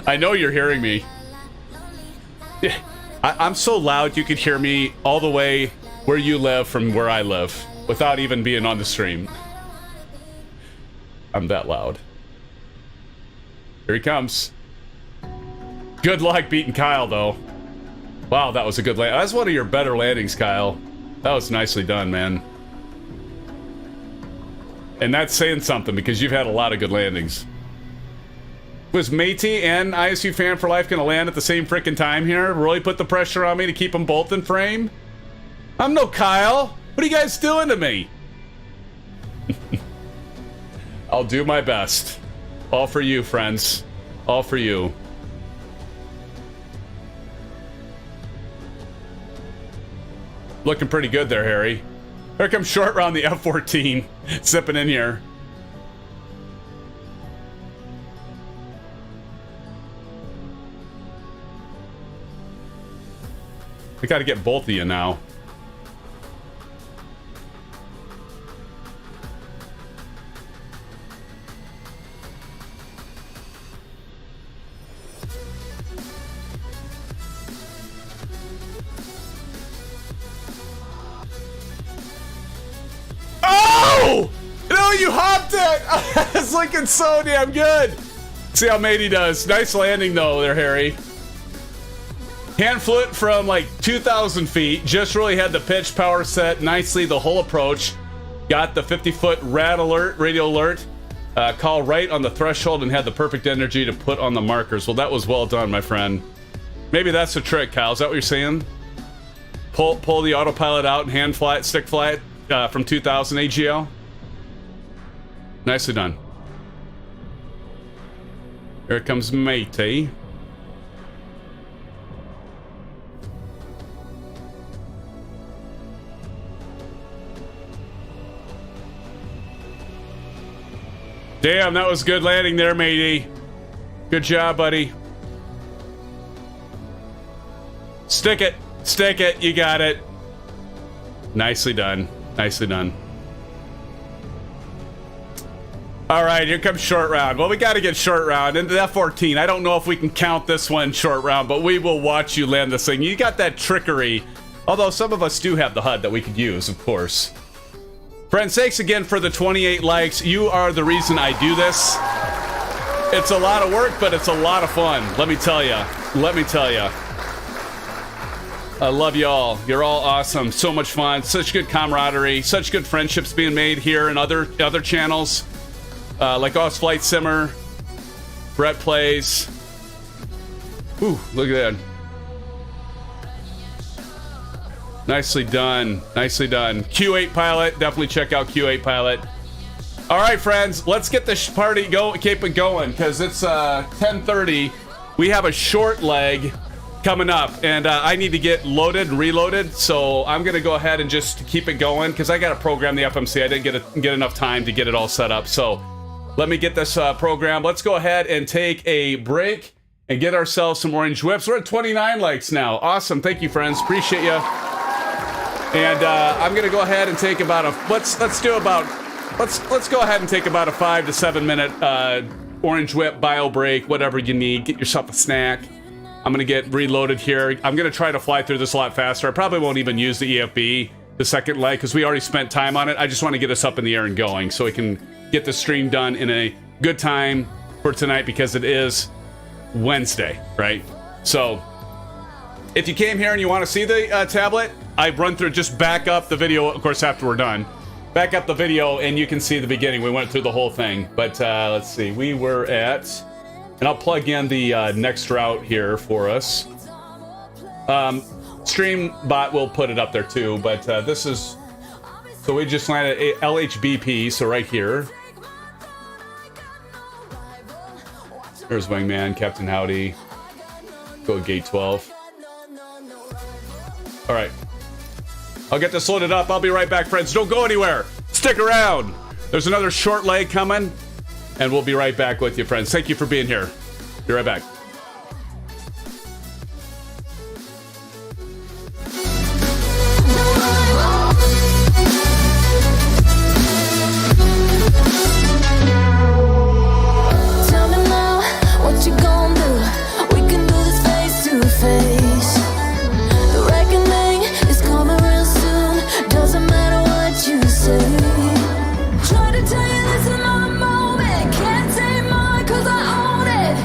I know you're hearing me. I'm so loud you could hear me all the way where you live from where I live without even being on the stream. I'm that loud. Here he comes. Good luck beating Kyle, though. Wow, that was a good land. That's one of your better landings, Kyle. That was nicely done, man. And that's saying something because you've had a lot of good landings. Was Matey and ISU fan for life going to land at the same frickin' time here? Really put the pressure on me to keep them both in frame? I'm no Kyle. What are you guys doing to me? I'll do my best. All for you, friends. All for you. Looking pretty good there, Harry. Here comes short round the F-14. Sipping in here. We got to get both of you now. Oh! No, you hopped it! It's looking so damn good. See how Matey does. Nice landing, though, there, Harry. Hand flew it from like 2,000 feet. Just really had the pitch power set nicely the whole approach. Got the 50-foot rad alert, radio alert. Call right on the threshold and had the perfect energy to put on the markers. Well, that was well done, my friend. Maybe that's the trick, Kyle. Is that what you're saying? Pull the autopilot out and hand fly it, stick fly it from 2,000 AGL. Nicely done. Here comes Matey. Damn, that was good landing there, matey. Good job, buddy. Stick it. Stick it. You got it. Nicely done. Nicely done. All right, here comes short round. Well, we got to get short round. And the F-14, I don't know if we can count this one short round, but we will watch you land this thing. You got that trickery. Although some of us do have the HUD that we could use, of course. Friends, thanks again for the 28 likes. You are the reason I do this. It's a lot of work, but it's a lot of fun. Let me tell you. Let me tell you. I love you all. You're all awesome. So much fun. Such good camaraderie. Such good friendships being made here and other channels. Like Oz Flight Simmer. Brett Plays. Ooh, look at that. Nicely done. Nicely done. Q8 Pilot. Definitely check out Q8 Pilot. All right, friends. Let's get this party keep it going because it's 10:30. We have a short leg coming up, and I need to get loaded, reloaded, so I'm gonna go ahead and just keep it going because I gotta program the FMC. I didn't get enough time to get it all set up, so let me get this program. Let's go ahead and take a break and get ourselves some orange whips. We're at 29 likes now. Awesome. Thank you, friends. Appreciate you. And I'm gonna go ahead and take about a let's go ahead and take about a 5 to 7 minute orange whip bio break, whatever you need. Get yourself a snack. I'm gonna get reloaded here. I'm gonna try to fly through this a lot faster. I probably won't even use the EFB, the second leg, because we already spent time on it. I just want to get us up in the air and going so we can get the stream done in a good time for tonight because it is Wednesday, right? So if you came here and you want to see the tablet, I run through, just back up the video, of course, after we're done. Back up the video and you can see the beginning. We went through the whole thing, but let's see. We were at, and I'll plug in the next route here for us. Streambot will put it up there too, but this is, so we just landed at LHBP, so right here. There's Wingman, Captain Howdy. Go gate 12. All right. I'll get this loaded up. I'll be right back, friends. Don't go anywhere. Stick around. There's another short leg coming, and we'll be right back with you, friends. Thank you for being here. Be right back. Tell me now, what you gonna do? We can do this face to face. The reckoning is coming real soon. Doesn't matter what you say. Try to tell you this is my moment. Can't take mine 'cause I own it.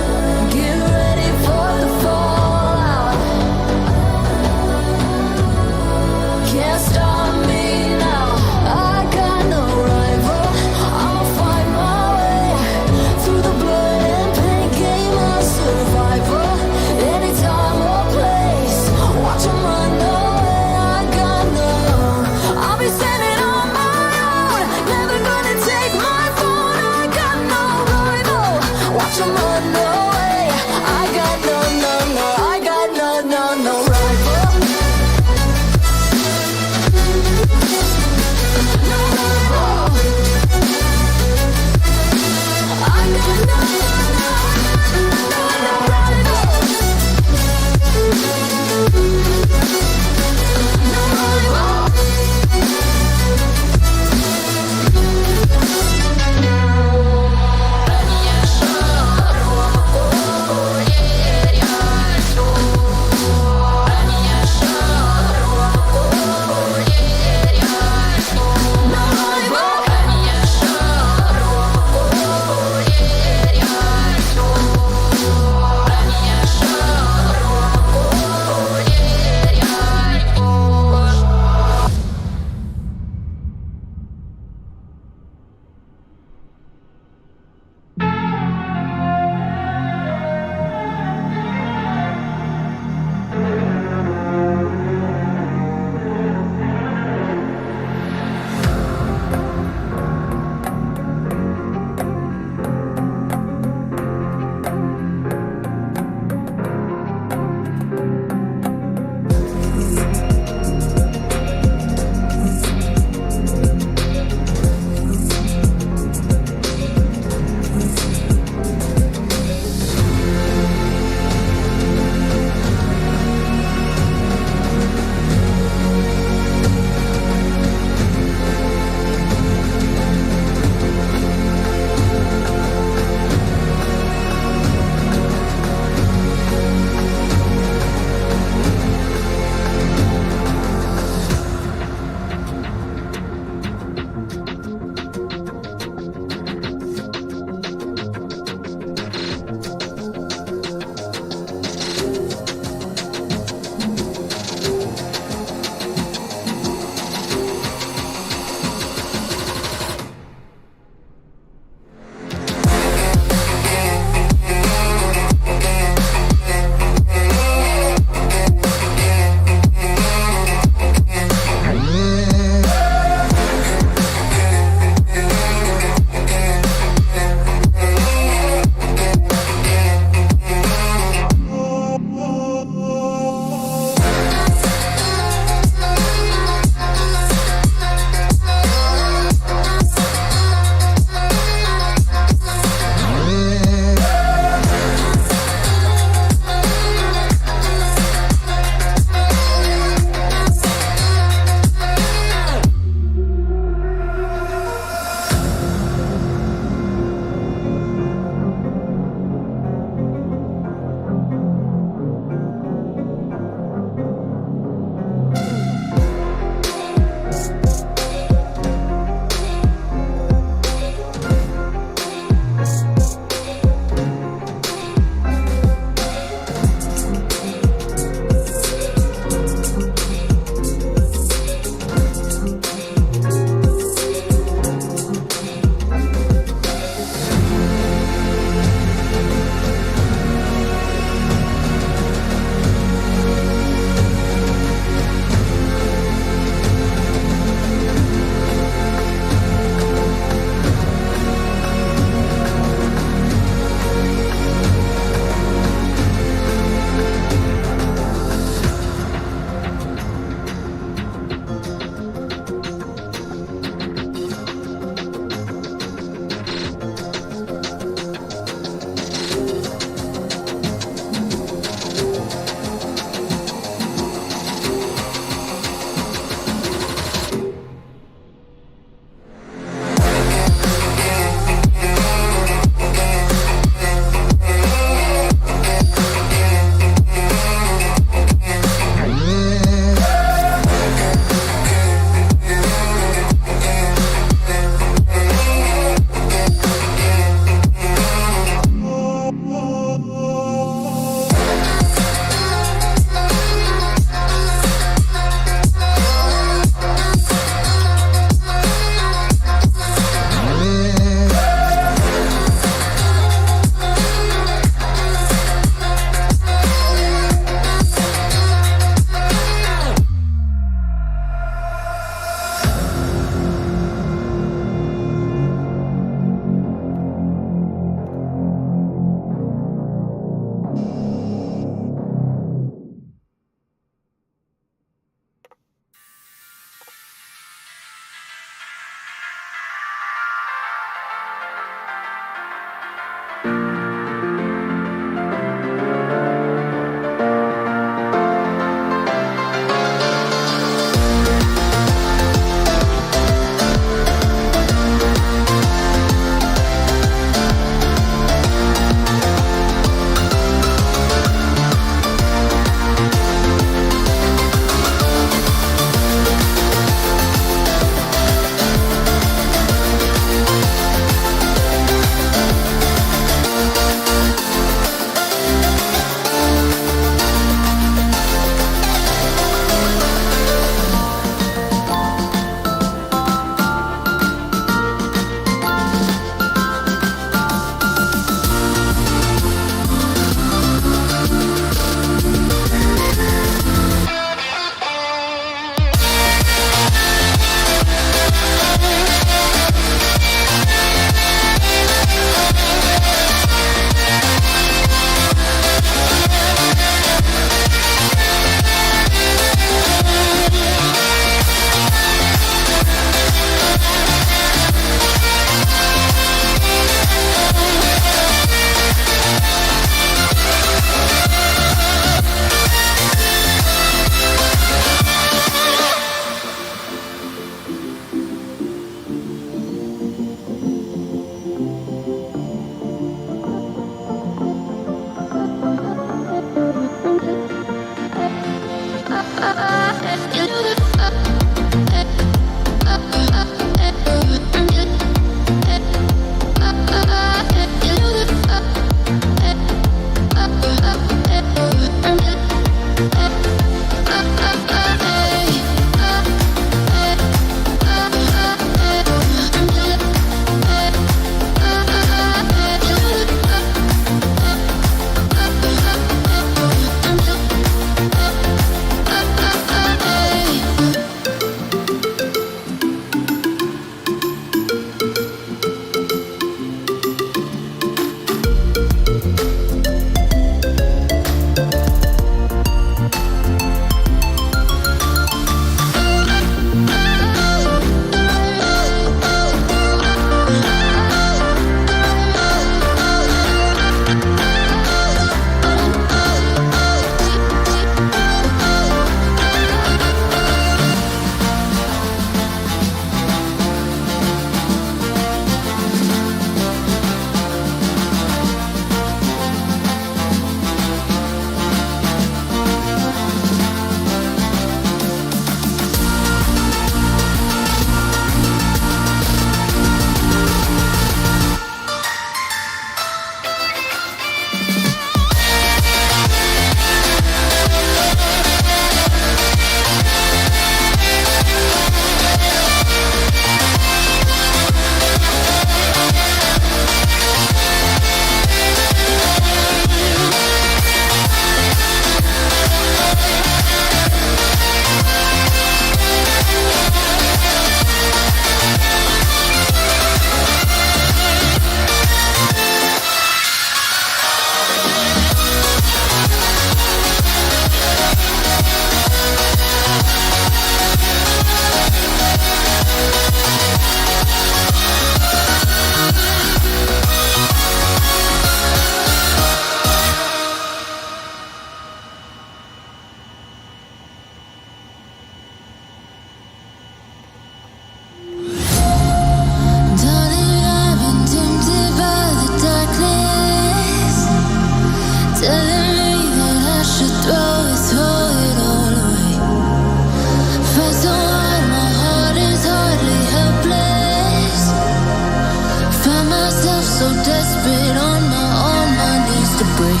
so desperate on my knees to break.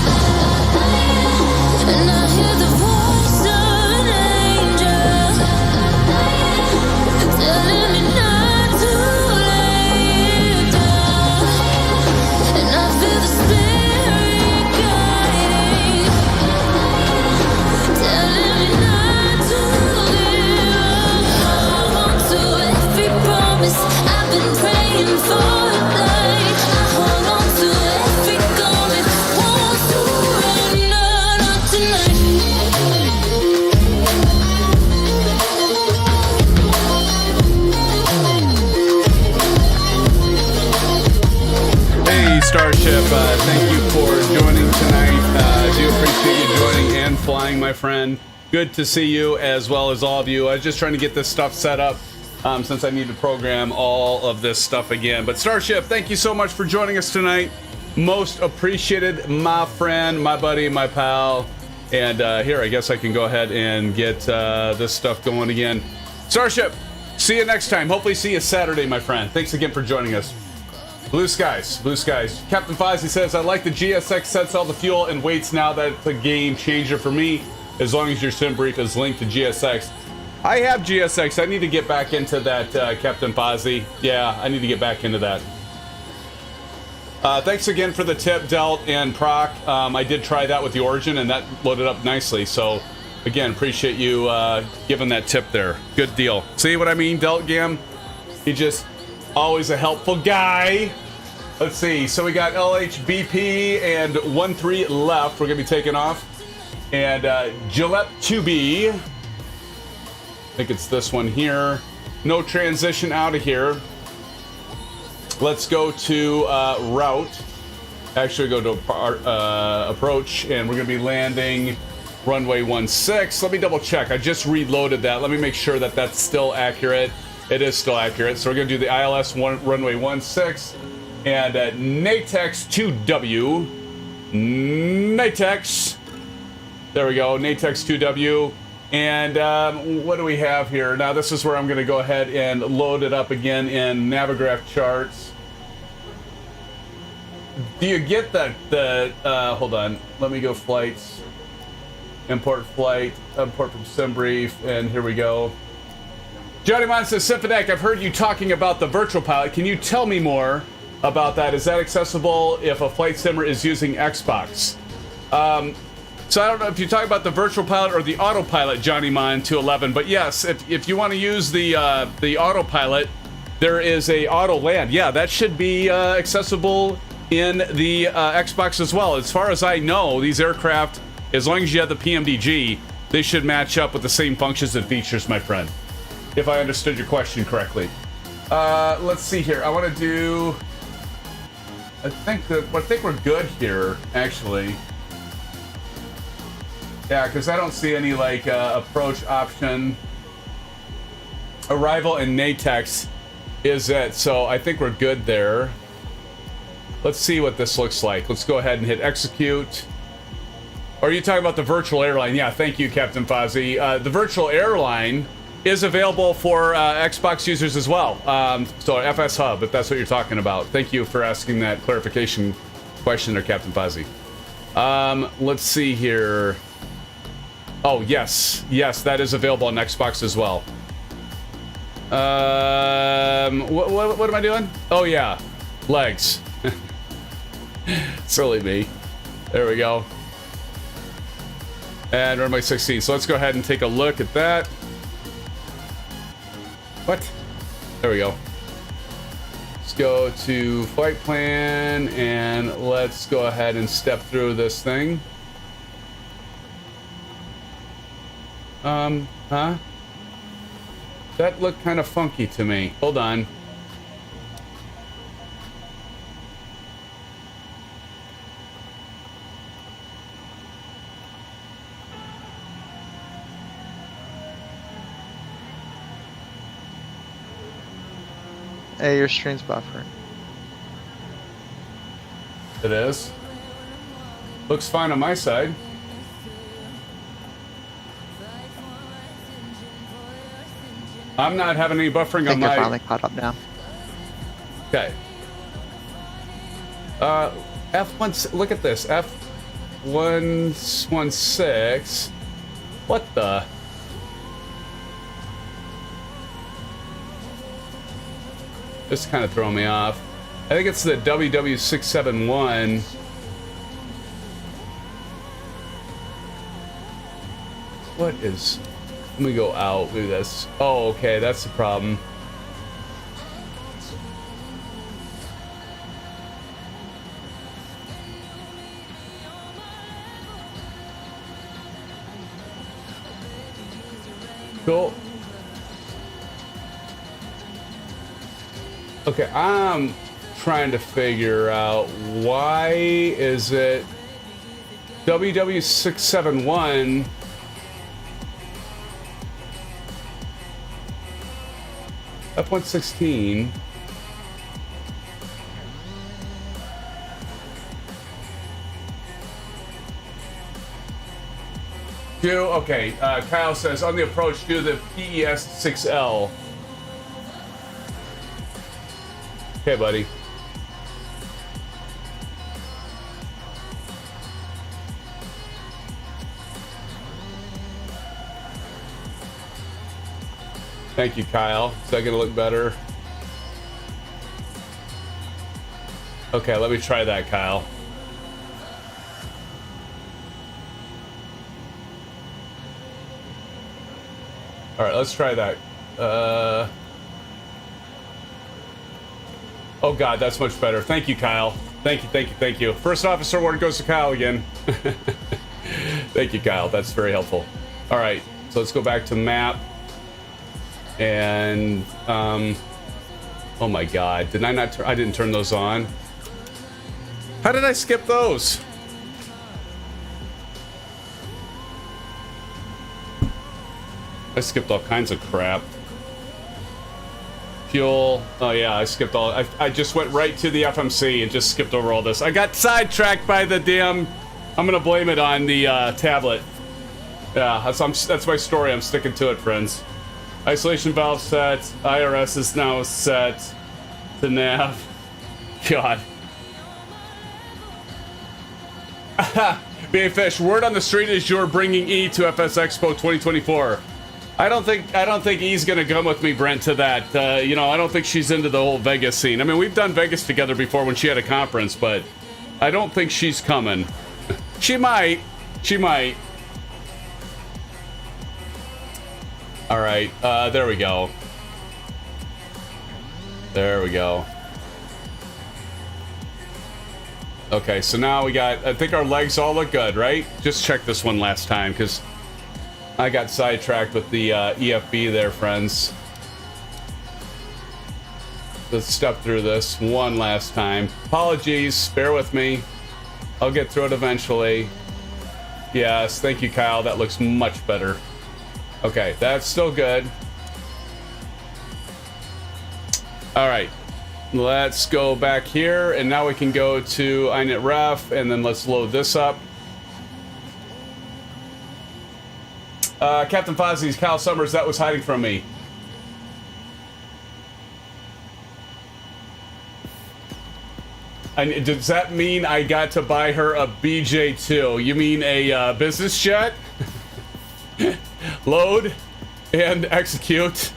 And I hear the voice of an angel telling me not to lay down. And I feel the spirit guiding, telling me not to give up. Hold on to every promise I've been praying for. Like I hold on to every garment, won't surrender, not tonight. Hey, Starship, thank you for joining tonight. Do appreciate you joining and flying, my friend. Good to see you, as well as all of you. I was just trying to get this stuff set up since I need to program all of this stuff again. But Starship, thank you so much for joining us tonight. Most appreciated, my friend, my buddy, my pal. And here, I guess I can go ahead and get this stuff going again. Starship, see you next time. Hopefully see you Saturday, my friend. Thanks again for joining us. Blue skies, blue skies. Captain Fozzie says, I like the GSX sets all the fuel and weights now. That's a game changer for me, as long as your sim brief is linked to GSX. I have GSX. I need to get back into that, Captain Fozzie. Yeah, I need to get back into that. Thanks again for the tip, Delt and Proc. I did try that with the Origin, and that loaded up nicely. So, again, appreciate you giving that tip there. Good deal. See what I mean, Delt Gam? He just always a helpful guy. Let's see. So we got LHBP and 1-3 left. We're going to be taking off. And Gillette 2B. I think it's this one here. No transition out of here. Let's go to route. Actually, go to approach, and we're going to be landing runway 16. Let me double check. I just reloaded that. Let me make sure that that's still accurate. It is still accurate. So we're going to do the ILS runway 16 and NATEX 2W. NATEX. There we go. NATEX 2W. And what do we have here? Now, this is where I'm going to go ahead and load it up again in Navigraph charts. Do you get the hold on. Let me go flights. Import flight. Import from SimBrief. And here we go. Johnny Mon says, SimFanatic, I've heard you talking about the virtual pilot. Can you tell me more about that? Is that accessible if a flight simmer is using Xbox? So I don't know if you're talking about the virtual pilot or the autopilot, Johnny Mon 211. But yes, if you want to use the autopilot, there is a auto land. Yeah, that should be accessible in the Xbox as well. As far as I know, these aircraft, as long as you have the PMDG, they should match up with the same functions and features, my friend. If I understood your question correctly. Let's see here. I want to do. I think we're good here, actually. Yeah, because I don't see any like approach option. Arrival and NATEX is it, so I think we're good there. Let's see what this looks like. Let's go ahead and hit execute. Or are you talking about the virtual airline? Yeah, thank you, Captain Fozzie. The virtual airline is available for Xbox users as well. So FS Hub, if that's what you're talking about. Thank you for asking that clarification question there, Captain Fozzie. Let's see here. Oh, yes, that is available on Xbox as well. What am I doing? Oh yeah, legs. Silly me. There we go. And runway 16. So let's go ahead and take a look at that. What? There we go. Let's go to flight plan and let's go ahead and step through this thing. Huh? That looked kind of funky to me. Hold on. Hey, your stream's buffering. It is. Looks fine on my side. I'm not having any buffering on I think my... you're finally caught up now. Okay. F1, look at this. F116. What the? This kind of throwing me off. I think it's the WW671. What is... Let me go out. Look at this. Oh, okay, that's the problem. Cool. Okay, I'm trying to figure out why is it WW671 F116 okay, Kyle says on the approach do the PES6L. Okay, buddy. Thank you, Kyle. Is that gonna look better? Okay, let me try that, Kyle. All right, let's try that. Oh God, that's much better. Thank you, Kyle. Thank you, thank you, thank you. First officer award goes to Kyle again. Thank you, Kyle. That's very helpful. All right, so let's go back to map. And oh my God, did I not? I didn't turn those on. How did I skip those? I skipped all kinds of crap. Fuel. Oh yeah, I skipped all. I just went right to the FMC and just skipped over all this. I got sidetracked by the damn. I'm gonna blame it on the tablet. Yeah, that's my story. I'm sticking to it, friends. Isolation valve set. IRS is now set to nav. God. BA Fish. Word on the street is you're bringing E to FS Expo 2024. I don't think E's gonna come with me, Brent, to that. You know, I don't think she's into the whole Vegas scene. I mean, we've done Vegas together before when she had a conference, but I don't think she's coming. She might. She might. All right. There we go. There we go. Okay, so now we got. I think our legs all look good, right? Just check this one last time, because I got sidetracked with the EFB there, friends. Let's step through this one last time. Apologies, bear with me. I'll get through it eventually. Yes, thank you, Kyle. That looks much better. Okay, that's still good. All right, let's go back here, and now we can go to init-ref, and then let's load this up. Captain Fozzie's Kyle Summers, that was hiding from me. And does that mean I got to buy her a BJ2? You mean a business jet? Load and execute.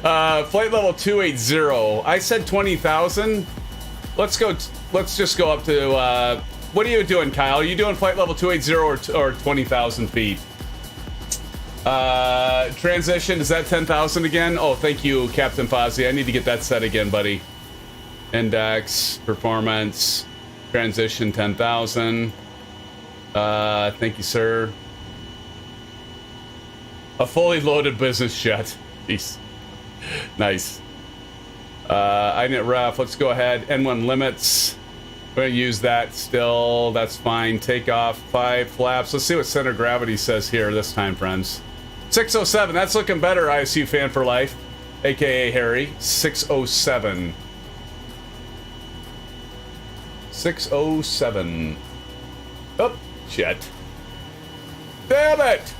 Flight level 280. I said 20,000. Let's go. Let's just go up to. What are you doing, Kyle? Are you doing flight level 280 or 20,000 feet? Transition, is that 10,000 again? Oh, thank you, Captain Fozzie. I need to get that set again, buddy. Index, performance, transition 10,000. Thank you, sir. A fully loaded business jet. Jeez. Nice. init ref, let's go ahead. N1 limits. We're gonna use that still. That's fine. Takeoff, 5 flaps. Let's see what center of gravity says here this time, friends. 607. That's looking better, ISU fan for life, aka Harry. 607. 607. Oh, shit. Damn it!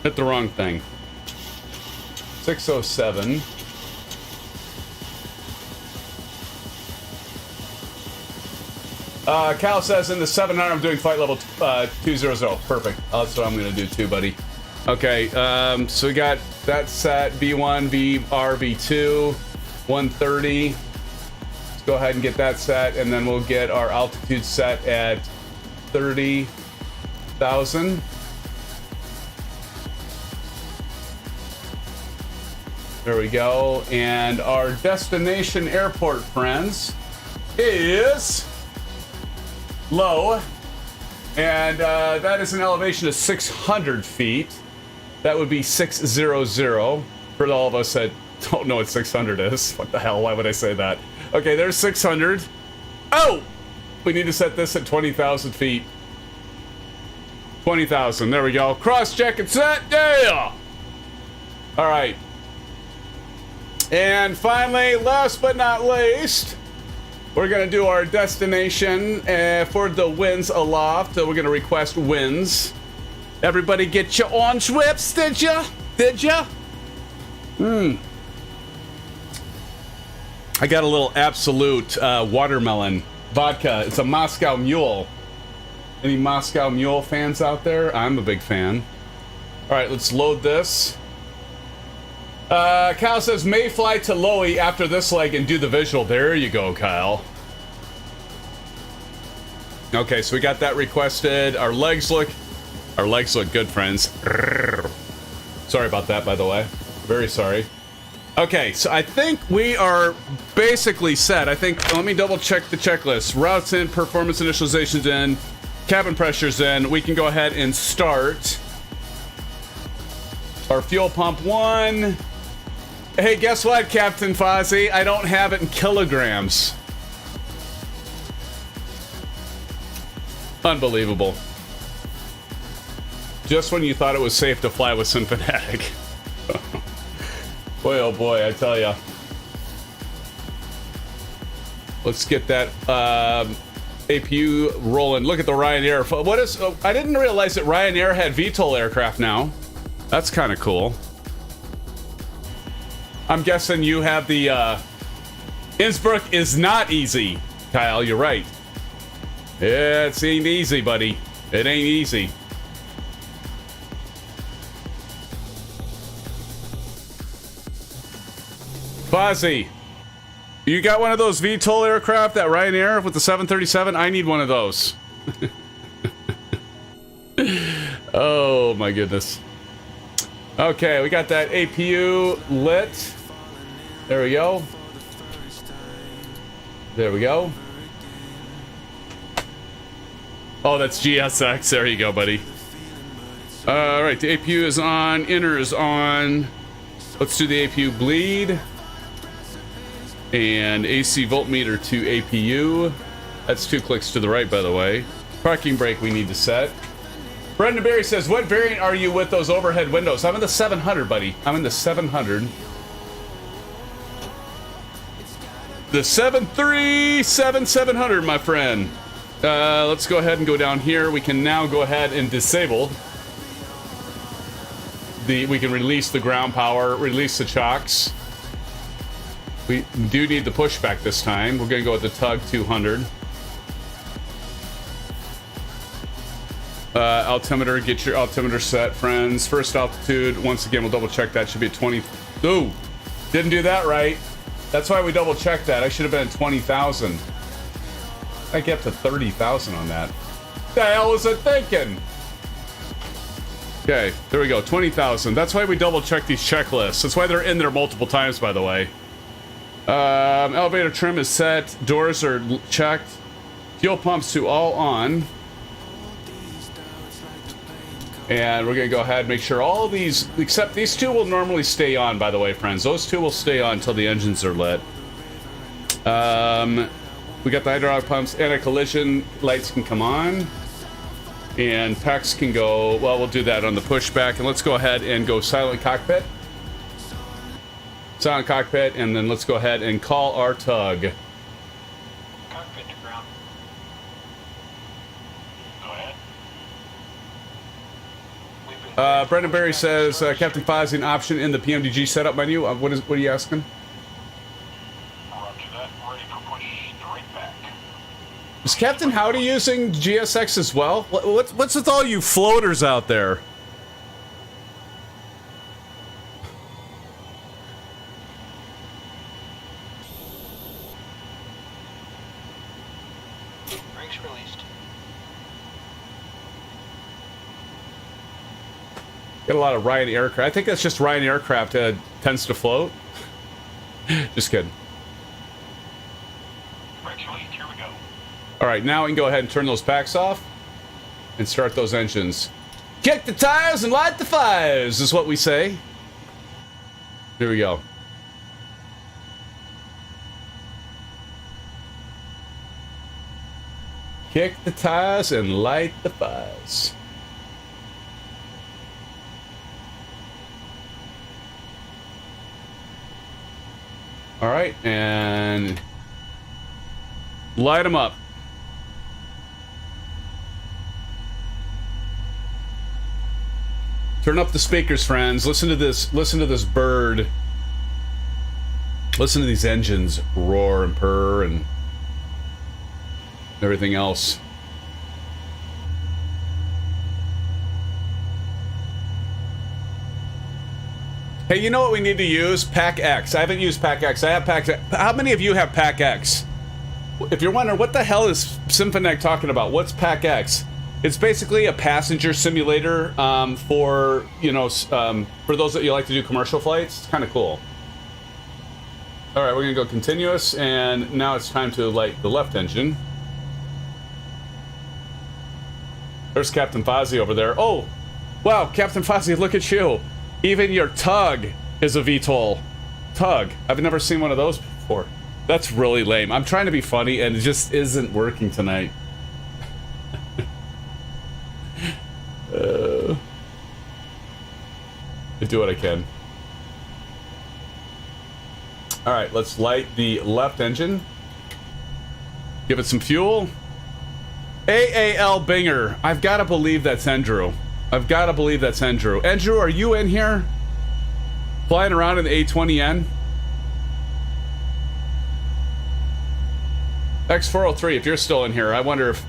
Hit the wrong thing. 607. Cal says in the 700, I'm doing flight level 200. Perfect. That's what I'm going to do too, buddy. Okay, so we got that set, V1, VR, V2, 130. Let's go ahead and get that set, and then we'll get our altitude set at 30,000. There we go. And our destination airport, friends, is low. And that is an elevation of 600 feet. That would be 600 for all of us that don't know what 600 is. What the hell? Why would I say that? Okay, there's 600. Oh! We need to set this at 20,000 feet. 20,000. There we go. Cross-check and set. Yeah! All right. And finally, last but not least, we're going to do our destination for the winds aloft. We're going to request winds. Everybody get your orange whips, did ya? Did ya? I got a little Absolute watermelon vodka. It's a Moscow Mule. Any Moscow Mule fans out there? I'm a big fan. All right, let's load this. Kyle says, may fly to Lowy after this leg and do the visual. There you go, Kyle. Okay, so we got that requested. Our legs look good, friends. Sorry about that, by the way. Very sorry. Okay, so I think we are basically set. I think, let me double check the checklist. Routes in, performance initializations in, cabin pressures in. We can go ahead and start our fuel pump 1. Hey, guess what, Captain Fozzie? I don't have it in kilograms. Unbelievable. Just when you thought it was safe to fly with SimFanatic. Boy, oh boy, I tell ya. Let's get that APU rolling. Look at the Ryanair. What is? Oh, I didn't realize that Ryanair had VTOL aircraft now. That's kind of cool. I'm guessing you have the Innsbruck is not easy, Kyle. You're right. It ain't easy, buddy. It ain't easy. Fozzie, you got one of those VTOL aircraft, that Ryanair with the 737? I need one of those. Oh my goodness. Okay, we got that APU lit. There we go. There we go. Oh, that's GSX. There you go, buddy. All right, the APU is on. Inner is on. Let's do the APU bleed. And AC voltmeter to APU. That's 2 clicks to the right, by the way. Parking brake we need to set. Brendan Berry says, what variant are you with those overhead windows? I'm in the 700, buddy. I'm in the 700. The 737-700, my friend. Let's go ahead and go down here. We can now go ahead and disable. We can release the ground power, release the chocks. We do need the pushback this time. We're going to go with the Tug 200. Altimeter, get your altimeter set, friends. First altitude, once again, we'll double check that. Should be at 20. Ooh, didn't do that right. That's why we double checked that. I should have been at 20,000. I get up to 30,000 on that. What the hell was I thinking? Okay, there we go, 20,000. That's why we double check these checklists. That's why they're in there multiple times, by the way. Elevator trim is set. Doors are checked. Fuel pumps to all on. And we're going to go ahead and make sure all these, except these two will normally stay on, by the way, friends. Those two will stay on until the engines are lit. We got the hydraulic pumps. Anti-collision lights can come on. And PEX can go, well, we'll do that on the pushback. And let's go ahead and go silent cockpit. Silent cockpit, and then let's go ahead and call our tug. Cockpit to ground. Go ahead. Brendan Berry says, Captain Fozzie, an option in the PMDG setup menu. What are you asking? Roger that. Ready for push straight back. Is Captain Howdy using GSX as well? What's with all you floaters out there? Brakes released. Got a lot of Ryan aircraft. I think that's just Ryan aircraft tends to float. Just kidding. Brakes released. Here we go. All right, now we can go ahead and turn those packs off and start those engines. Kick the tires and light the fires is what we say. Here we go. Kick the tires and light the fires. All right, and light them up. Turn up the speakers, friends. Listen to this. Listen to this bird. Listen to these engines roar and purr and everything else. Hey, you know what we need to use? Pack X. I haven't used Pack X. I have Pack X. How many of you have Pack X? If you're wondering, what the hell is SimFanatic talking about? What's Pack X? It's basically a passenger simulator for, you know, for those that you like to do commercial flights. It's kind of cool. All right, we're going to go continuous, and now it's time to light the left engine. There's Captain Fozzie over there. Oh, wow, Captain Fozzie, look at you. Even your tug is a VTOL. Tug. I've never seen one of those before. That's really lame. I'm trying to be funny, and it just isn't working tonight. I do what I can. All right, let's light the left engine. Give it some fuel. AAL Binger. I've got to believe that's Andrew. I've got to believe that's Andrew. Andrew, are you in here? Flying around in the A20N? X403, if you're still in here, I wonder if...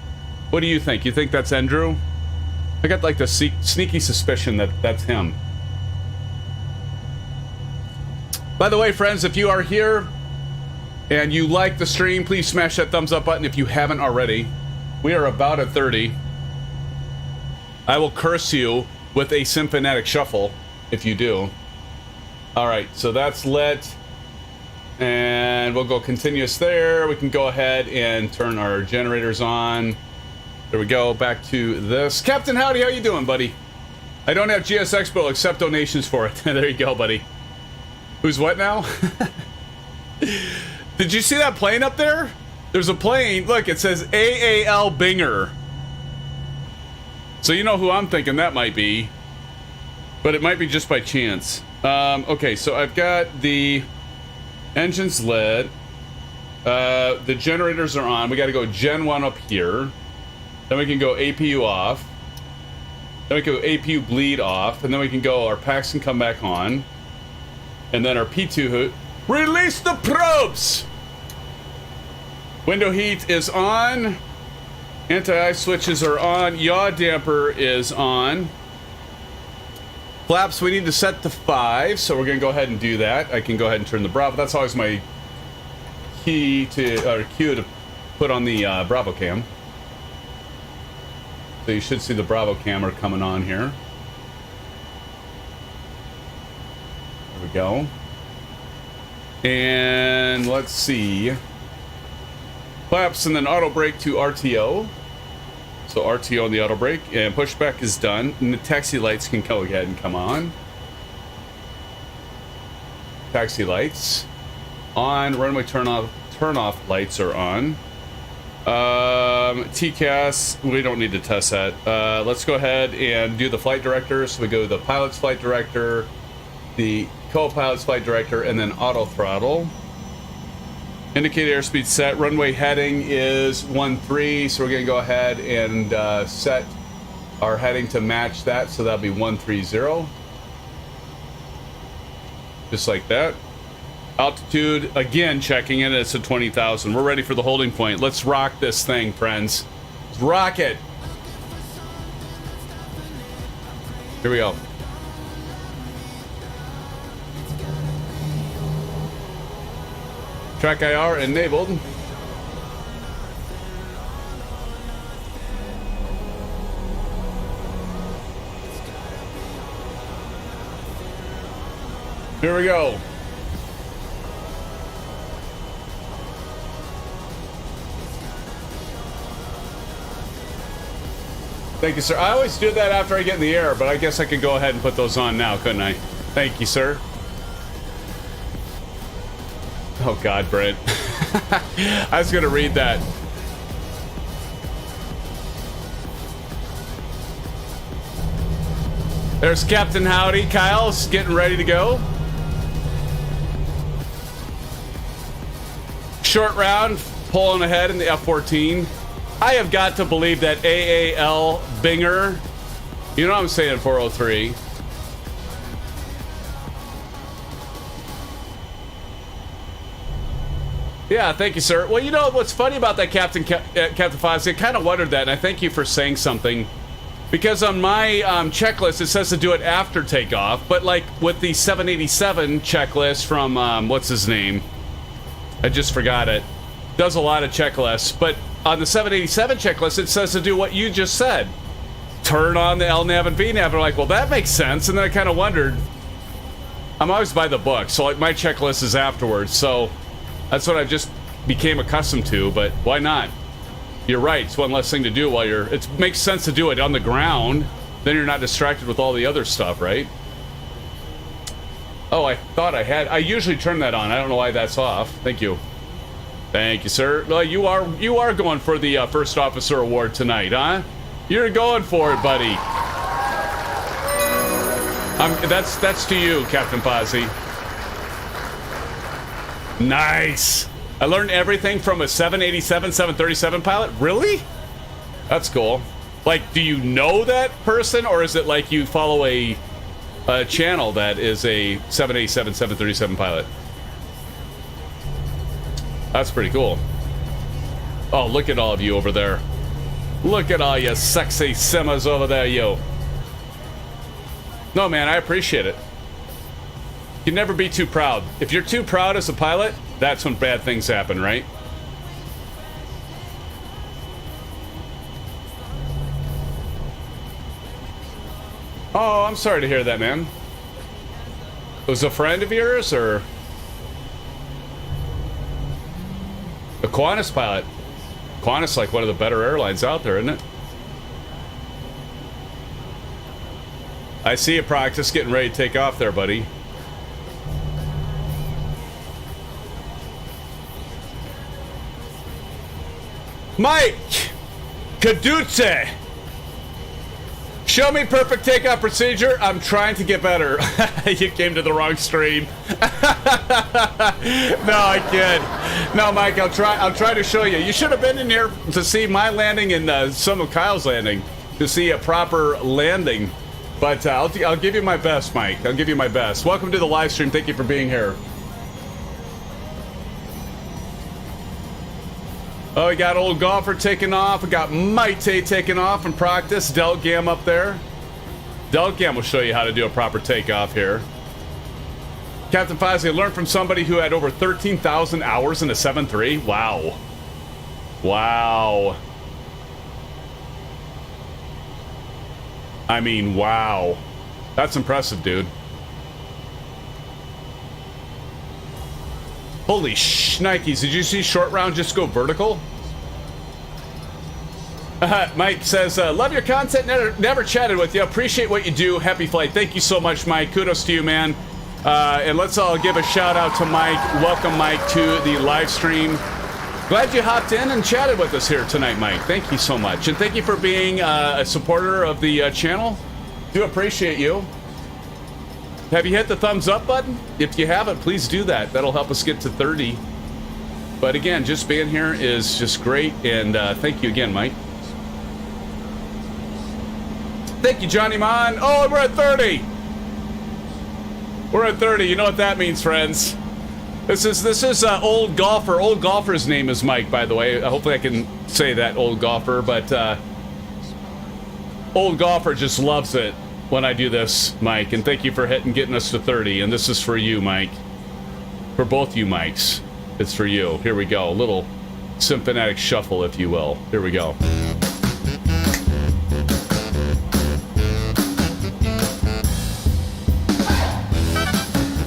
What do you think? You think that's Andrew? I got like the sneaky suspicion that that's him. By the way, friends, if you are here and you like the stream, please smash that thumbs up button if you haven't already. We are about at 30. I will curse you with a SimFanatic shuffle if you do. All right, so that's lit. And we'll go continuous there. We can go ahead and turn our generators on. There we go, back to this. Captain Howdy, how you doing, buddy? I don't have GSX, but I'll accept donations for it. There you go, buddy. Who's what now? Did you see that plane up there? There's a plane. Look, it says AAL Binger. So you know who I'm thinking that might be. But it might be just by chance. Okay, so I've got the engines lit. The generators are on. We got to go Gen 1 up here. Then we can go APU off. Then we can go APU bleed off. And then we can go, our packs can come back on. And then our P2 hood. Release the probes! Window heat is on. Anti-ice switches are on. Yaw damper is on. Flaps we need to set to 5, so we're going to go ahead and do that. I can go ahead and turn the Bravo. That's always my cue to put on the Bravo cam. So you should see the Bravo camera coming on here. There we go. And let's see. Flaps and then auto brake to RTO. So RTO on the auto brake, and pushback is done. And the taxi lights can go ahead and come on. Taxi lights on. Runway turn off lights are on. TCAS, we don't need to test that. Let's go ahead and do the flight director. So we go to the pilot's flight director, the co-pilot's flight director, and then auto throttle. Indicate airspeed set. Runway heading is 13, so we're going to go ahead and set our heading to match that, so that'll be 130. Just like that. Altitude, again, checking in. It's at 20,000. We're ready for the holding point. Let's rock this thing, friends. Let's rock it. Here we go. Track IR enabled. Here we go. Thank you, sir. I always do that after I get in the air, but I guess I could go ahead and put those on now, couldn't I? Thank you, sir. Oh, God, Brent. I was going to read that. There's Captain Howdy. Kyle's getting ready to go. Short round, pulling ahead in the F-14. I have got to believe that AAL Binger, you know what I'm saying, 403. Yeah, thank you, sir. Well, you know what's funny about that, Captain Fozzie? I kind of wondered that, and I thank you for saying something. Because on my checklist, it says to do it after takeoff, but like with the 787 checklist from, what's his name? I just forgot it. Does a lot of checklists, but on the 787 checklist, it says to do what you just said. Turn on the LNAV and VNAV. I'm like, well, that makes sense. And then I kind of wondered. I'm always by the book, so like my checklist is afterwards. So that's what I just became accustomed to, but why not? You're right. It's one less thing to do while you're... It makes sense to do it on the ground. Then you're not distracted with all the other stuff, right? Oh, I thought I had... I usually turn that on. I don't know why that's off. Thank you. Thank you, sir. Well, you are going for the First Officer Award tonight, huh? You're going for it, buddy. That's to you, Captain Pozzie. Nice. I learned everything from a 787, 737 pilot. Really? That's cool. Like, do you know that person, or is it like you follow a channel that is a 787, 737 pilot? That's pretty cool. Oh, look at all of you over there. Look at all you sexy simmers over there, yo. No, man, I appreciate it. You can never be too proud. If you're too proud as a pilot, that's when bad things happen, right? Oh, I'm sorry to hear that, man. Was a friend of yours, or... A Qantas pilot. Qantas, like one of the better airlines out there, isn't it? I see you practice getting ready to take off there, buddy. Mike Kadutse, show me perfect takeoff procedure. I'm trying to get better. You came to the wrong stream. No, I kid. No, Mike, I'll try to show you. You should have been in here to see my landing and some of Kyle's landing, to see a proper landing. But I'll give you my best, Mike. I'll give you my best. Welcome to the live stream. Thank you for being here. Oh, we got Old Golfer taking off. We got Maite taking off in practice. Delgam up there. Delgam will show you how to do a proper takeoff here. Captain Fozzie learned from somebody who had over 13,000 hours in a 7.3. Wow. Wow. I mean, wow. That's impressive, dude. Holy shnikes, did you see short round just go vertical? Mike says, love your content, never chatted with you. Appreciate what you do. Happy flight. Thank you so much, Mike. Kudos to you, man. And let's all give a shout out to Mike. Welcome, Mike, to the live stream. Glad you hopped in and chatted with us here tonight, Mike. Thank you so much. And thank you for being a supporter of the channel. Do appreciate you. Have you hit the thumbs up button? If you haven't, please do that. That'll help us get to 30. But again, just being here is just great. And thank you again, Mike. Thank you, Johnny Mon. Oh, we're at 30. We're at 30. You know what that means, friends. This is Old Golfer. Old Golfer's name is Mike, by the way. Hopefully I can say that, Old Golfer, but Old Golfer just loves it when I do this, Mike. And thank you for getting us to 30. And this is for you, Mike. For both you, Mikes. It's for you. Here we go. A little SimFanatic shuffle, if you will. Here we go.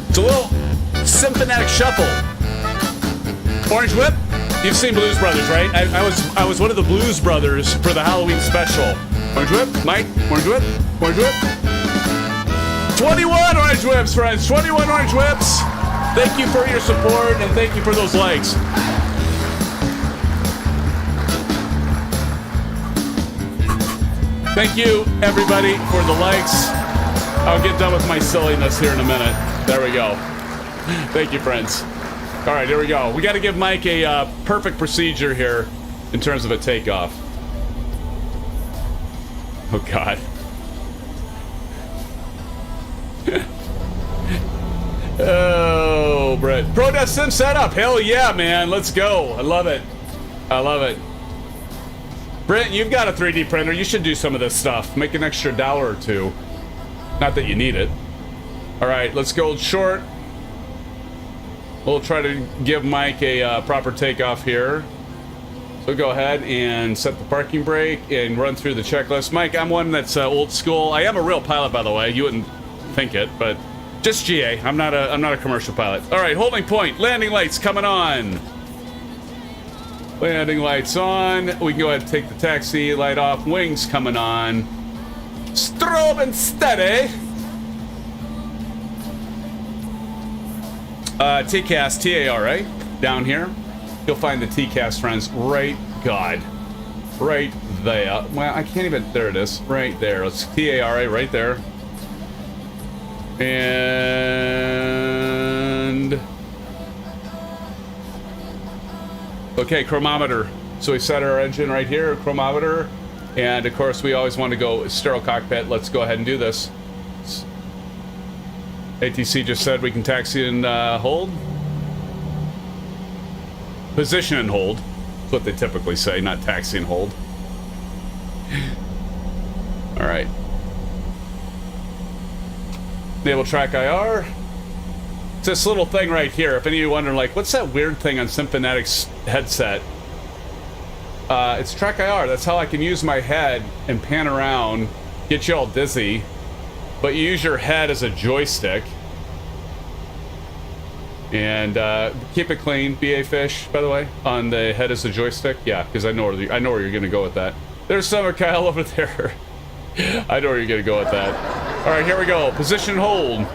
It's a little SimFanatic shuffle. Orange Whip. You've seen Blues Brothers, right? I was one of the Blues Brothers for the Halloween special. Orange Whip, Mike. Orange Whip. Orange Whip. 21 Orange Whips, friends. 21 Orange Whips. Thank you for your support and thank you for those likes. Thank you, everybody, for the likes. I'll get done with my silliness here in a minute. There we go. Thank you, friends. All right, here we go. We got to give Mike a perfect procedure here in terms of a takeoff. Oh, God. Oh, Brett. Pro Sim setup. Hell yeah, man. Let's go. I love it. I love it. Brent, you've got a 3D printer. You should do some of this stuff. Make an extra $1 or $2. Not that you need it. All right, let's go short. We'll try to give Mike a proper takeoff here. So go ahead and set the parking brake and run through the checklist. Mike, I'm one that's old school. I am a real pilot, by the way. You wouldn't think it, but just GA. I'm not a commercial pilot. All right, holding point. Landing lights coming on. Landing lights on. We can go ahead and take the taxi light off. Wings coming on. Strobe and steady. TCAS, TAR, right? Down here. You'll find the TCAS, friends. Right there. Well, I can't even. There it is. Right there. Let's TARA right there. And okay, chronometer. So we set our engine right here, chronometer, and of course we always want to go sterile cockpit. Let's go ahead and do this. ATC just said we can taxi and hold. Position and hold. That's what they typically say, not taxi and hold. All right. Enable track IR. It's this little thing right here. If any of you wondering, like, what's that weird thing on SimFanatic's headset? It's track IR. That's how I can use my head and pan around, get you all dizzy, but you use your head as a joystick. And keep it clean. BA fish, by the way, on the head as a joystick. Yeah, because I know where you're gonna go with that. There's Summer Kyle over there. I know where you're gonna go with that. All right, here we go. Position and hold.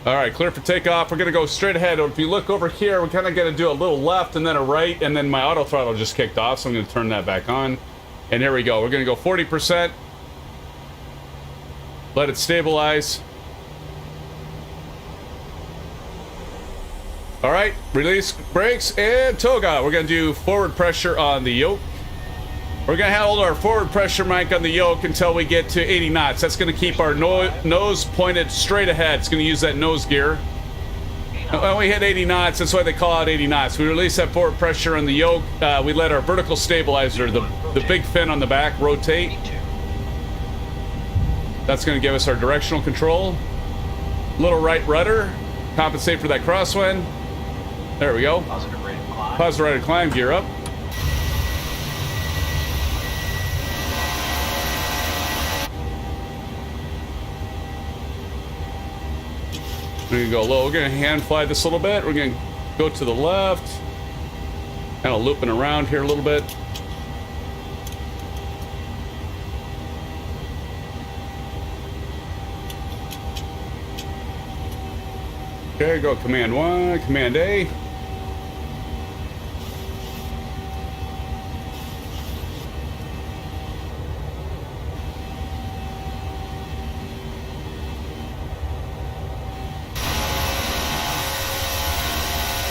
All right, clear for takeoff. We're gonna go straight ahead. If you look over here, we're kind of gonna do a little left and then a right, and then my auto throttle just kicked off, so I'm gonna turn that back on. And here we go. We're gonna go 40%. Let it stabilize. All right, release brakes and toga. We're gonna do forward pressure on the yoke. We're gonna hold our forward pressure mic on the yoke until we get to 80 knots. That's gonna keep our nose pointed straight ahead. It's gonna use that nose gear. And when we hit 80 knots, that's why they call it 80 knots. We release that forward pressure on the yoke. We let our vertical stabilizer, the big fin on the back, rotate. That's gonna give us our directional control. Little right rudder, compensate for that crosswind. There we go. Positive rate of climb. Positive rate of climb, gear up. We're gonna go low. We're gonna hand fly this a little bit. We're gonna go to the left. Kind of looping around here a little bit. Okay, go command 1, command A.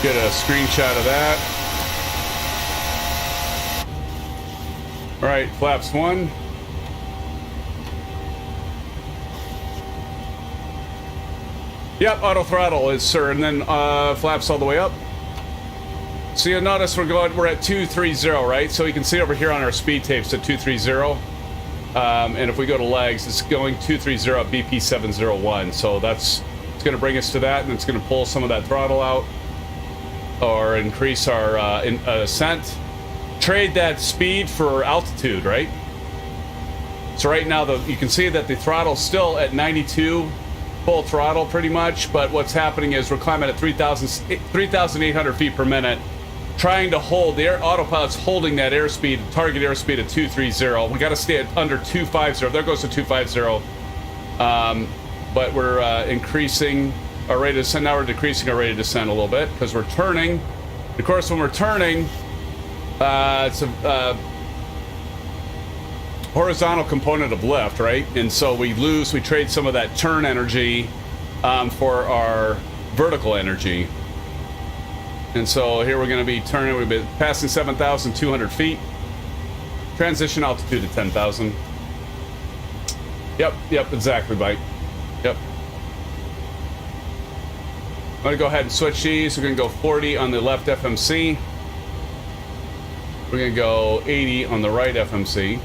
Get a screenshot of that. All right, flaps 1. . Yep, auto throttle is, sir, and then flaps all the way up. So you'll notice we're at 230, right? So you can see over here on our speed tapes at 230. And if we go to legs, it's going 230 at BP 701. So it's going to bring us to that, and it's going to pull some of that throttle out or increase our ascent. Trade that speed for altitude, right? So right now, you can see that the throttle's still at 92, full throttle pretty much, but what's happening is we're climbing at 3,800 feet per minute, trying to hold, the autopilot's holding that airspeed, target airspeed at 230. We got to stay at under 250. There goes to 250. But we're increasing our rate of descent. Now we're decreasing our rate of descent a little bit because we're turning. Of course, when we're turning, it's a horizontal component of lift, right? And so we trade some of that turn energy for our vertical energy. And so here we're going to be turning, we've been passing 7,200 feet. Transition altitude to 10,000. Yep, exactly, Mike. Yep. I'm going to go ahead and switch these. We're going to go 40 on the left FMC. We're going to go 80 on the right FMC.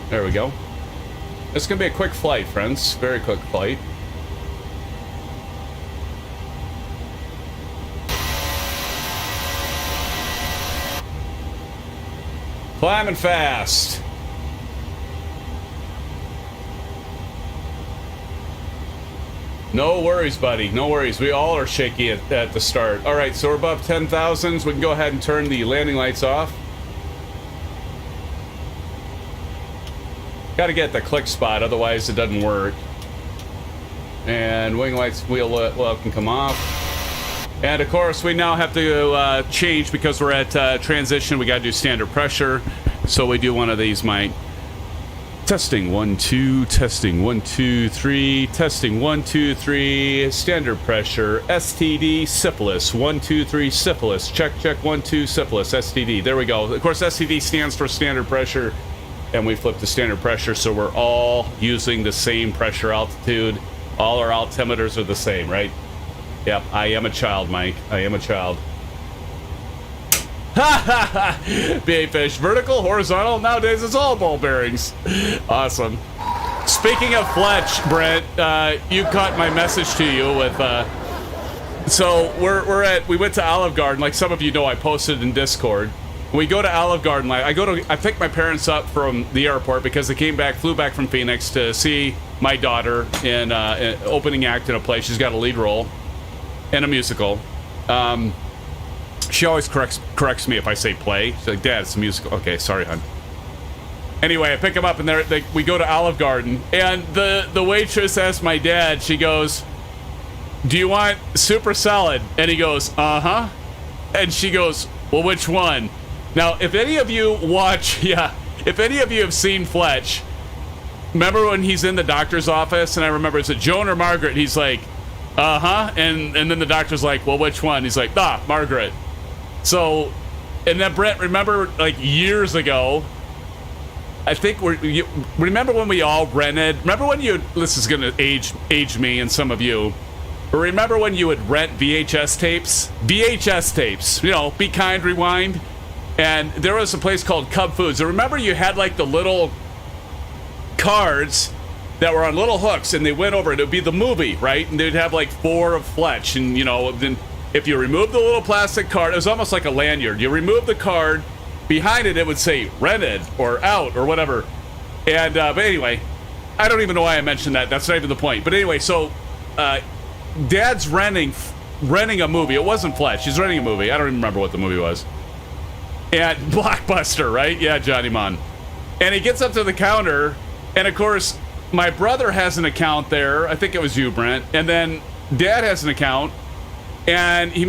There we go. It's going to be a quick flight, friends. Very quick flight. Climbing fast. No worries, buddy. No worries. We all are shaky at the start. All right, so we're above 10,000. So we can go ahead and turn the landing lights off. Got to get the click spot, otherwise it doesn't work. And wing lights, wheel well can come off. And of course, we now have to change because we're at transition. We got to do standard pressure. So we do one of these, Mike. Testing 1 2, testing 1 2 3, testing 1 2 3. Standard pressure. STD syphilis 1 2 3 syphilis. Check 1 2 syphilis STD. There we go. Of course, STD stands for standard pressure, and we flip to standard pressure, so we're all using the same pressure altitude. All our altimeters are the same, right? Yep, I am a child, Mike. I am a child. Ha ha ha! BA fish. Vertical, horizontal. Nowadays, it's all ball bearings. Awesome. Speaking of Fletch, Brent, you caught my message to you with. So we went to Olive Garden, like some of you know. I posted in Discord. We go to Olive Garden. I picked my parents up from the airport because they flew back from Phoenix to see my daughter in an opening act in a play. She's got a lead role in a musical. She always corrects me if I say play. She's like, Dad, it's a musical. Okay, sorry, hon. Anyway, I pick him up, and we go to Olive Garden, and the waitress asks my dad, she goes, do you want super salad? And he goes, uh-huh. And she goes, well, which one? Now, if any of you if any of you have seen Fletch, remember when he's in the doctor's office, and I remember, is it Joan or Margaret? He's like, uh-huh. And then the doctor's like, well, which one? He's like, Margaret. So, and then Brent, remember like years ago, I think remember when we all rented, this is going to age me and some of you, but remember when you would rent VHS tapes, Be Kind, Rewind, and there was a place called Cub Foods. And remember you had like the little cards that were on little hooks, and they went over it. It would be the movie, right? And they'd have like 4 of Fletch, and then if you remove the little plastic card, it was almost like a lanyard. You remove the card, behind it would say rented or out or whatever. And but anyway, I don't even know why I mentioned that. That's not even the point. But anyway, so Dad's renting a movie. It wasn't Fletch. He's renting a movie. I don't even remember what the movie was. And Blockbuster, right? Yeah, Johnny Mon. And he gets up to the counter, and of course, my brother has an account there. I think it was you, Brent. And then Dad has an account. And he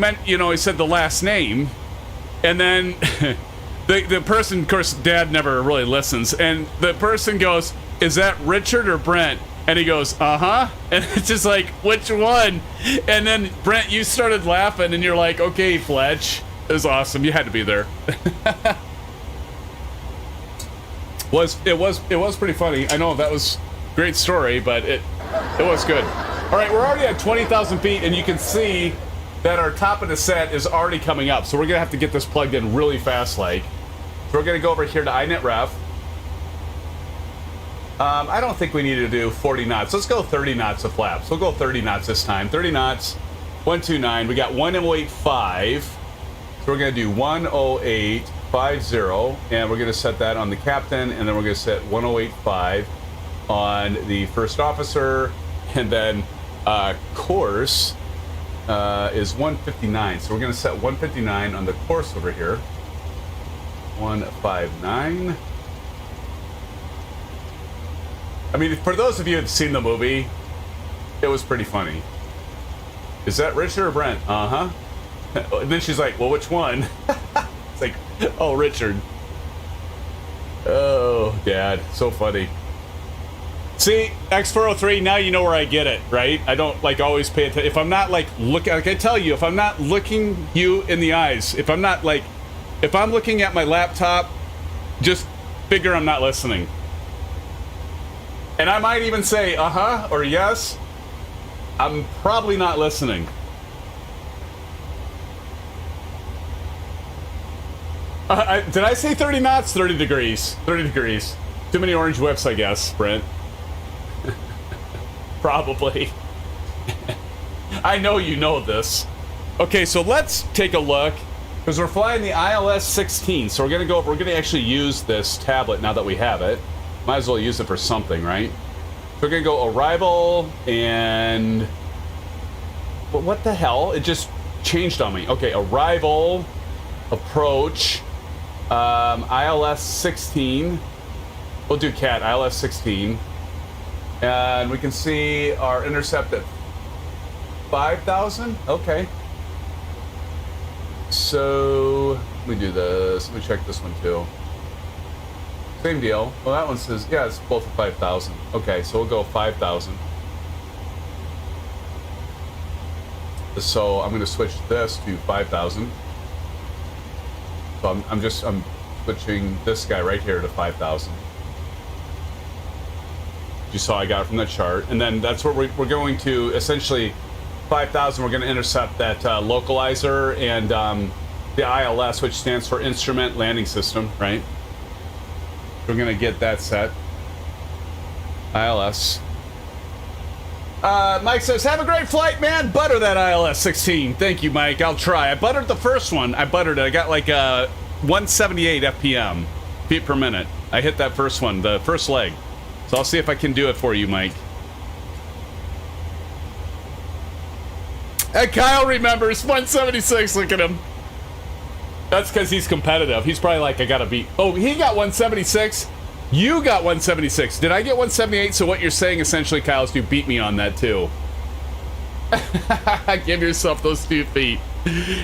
said the last name. And then the person, of course, Dad never really listens. And the person goes, is that Richard or Brent? And he goes, uh-huh. And it's just like, which one? And then, Brent, you started laughing, and you're like, okay, Fletch. It was awesome. You had to be there. It was pretty funny. I know that was a great story, but It was good. All right, we're already at 20,000 feet, and you can see that our top of the set is already coming up. So we're gonna have to get this plugged in really fast, like. So we're gonna go over here to iNetRef. I don't think we need to do 40 knots. Let's go 30 knots of flaps. We'll go 30 knots this time. 30 knots, 129. We got 108.5. So we're gonna do 108.50, and we're gonna set that on the captain, and then we're gonna set 108.5 on the first officer, and then course is 159. So we're gonna set 159 on the course over here. 159. I mean, for those of you who've seen the movie, it was pretty funny. Is that Richard or Brent? Uh-huh. And then she's like, well, which one? It's like, oh, Richard. Oh, Dad. So funny. See, X403, now you know where I get it, right? I don't, like, always pay attention. If I'm not, like, looking, like I tell you, if I'm not looking you in the eyes, if I'm not, like, if I'm looking at my laptop, just figure I'm not listening. And I might even say, uh-huh, or yes. I'm probably not listening. Did I say 30 knots? 30 degrees. 30 degrees. Too many orange whips, I guess, Brent. Probably. I know you know this. Okay, so let's take a look. Because we're flying the ILS-16. So we're going to actually use this tablet now that we have it. Might as well use it for something, right? So we're going to go arrival and... What the hell? It just changed on me. Okay, arrival, approach, ILS-16. We'll do CAT, ILS-16. And we can see our intercept at 5,000. Okay. So, let me do this. Let me check this one too. Same deal. Well, that one says, yeah, it's both at 5,000. Okay, so we'll go 5,000. So I'm going to switch this to 5,000. So I'm switching this guy right here to 5,000. You saw I got it from the chart, and then that's where we're going to essentially 5,000. We're going to intercept that localizer and the ILS, which stands for Instrument Landing System, right? We're going to get that set. ILS. Mike says, have a great flight, man. Butter that ILS-16. Thank you, Mike. I'll try. I buttered the first one. I buttered it. I got like 178 FPM, feet per minute. I hit that first one, the first leg. So I'll see if I can do it for you, Mike. And Kyle remembers 176. Look at him. That's because he's competitive. He's probably like, I gotta beat. Oh, he got 176. You got 176. Did I get 178? So what you're saying essentially, Kyle, is you beat me on that too. Give yourself those 2 feet.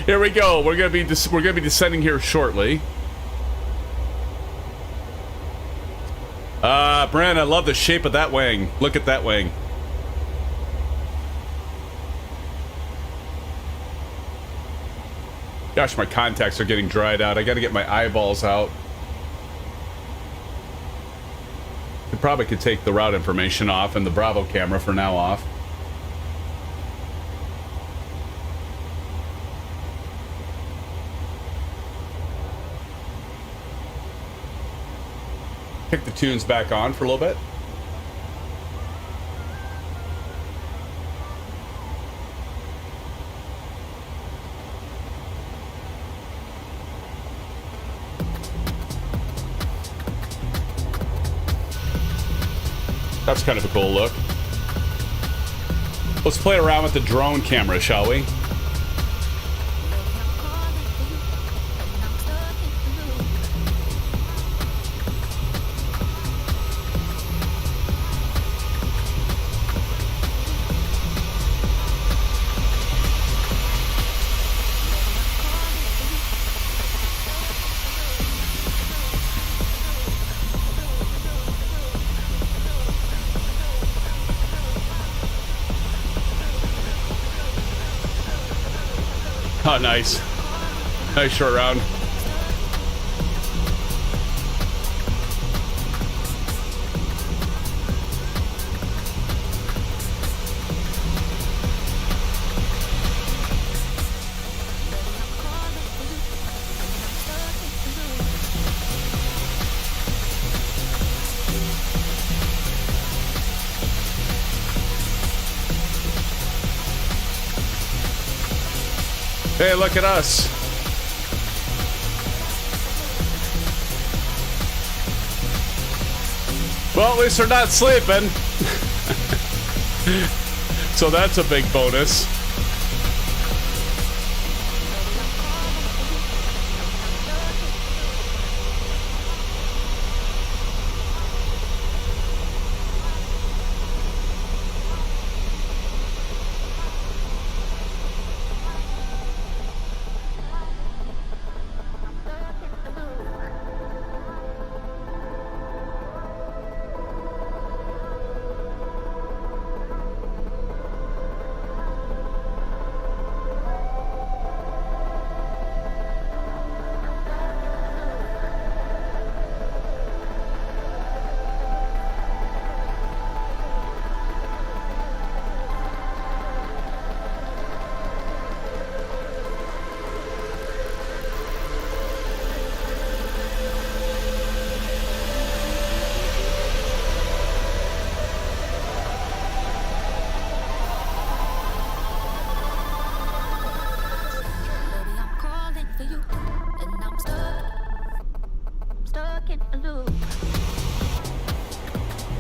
Here we go. We're gonna be descending here shortly. Brand, I love the shape of that wing. Look at that wing. Gosh, my contacts are getting dried out. I gotta get my eyeballs out. I probably could take the route information off and the Bravo camera for now off. Kick the tunes back on for a little bit. That's kind of a cool look. Let's play around with the drone camera, shall we? Oh, nice. Nice short round. Hey, look at us. Well, at least they're not sleeping. So that's a big bonus.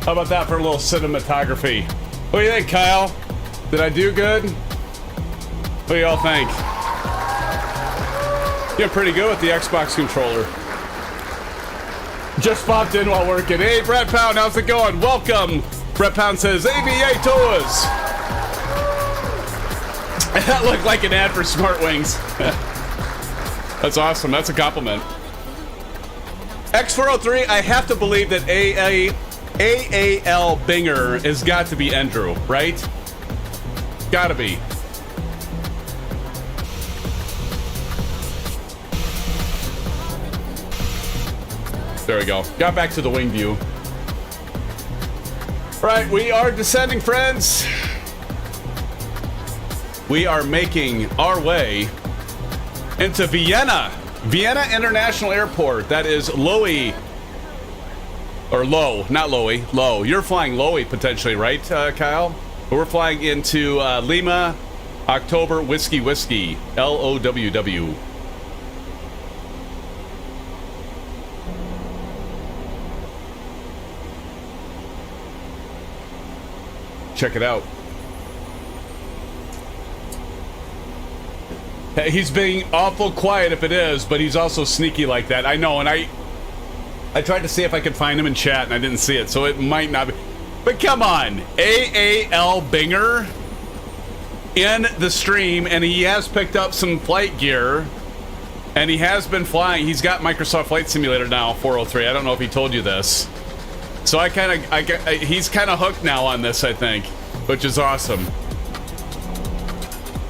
How about that for a little cinematography? What do you think, Kyle? Did I do good? What do y'all think? You're pretty good with the Xbox controller. Just popped in while working. Hey, Brett Pound, how's it going? Welcome. Brett Pound says, ABA TOAs. That looked like an ad for Smartwings. That's awesome. That's a compliment. X403, I have to believe that AAL Binger has got to be Andrew, right? Gotta be. There we go. Got back to the wing view. Right, we are descending, friends. We are making our way into Vienna International Airport. That is Lowy. Or low, not Lowy, low. You're flying Lowy potentially, right, Kyle? We're flying into Lima, October, Whiskey, LOWW. Check it out. He's being awful quiet if it is, but he's also sneaky like that. I know, and I tried to see if I could find him in chat, and I didn't see it, so it might not be. But come on, AAL Binger in the stream, and he has picked up some flight gear, and he has been flying. He's got Microsoft Flight Simulator now, 403. I don't know if he told you this. So he's kind of hooked now on this, I think, which is awesome.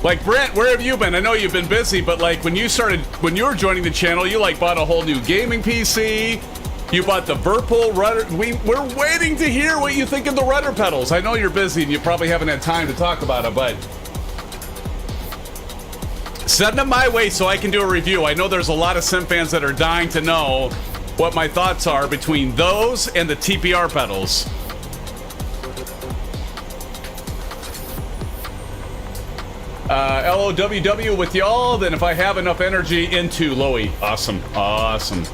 Like, Brent, where have you been? I know you've been busy, but like when you were joining the channel, you like bought a whole new gaming PC. You bought the Whirlpool rudder. We're waiting to hear what you think of the rudder pedals. I know you're busy and you probably haven't had time to talk about it, but send them my way so I can do a review. I know there's a lot of Sim fans that are dying to know what my thoughts are between those and the TPR pedals. LOWW with y'all, then if I have enough energy into Lowy. Awesome.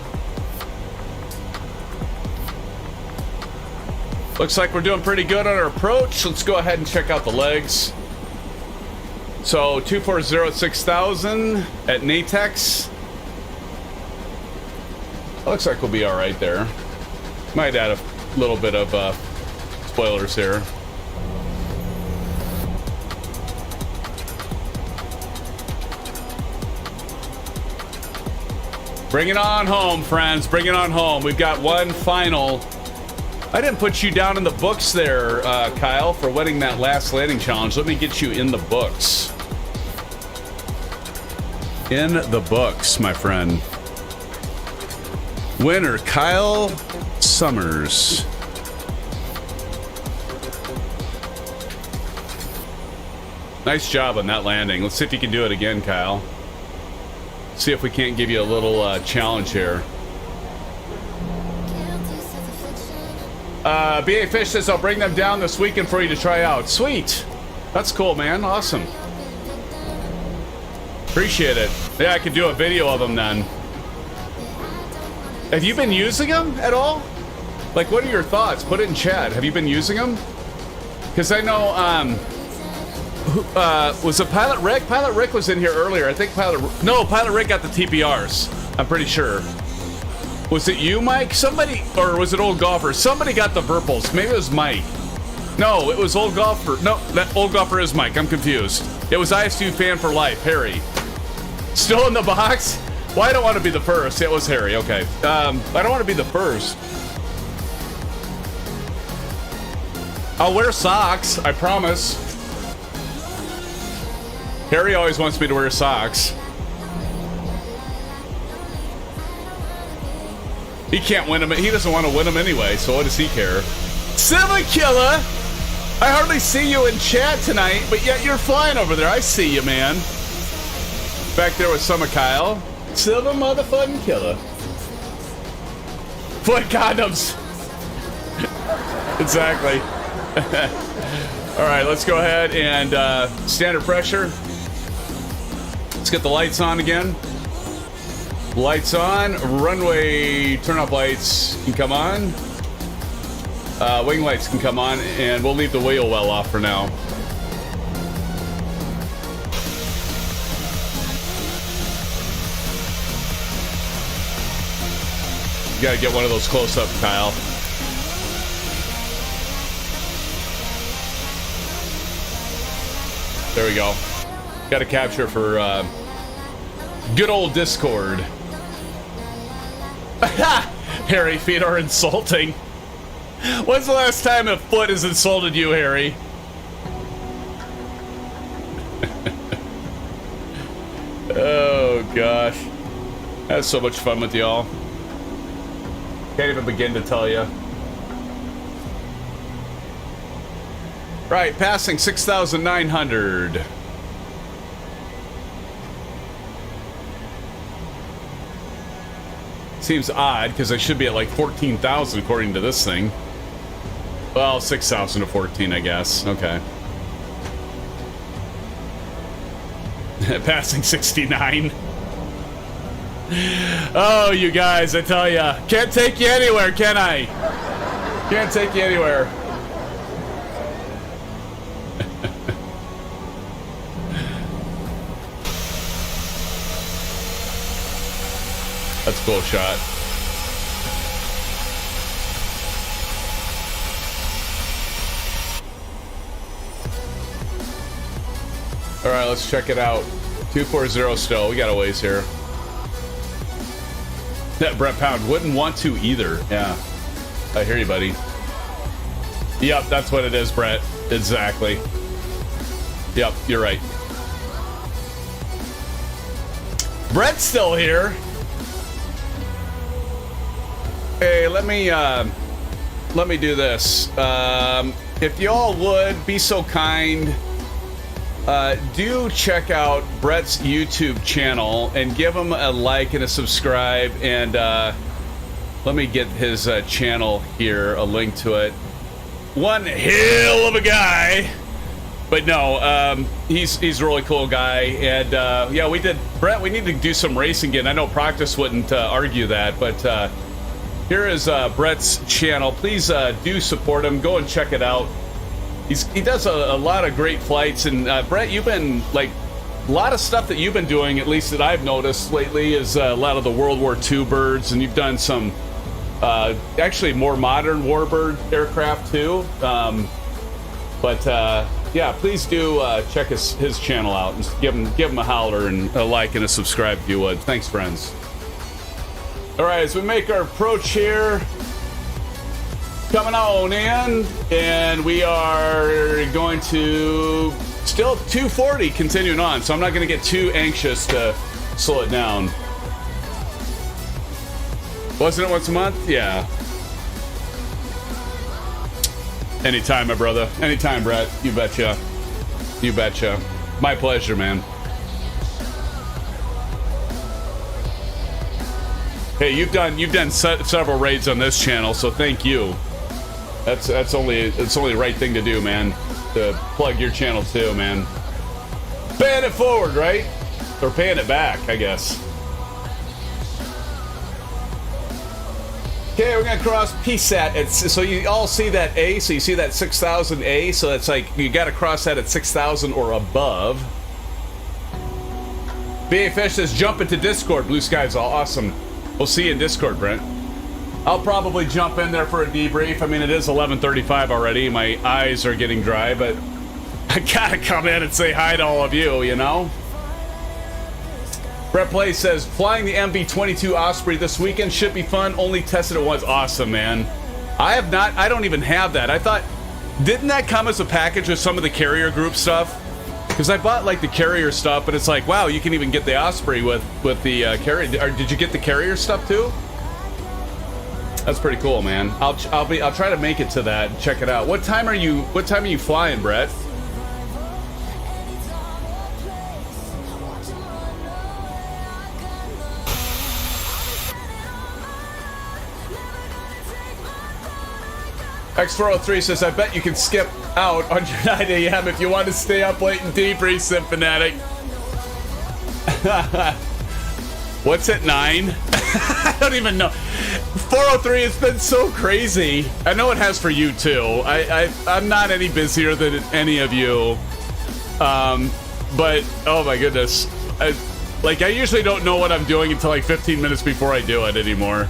Looks like we're doing pretty good on our approach. Let's go ahead and check out the legs. So 240-6000 at Natex. Looks like we'll be all right there. Might add a little bit of spoilers here. Bring it on home, friends. Bring it on home. We've got one final. I didn't put you down in the books there, Kyle, for winning that last landing challenge. Let me get you in the books. In the books, my friend. Winner, Kyle Summers. Nice job on that landing. Let's see if you can do it again, Kyle. See if we can't give you a little challenge here. BA Fish says, I'll bring them down this weekend for you to try out. Sweet. That's cool, man. Awesome. Appreciate it. Yeah, I could do a video of them then. Have you been using them at all? Like, what are your thoughts? Put it in chat. Have you been using them? Because I know, was it Pilot Rick? Pilot Rick was in here earlier. I think Pilot Rick got the TPRs. I'm pretty sure. Was it you, Mike? Somebody, or was it Old Golfer? Somebody got the Verpals. Maybe it was Mike. No, it was Old Golfer. No, that Old Golfer is Mike. I'm confused. It was ISU fan for life, Harry. Still in the box? Well, I don't want to be the first. It was Harry. Okay. I don't want to be the first. I'll wear socks. I promise. Harry always wants me to wear socks. He can't win them. He doesn't want to win them anyway, so what does he care? Silver Killer! I hardly see you in chat tonight, but yet you're flying over there. I see you, man. Back there with Summer Kyle. Silver motherfucking killer. Foot condoms. Exactly. All right, let's go ahead and standard pressure. Let's get the lights on again. Lights on. Runway turn-off lights can come on. Wing lights can come on, and we'll leave the wheel well off for now. You gotta get one of those close-up, Kyle. There we go. Got to capture for good old Discord. Harry, feet are insulting. When's the last time a foot has insulted you, Harry? Oh, gosh. That's so much fun with y'all. Can't even begin to tell you. Right, passing 6,900. Seems odd, because I should be at like 14,000 according to this thing. Well, 6,000 to 14, I guess. Okay. Passing 69. Oh, you guys, I tell ya. Can't take you anywhere, can I? Can't take you anywhere. That's a cool shot. All right, let's check it out. 240 still. We got a ways here. That Brett Pound wouldn't want to either. Yeah, I hear you, buddy. Yep, that's what it is, Brett. Exactly. Yep, you're right. Brett's still here. Hey, let me do this. If y'all would be so kind, do check out Brett's YouTube channel and give him a like and a subscribe. And let me get his channel here, a link to it. One hell of a guy. But no, he's a really cool guy. And yeah, Brett, we need to do some racing again. I know Practice wouldn't argue that, but here is Brett's channel. Please do support him. Go and check it out. He does a lot of great flights. And Brett, you've been like a lot of stuff that you've been doing, at least that I've noticed lately, is a lot of the World War II birds, and you've done some actually more modern warbird aircraft too. But yeah, please do check his channel out and give him a holler and a like and a subscribe if you would. Thanks, friends. All right, as we make our approach here, coming on in, and we are going to still 240 continuing on, so I'm not going to get too anxious to slow it down. Wasn't it once a month? Yeah. Anytime, my brother. Anytime, Brett. You betcha. You betcha. My pleasure, man. Hey, you've done several raids on this channel, so thank you. It's only the right thing to do, man. To plug your channel too, man. Band it forward, right? They're paying it back, I guess. Okay, we're gonna cross PSAT. So you all see that A, so you see that 6,000 A, so it's like you gotta cross that at 6,000 or above. BA Fish says jump into Discord. Blue Skies, all awesome. We'll see you in Discord, Brent. I'll probably jump in there for a debrief. I mean, it is 11:35 already. My eyes are getting dry, but I gotta come in and say hi to all of you, you know? Brett Play says, flying the MB-22 Osprey this weekend should be fun. Only tested it once. Awesome, man. I don't even have that. I thought, didn't that come as a package with some of the carrier group stuff? Because I bought like the carrier stuff, but it's like, wow, you can even get the Osprey with the carrier. Or did you get the carrier stuff too? That's pretty cool, man. I'll try to make it to that and check it out. What time are you flying, Brett? X403 says, I bet you can skip out on your 9 a.m. if you want to stay up late and debrief, SimFanatic. What's at 9? I don't even know. 403 has been so crazy. I know it has for you too. I'm not any busier than any of you. But, oh my goodness. I usually don't know what I'm doing until like 15 minutes before I do it anymore.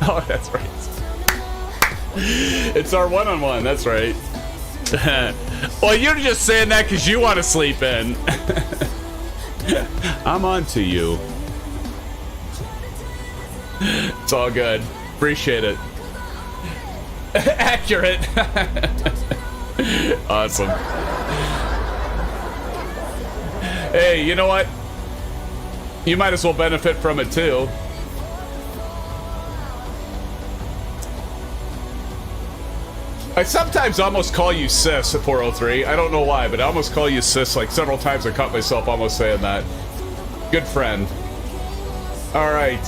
Oh, that's right. It's our one-on-one, that's right. Well, you're just saying that because you want to sleep in. I'm on to you. It's all good. Appreciate it. Accurate. Awesome. Hey, you know what? You might as well benefit from it too. I sometimes almost call you sis at 403. I don't know why, but I almost call you sis like several times. I caught myself almost saying that. Good friend. All right.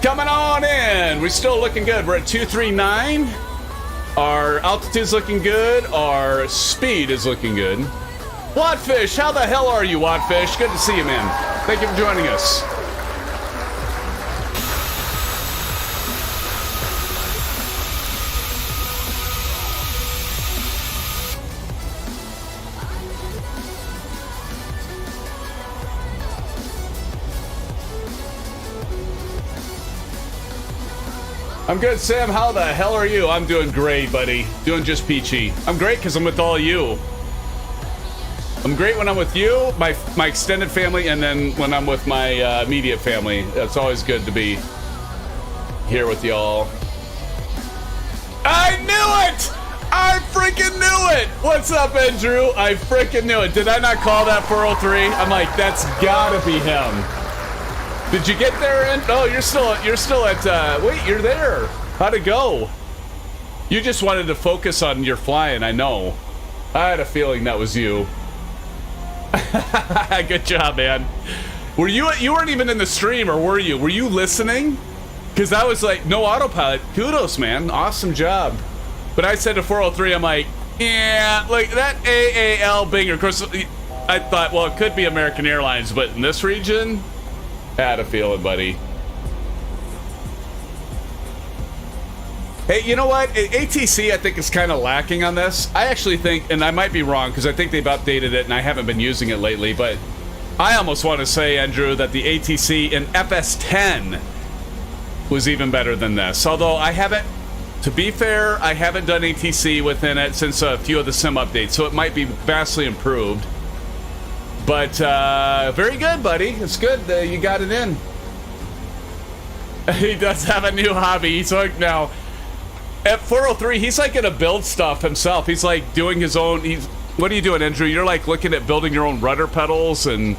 Coming on in. We're still looking good. We're at 239. Our altitude's looking good. Our speed is looking good. Wadfish, how the hell are you, Wadfish? Good to see you, man. Thank you for joining us. I'm good, Sam. How the hell are you? I'm doing great, buddy. Doing just peachy. I'm great because I'm with all of you. I'm great when I'm with you, my extended family, and then when I'm with my immediate family. It's always good to be here with y'all. I knew it! I freaking knew it! What's up, Andrew? I freaking knew it. Did I not call that 403? I'm like, that's gotta be him. Did you get there? And oh, you're still at. Wait, you're there. How'd it go? You just wanted to focus on your flying. I know. I had a feeling that was you. Good job, man. Were you? You weren't even in the stream, or were you? Were you listening? Because I was like, no autopilot. Kudos, man. Awesome job. But I said to 403, I'm like, yeah, like that AAL Binger. Of course, I thought, well, it could be American Airlines, but in this region. Had a feeling, buddy. Hey, you know what? ATC, I think, is kind of lacking on this. I actually think, and I might be wrong, because I think they've updated it, and I haven't been using it lately, but I almost want to say, Andrew, that the ATC in FS10 was even better than this. Although I haven't, to be fair, I haven't done ATC within it since a few of the sim updates, so it might be vastly improved. But, very good, buddy. It's good. You got it in. He does have a new hobby. He's like, now, at 403, he's like gonna build stuff himself. He's like doing his own, what are you doing, Andrew? You're like looking at building your own rudder pedals and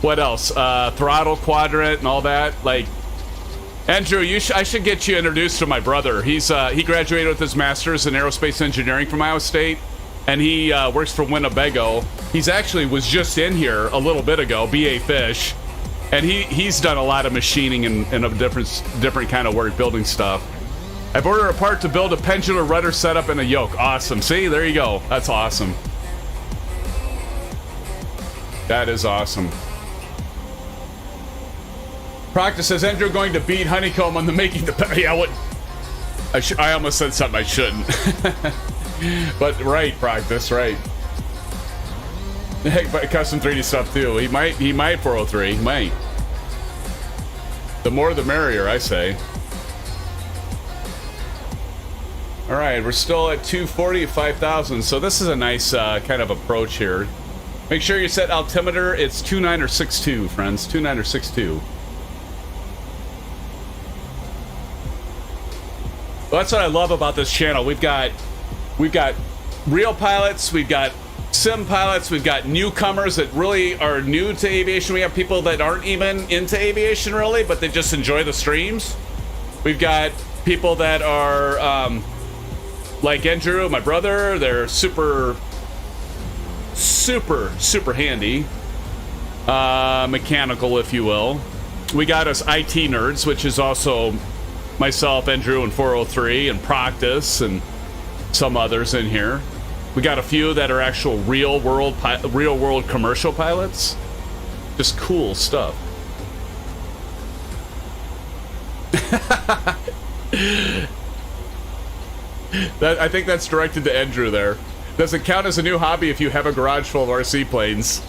what else? Throttle, Quadrant, and all that. Like, Andrew, I should get you introduced to my brother. He graduated with his master's in aerospace engineering from Iowa State. And he works for Winnebago. He's actually was just in here a little bit ago, BA Fish, and he's done a lot of machining and a different kind of work, building stuff. I've ordered a part to build a pendular rudder setup and a yoke. Awesome. See, there you go. That's awesome. That is awesome. Proctor says, Andrew going to beat Honeycomb on the making the... Yeah, what? I almost said something I shouldn't. But right, Proctus, right. Heck, but custom 3D stuff too. He might 403. He might. The more the merrier, I say. All right, we're still at 240, 5,000. So this is a nice kind of approach here. Make sure you set altimeter. It's 29 or 62, friends. 29 or 62. Well, that's what I love about this channel. We've got real pilots, we've got sim pilots, we've got newcomers that really are new to aviation. We have people that aren't even into aviation really, but they just enjoy the streams. We've got people that are like Andrew, my brother. They're super handy, mechanical, if you will. We got us IT nerds, which is also myself, Andrew, and 403, and Proctus, and some others in here. We got a few that are actual real world commercial pilots. Just cool stuff. I think that's directed to Andrew there. Does it count as a new hobby if you have a garage full of RC planes?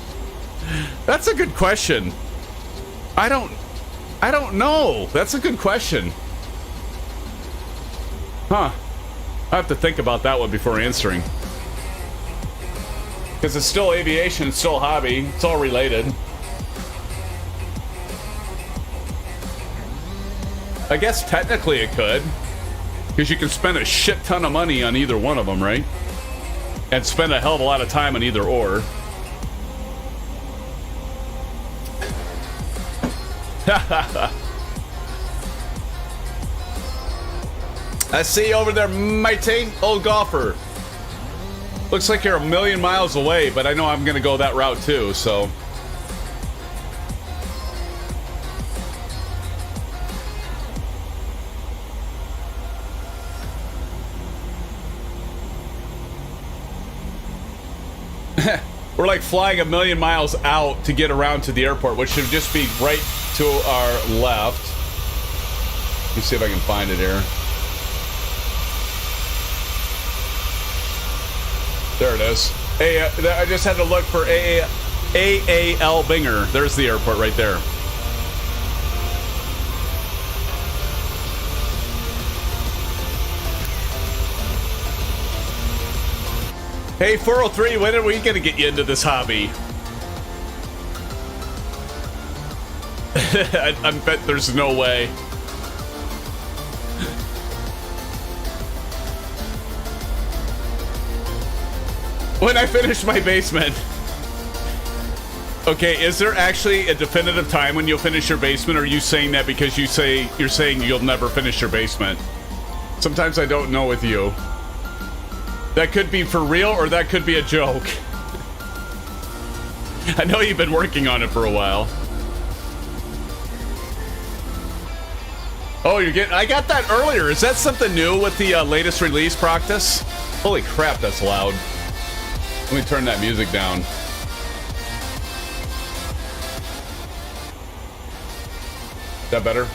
That's a good question. I don't know. That's a good question. Huh. I have to think about that one before answering. Because it's still aviation, it's still a hobby, it's all related. I guess technically it could. Because you can spend a shit ton of money on either one of them, right? And spend a hell of a lot of time on either or. I see you over there, matey, old golfer. Looks like you're a million miles away, but I know I'm gonna go that route too, so. We're like flying a million miles out to get around to the airport, which should just be right to our left. Let me see if I can find it here. There it is. Hey, I just had to look for AAL Binger. There's the airport right there. Hey, 403, when are we going to get you into this hobby? I bet there's no way. When I finish my basement. Okay, is there actually a definitive time when you'll finish your basement, or are you saying that because you're saying you'll never finish your basement? Sometimes I don't know with you. That could be for real, or that could be a joke. I know you've been working on it for a while. Oh, I got that earlier. Is that something new with the latest release, Proctus? Holy crap, that's loud. Let me turn that music down. Is that better?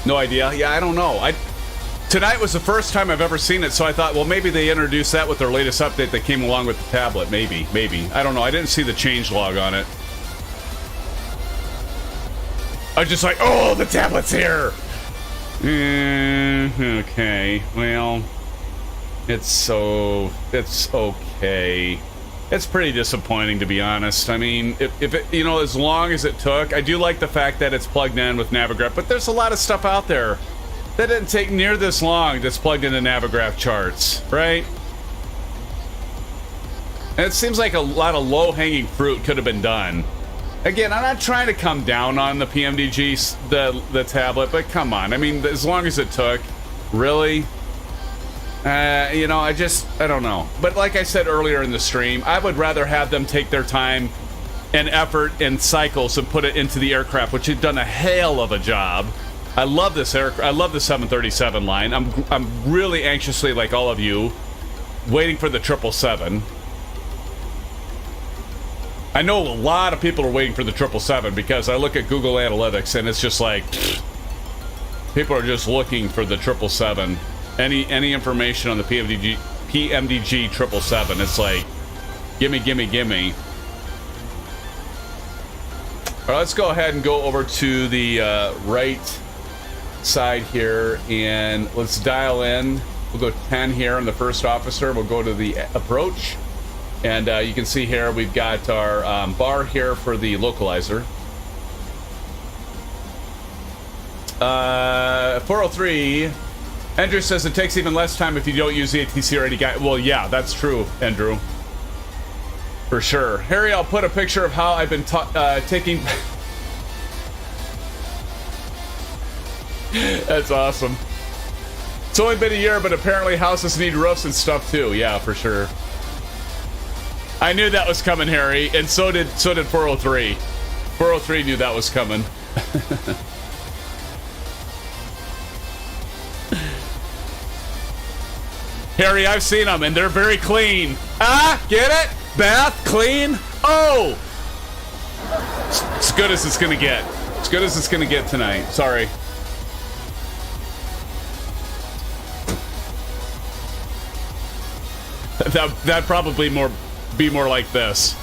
No idea. Yeah, I don't know. Tonight was the first time I've ever seen it, so I thought, well, maybe they introduced that with their latest update that came along with the tablet. Maybe. I don't know. I didn't see the changelog on it. I was just like, oh, the tablet's here! Okay. Well, it's okay. It's pretty disappointing, to be honest. I mean, if it, as long as it took, I do like the fact that it's plugged in with Navigraph, but there's a lot of stuff out there that didn't take near this long that's plugged into Navigraph charts, right? And it seems like a lot of low-hanging fruit could have been done. Again, I'm not trying to come down on the PMDG, the tablet, but come on. I mean, as long as it took, really? I don't know. But like I said earlier in the stream, I would rather have them take their time and effort and cycles and put it into the aircraft, which had done a hell of a job. I love this aircraft. I love the 737 line. I'm really anxiously, like all of you, waiting for the 777. I know a lot of people are waiting for the 777 because I look at Google Analytics and it's just like people are just looking for the 777. Any information on the PMDG 777, it's like gimme, gimme, gimme. All right, let's go ahead and go over to the right side here and let's dial in. We'll go 10 here on the first officer. We'll go to the approach. And you can see here we've got our bar here for the localizer. 403. Andrew says it takes even less time if you don't use the ATC or any guy. Well, yeah, that's true, Andrew. For sure. Harry, I'll put a picture of how I've been taking... That's awesome. It's only been a year, but apparently houses need roofs and stuff too. Yeah, for sure. I knew that was coming, Harry, and so did 403. 403 knew that was coming. Harry, I've seen them, and they're very clean. Ah, get it? Bath, clean. Oh, it's as good as it's gonna get. As good as it's gonna get tonight. Sorry. That'd probably be more like this.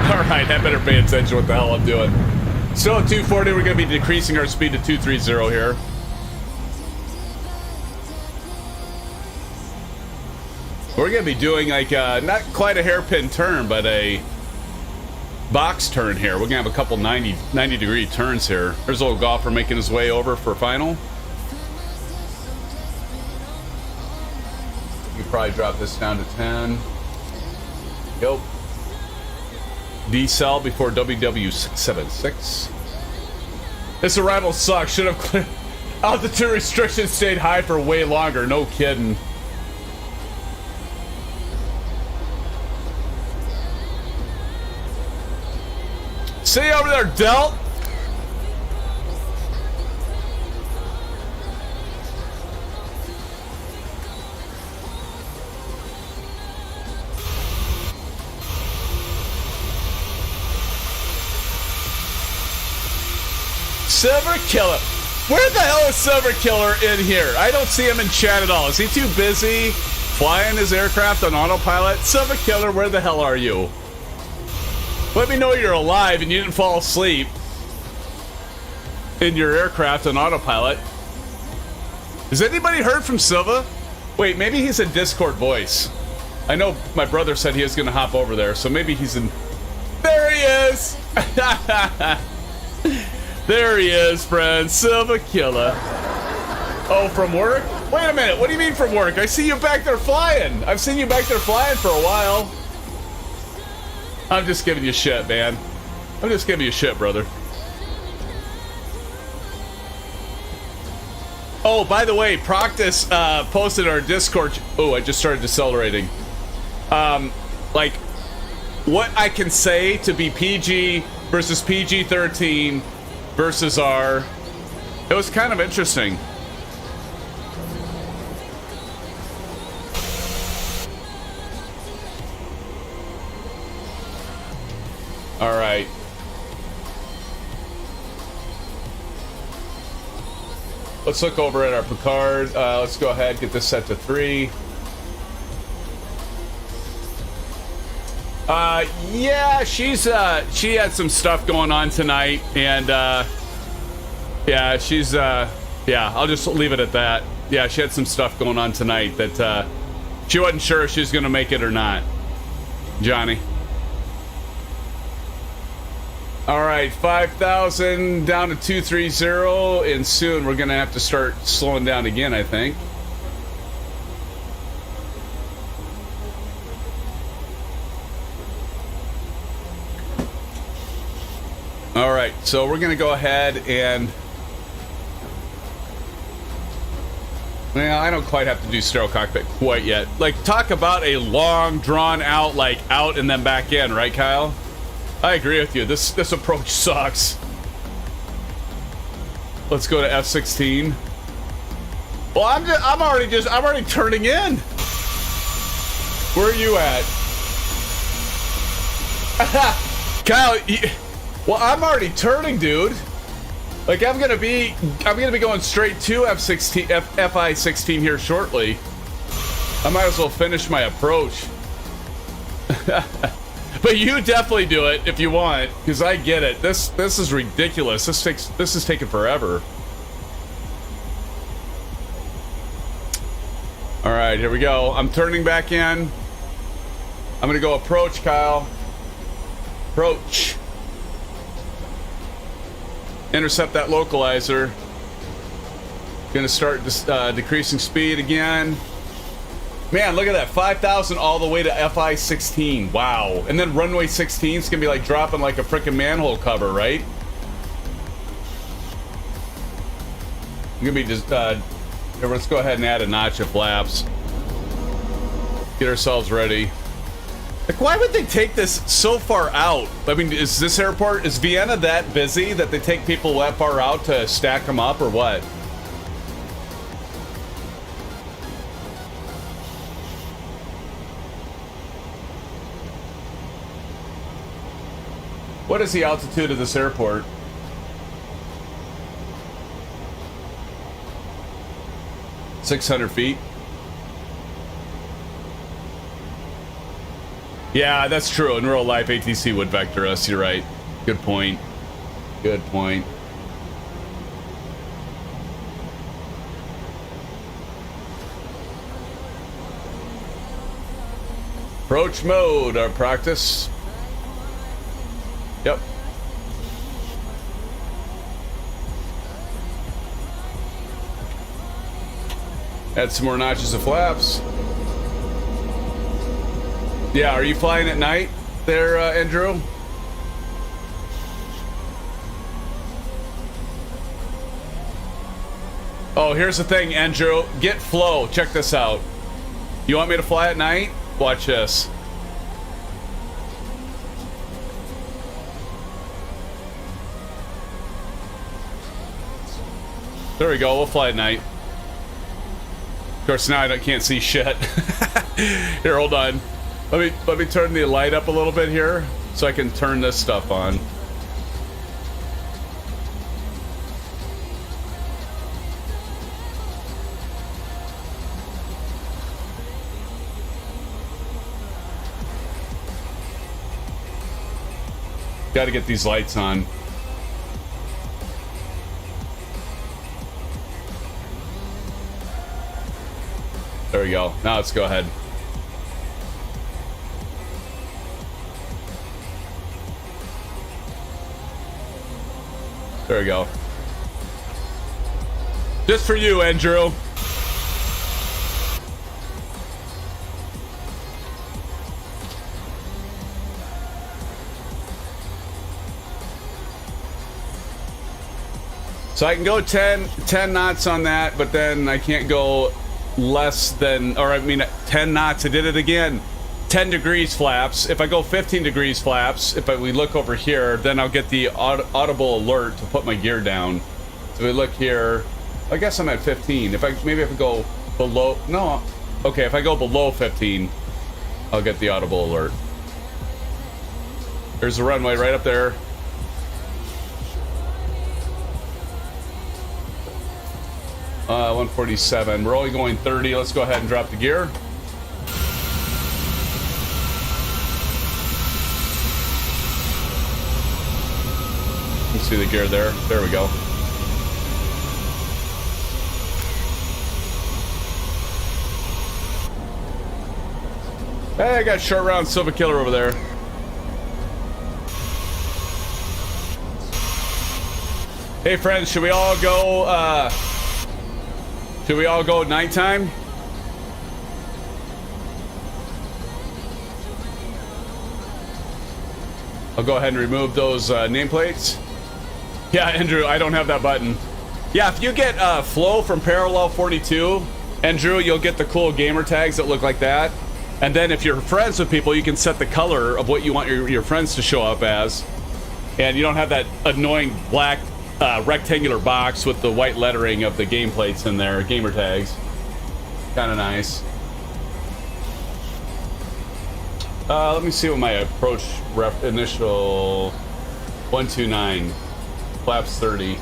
Alright, I better pay attention to what the hell I'm doing. Still at 240, we're going to be decreasing our speed to 230 here. We're going to be doing like not quite a hairpin turn, but a box turn here. We're going to have a couple 90 degree turns here. There's a little golfer making his way over for final. You probably drop this down to 10. Yep. D-cell before WW676. This arrival sucks. Should have cleared. Altitude restrictions stayed high for way longer. No kidding. See you over there, Delt. Silver Killer. Where the hell is Silver Killer in here? I don't see him in chat at all. Is he too busy flying his aircraft on autopilot? Silver Killer, where the hell are you? Let me know you're alive and you didn't fall asleep in your aircraft on autopilot. Has anybody heard from Silva? Wait, maybe he's in Discord voice. I know my brother said he was going to hop over there, so maybe he's in... There he is! There he is, friend. Silva Killer. Oh, from work? Wait a minute, what do you mean from work? I see you back there flying. I've seen you back there flying for a while. I'm just giving you shit, man. I'm just giving you shit, brother. Oh, by the way, Proctus posted our Discord. Oh, I just started decelerating. Like, what I can say to be PG versus PG-13 versus R. It was kind of interesting. All right. Let's look over at our Picard. Let's go ahead, get this set to 3. Yeah, she had some stuff going on tonight, and yeah, she's yeah, I'll just leave it at that. Yeah, she had some stuff going on tonight that she wasn't sure if she was gonna make it or not. Johnny. All right, 5,000 down to 230, and soon we're gonna have to start slowing down again, I think. All right, so we're gonna go ahead and, well, I don't quite have to do stereo cockpit quite yet. Like, talk about a long, drawn out, like out and then back in, right, Kyle? I agree with you. This approach sucks. Let's go to F16. Well, I'm already turning in. Where are you at? Kyle, well, I'm already turning, dude. Like I'm gonna be going straight to FI16 here shortly. I might as well finish my approach. But you definitely do it if you want, because I get it. This is ridiculous. This is taking forever. All right, here we go. I'm turning back in. I'm gonna go approach, Kyle. Approach. Intercept that localizer. Gonna start decreasing speed again. Man, look at that, 5,000 all the way to FI16. Wow. And then runway 16 is gonna be like dropping like a freaking manhole cover, right? Gonna be just, here, let's go ahead and add a notch of flaps. Get ourselves ready. Like, why would they take this so far out? I mean, is Vienna that busy that they take people that far out to stack them up or what? What is the altitude of this airport? $600 feet. Yeah, that's true. In real life, ATC would vector us. You're right. Good point. Good point. Approach mode, our practice. Yep. Add some more notches of flaps. Yeah, are you flying at night there, Andrew? Oh, here's the thing, Andrew. Get flow. Check this out. You want me to fly at night? Watch this. There we go. We'll fly at night. Of course, now I can't see shit. Here, hold on. Let me turn the light up a little bit here so I can turn this stuff on. Got to get these lights on. There we go. Now let's go ahead. There we go. Just for you, Andrew. So I can go 10 knots on that, but then I can't go less than, or I mean 10 knots. I did it again. 10 degrees flaps. If I go 15 degrees flaps, we look over here, then I'll get the audible alert to put my gear down. So we look here. I guess I'm at 15. Maybe if I go below, no. Okay, if I go below 15, I'll get the audible alert. There's the runway right up there. Uh, 147. We're only going 30. Let's go ahead and drop the gear. You see the gear there? There we go. Hey, I got short round Silver Killer over there. Hey friends, should we all go at nighttime? I'll go ahead and remove those nameplates. Yeah, Andrew, I don't have that button. Yeah, if you get flow from Parallel 42, Andrew, you'll get the cool gamer tags that look like that. And then if you're friends with people, you can set the color of what you want your friends to show up as. And you don't have that annoying black rectangular box with the white lettering of the game plates in there, gamer tags. Kind of nice. Let me see what my approach initial 129, flaps 30.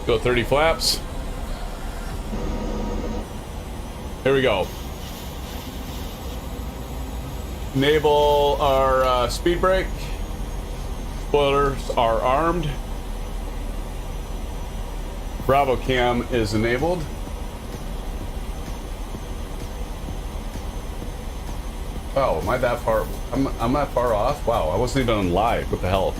Go 30 flaps. Here we go. Enable our speed brake. Spoilers are armed. Bravo cam is enabled. Oh, am I that far? I'm that far off? Wow, I wasn't even on live. What the hell?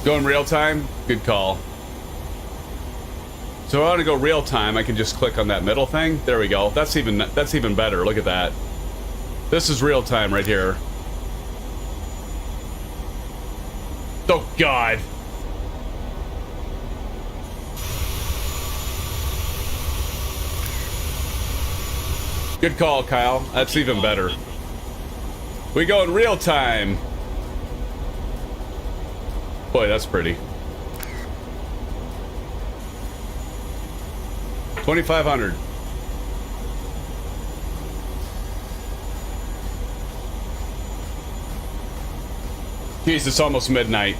Going real time? Good call. So I want to go real time. I can just click on that middle thing. There we go. That's even better. Look at that. This is real time right here. Oh God. Good call, Kyle. That's even better. We go in real time. Boy, that's pretty. 2,500. Jeez, it's almost midnight.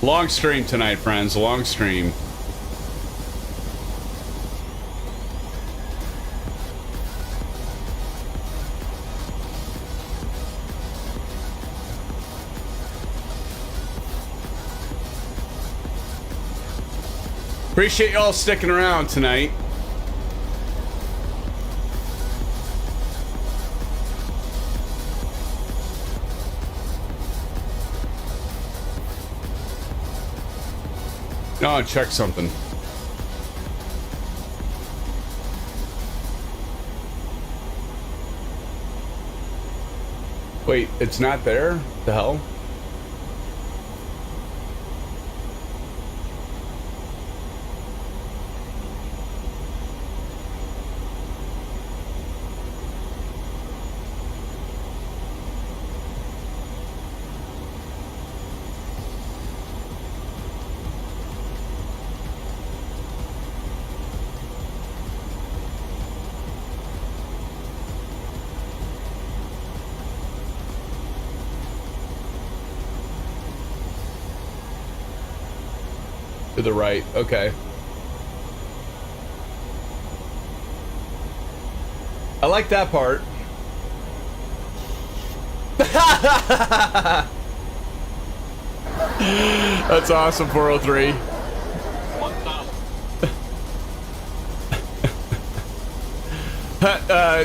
Long stream tonight, friends. Long stream. Appreciate y'all sticking around tonight. Oh, check something. Wait, it's not there? The hell? To the right, okay. I like that part. That's awesome, 403.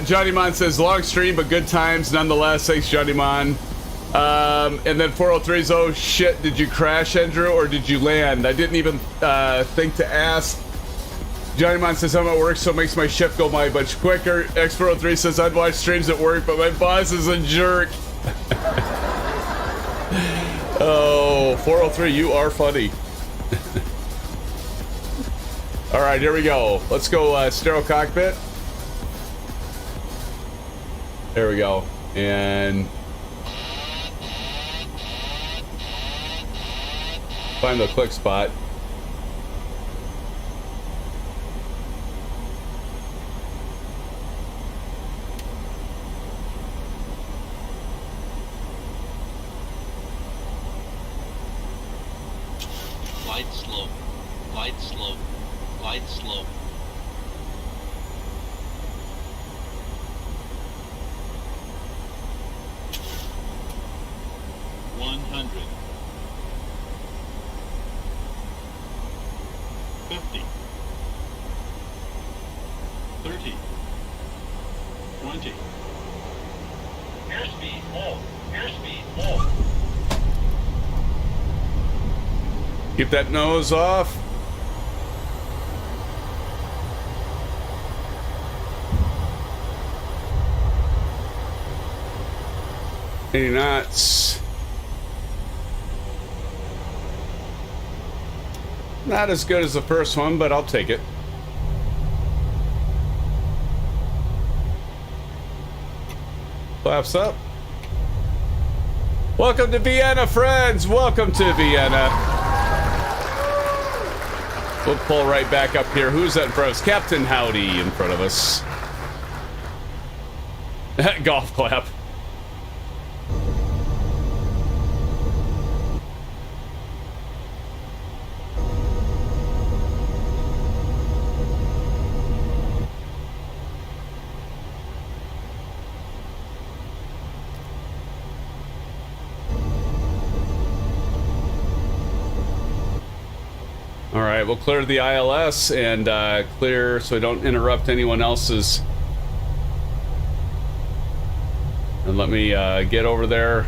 Johnny Mon says, long stream, but good times nonetheless. Thanks, Johnny Mon. And then 403's, oh shit, did you crash, Andrew, or did you land? I didn't even think to ask. Johnny Mon says, I'm at work, so it makes my shift go by much quicker. X403 says, I'd watch streams at work, but my boss is a jerk. Oh, 403, you are funny. All right, here we go. Let's go sterile cockpit. There we go. And find the click spot. Glide slope, glide slope, glide slope. 100. 50. 30, 20. Airspeed full. Airspeed full. Keep that nose off. Any knots? Not as good as the first one, but I'll take it. Flaps up. Welcome to Vienna, friends. Welcome to Vienna. We'll pull right back up here. Who's that in front of us? Captain Howdy in front of us. Golf clap. All right, we'll clear the ILS and clear so we don't interrupt anyone else's. And let me get over there.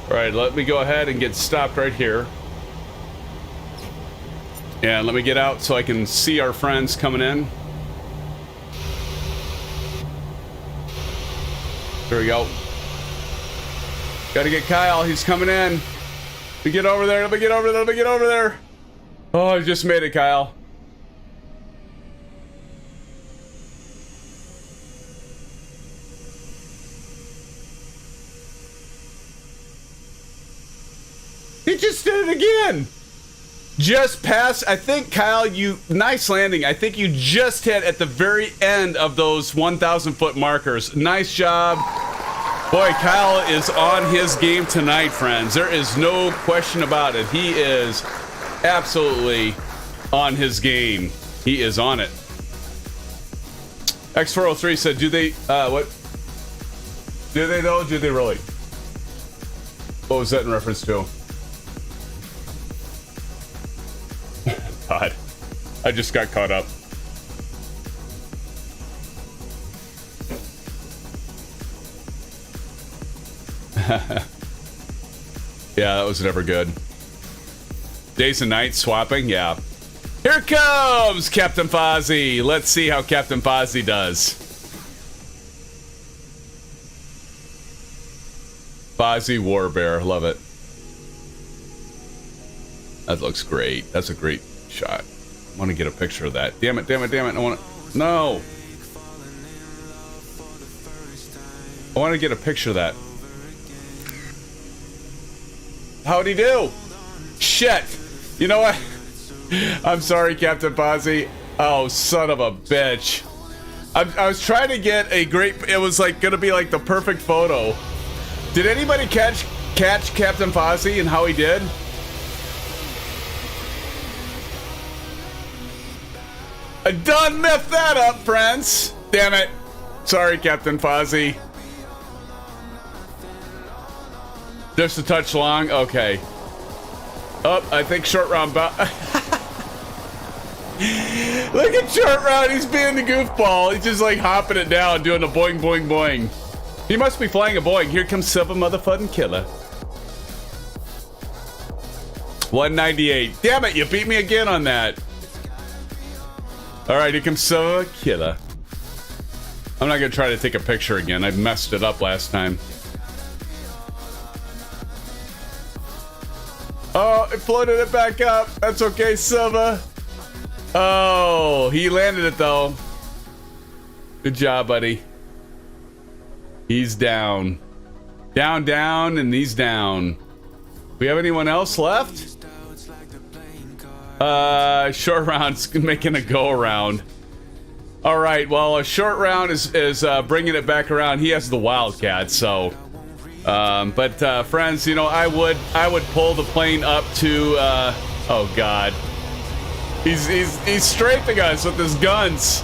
All right, let me go ahead and get stopped right here. And let me get out so I can see our friends coming in. There we go. Gotta get Kyle, he's coming in. Let me get over there, let me get over there, let me get over there. Oh, I just made it, Kyle. He just did it again. Just past, I think, Kyle, you, nice landing. I think you just hit at the very end of those 1,000 foot markers. Nice job. Boy, Kyle is on his game tonight, friends. There is no question about it. He is absolutely on his game. He is on it. X403 said, do they, what? Do they though? Do they really? What was that in reference to? God, I just got caught up. Yeah, that was never good. Days and nights swapping, yeah. Here comes Captain Fozzie. Let's see how Captain Fozzie does. Fozzie Warbear, love it. That looks great. That's a great shot. I want to get a picture of that. Damn it, damn it, damn it. I want to... No. I want to get a picture of that. How'd he do? Shit. You know what? I'm sorry, Captain Fozzie. Oh, son of a bitch. I was trying to get a great... It was like going to be like the perfect photo. Did anybody catch Captain Fozzie and how he did? I done messed that up, friends. Damn it. Sorry, Captain Fozzie. Just a touch long? Okay. Oh, I think short round. Look at short round. He's being the goofball. He's just like hopping it down, doing a boing, boing, boing. He must be flying a Boeing. Here comes Silver Motherfucking Killer. 198. Damn it, you beat me again on that. All right, here comes Silver Killer. I'm not gonna try to take a picture again. I messed it up last time. Oh, it floated it back up. That's okay, Silva. Oh, he landed it though. Good job, buddy. He's down. Down, down, and he's down. We have anyone else left? Short round's making a go around. All right, well, a short round is bringing it back around. He has the Wildcat, so. But friends, you know, I would pull the plane up to Oh God. He's strafing us with his guns.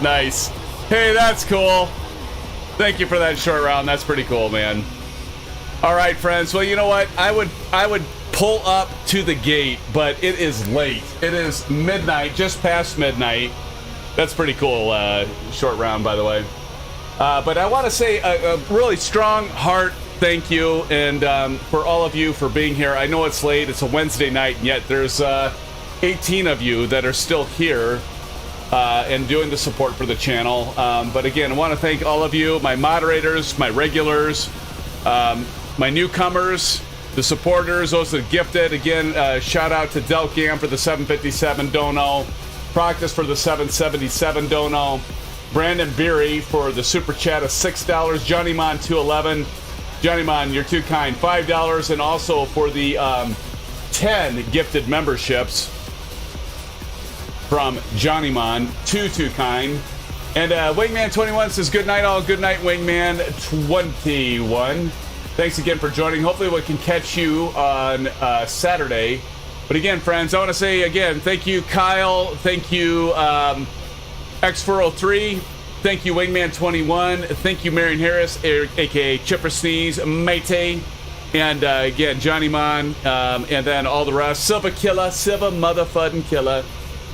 Nice. Hey, that's cool. Thank you for that short round. That's pretty cool, man. All right, friends. Well, you know what? I would pull up to the gate, but it is late. It is midnight, just past midnight. That's pretty cool. Short round, by the way. But I want to say a really strong heart thank you, and for all of you for being here. I know it's late. It's a Wednesday night, and yet there's 18 of you that are still here and doing the support for the channel. But again, I want to thank all of you, my moderators, my regulars, my newcomers, the supporters, those that gifted. Again, shout out to Delcam for the 757 dono, Proctus for the 777 dono, Brandon Beery for the super chat of $6, Johnny Mon 211. Johnny Mon, you're too kind, $5, and also for the 10 gifted memberships from Johnny Mon, too kind. And Wingman 21 says good night all. Good night, Wingman 21. Thanks again for joining. Hopefully we can catch you on Saturday. But again, friends, I want to say again, thank you, Kyle. Thank you, X403. Thank you, Wingman 21. Thank you, Marion Harris, aka Chipper Sneeze, Mate. And again, Johnny Mon, and then all the rest. Silva Killer, Silva motherfucking Killer.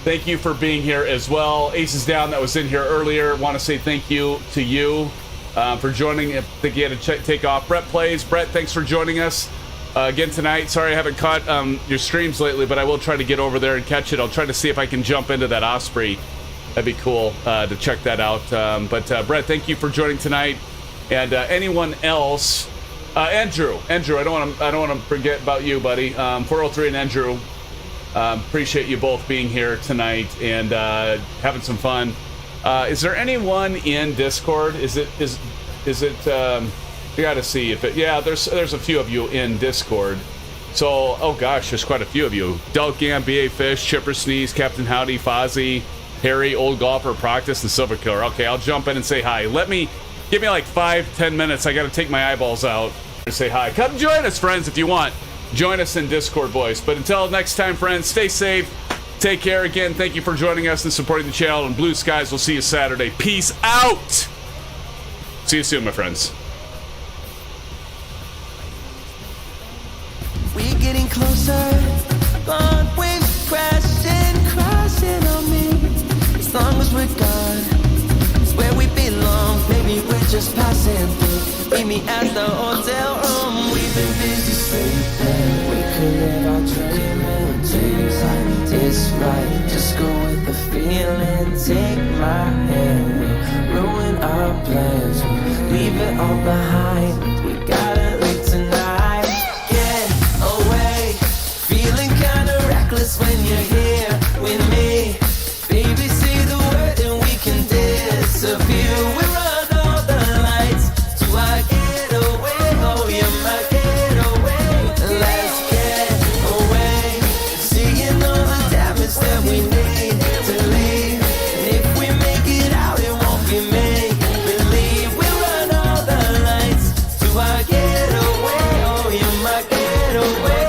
Thank you for being here as well. Aces Down, that was in here earlier. Want to say thank you to you for joining. I think you had to take off. Brett Plays. Brett, thanks for joining us again tonight. Sorry I haven't caught your streams lately, but I will try to get over there and catch it. I'll try to see if I can jump into that Osprey. That'd be cool to check that out. But Brett, thank you for joining tonight. And anyone else, Andrew, I don't want to forget about you, buddy. 403 and Andrew. Appreciate you both being here tonight and having some fun. Is there anyone in Discord? Is it? We got to see if it. Yeah, there's a few of you in Discord. So, oh gosh, there's quite a few of you. Delcam, BA Fish, Chipper Sneeze, Captain Howdy, Fozzie, Harry, Old Golfer, Proctus, and Silver Killer. Okay, I'll jump in and say hi. Give me like 5-10 minutes. I got to take my eyeballs out and say hi. Come join us, friends, if you want. Join us in Discord, boys. But until next time, friends, stay safe. Take care. Again, thank you for joining us and supporting the channel. And Blue Skies, we'll see you Saturday. Peace out. See you soon, my friends. We're getting closer, but waves crashing on me. As long as we're gone, it's where we belong. Maybe we're just passing through. Meet me at the hotel room. We've been busy sleeping. We could live our dream and dreams like this, right? Just go with the feeling. Take my hand. We'll ruin our plans. We'll leave it all behind. We gotta leave tonight. Get away. Feeling kinda reckless when you're here with me. Baby, say the word and we can disappear. We run all the lights to our getaway. Oh, you're my getaway. Let's get away. Seeing all the damage that we need to leave. And if we make it out, it won't be make believe. We run all the lights to our getaway. Oh, you're my getaway.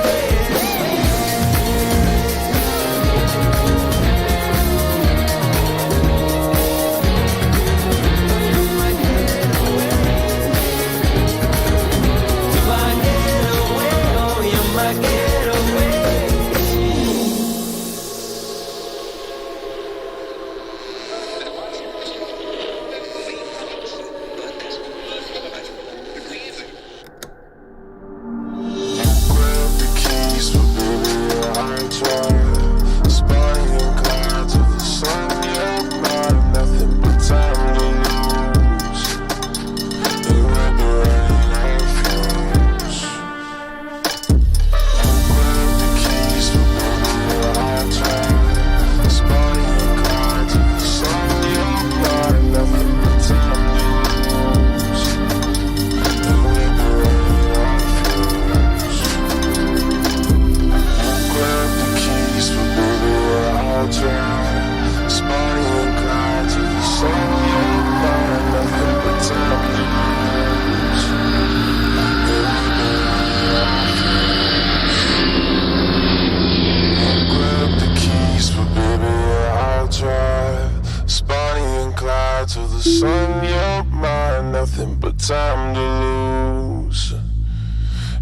till the sun, you're mine, nothing but time to lose.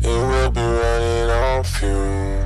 And we'll be running on fumes.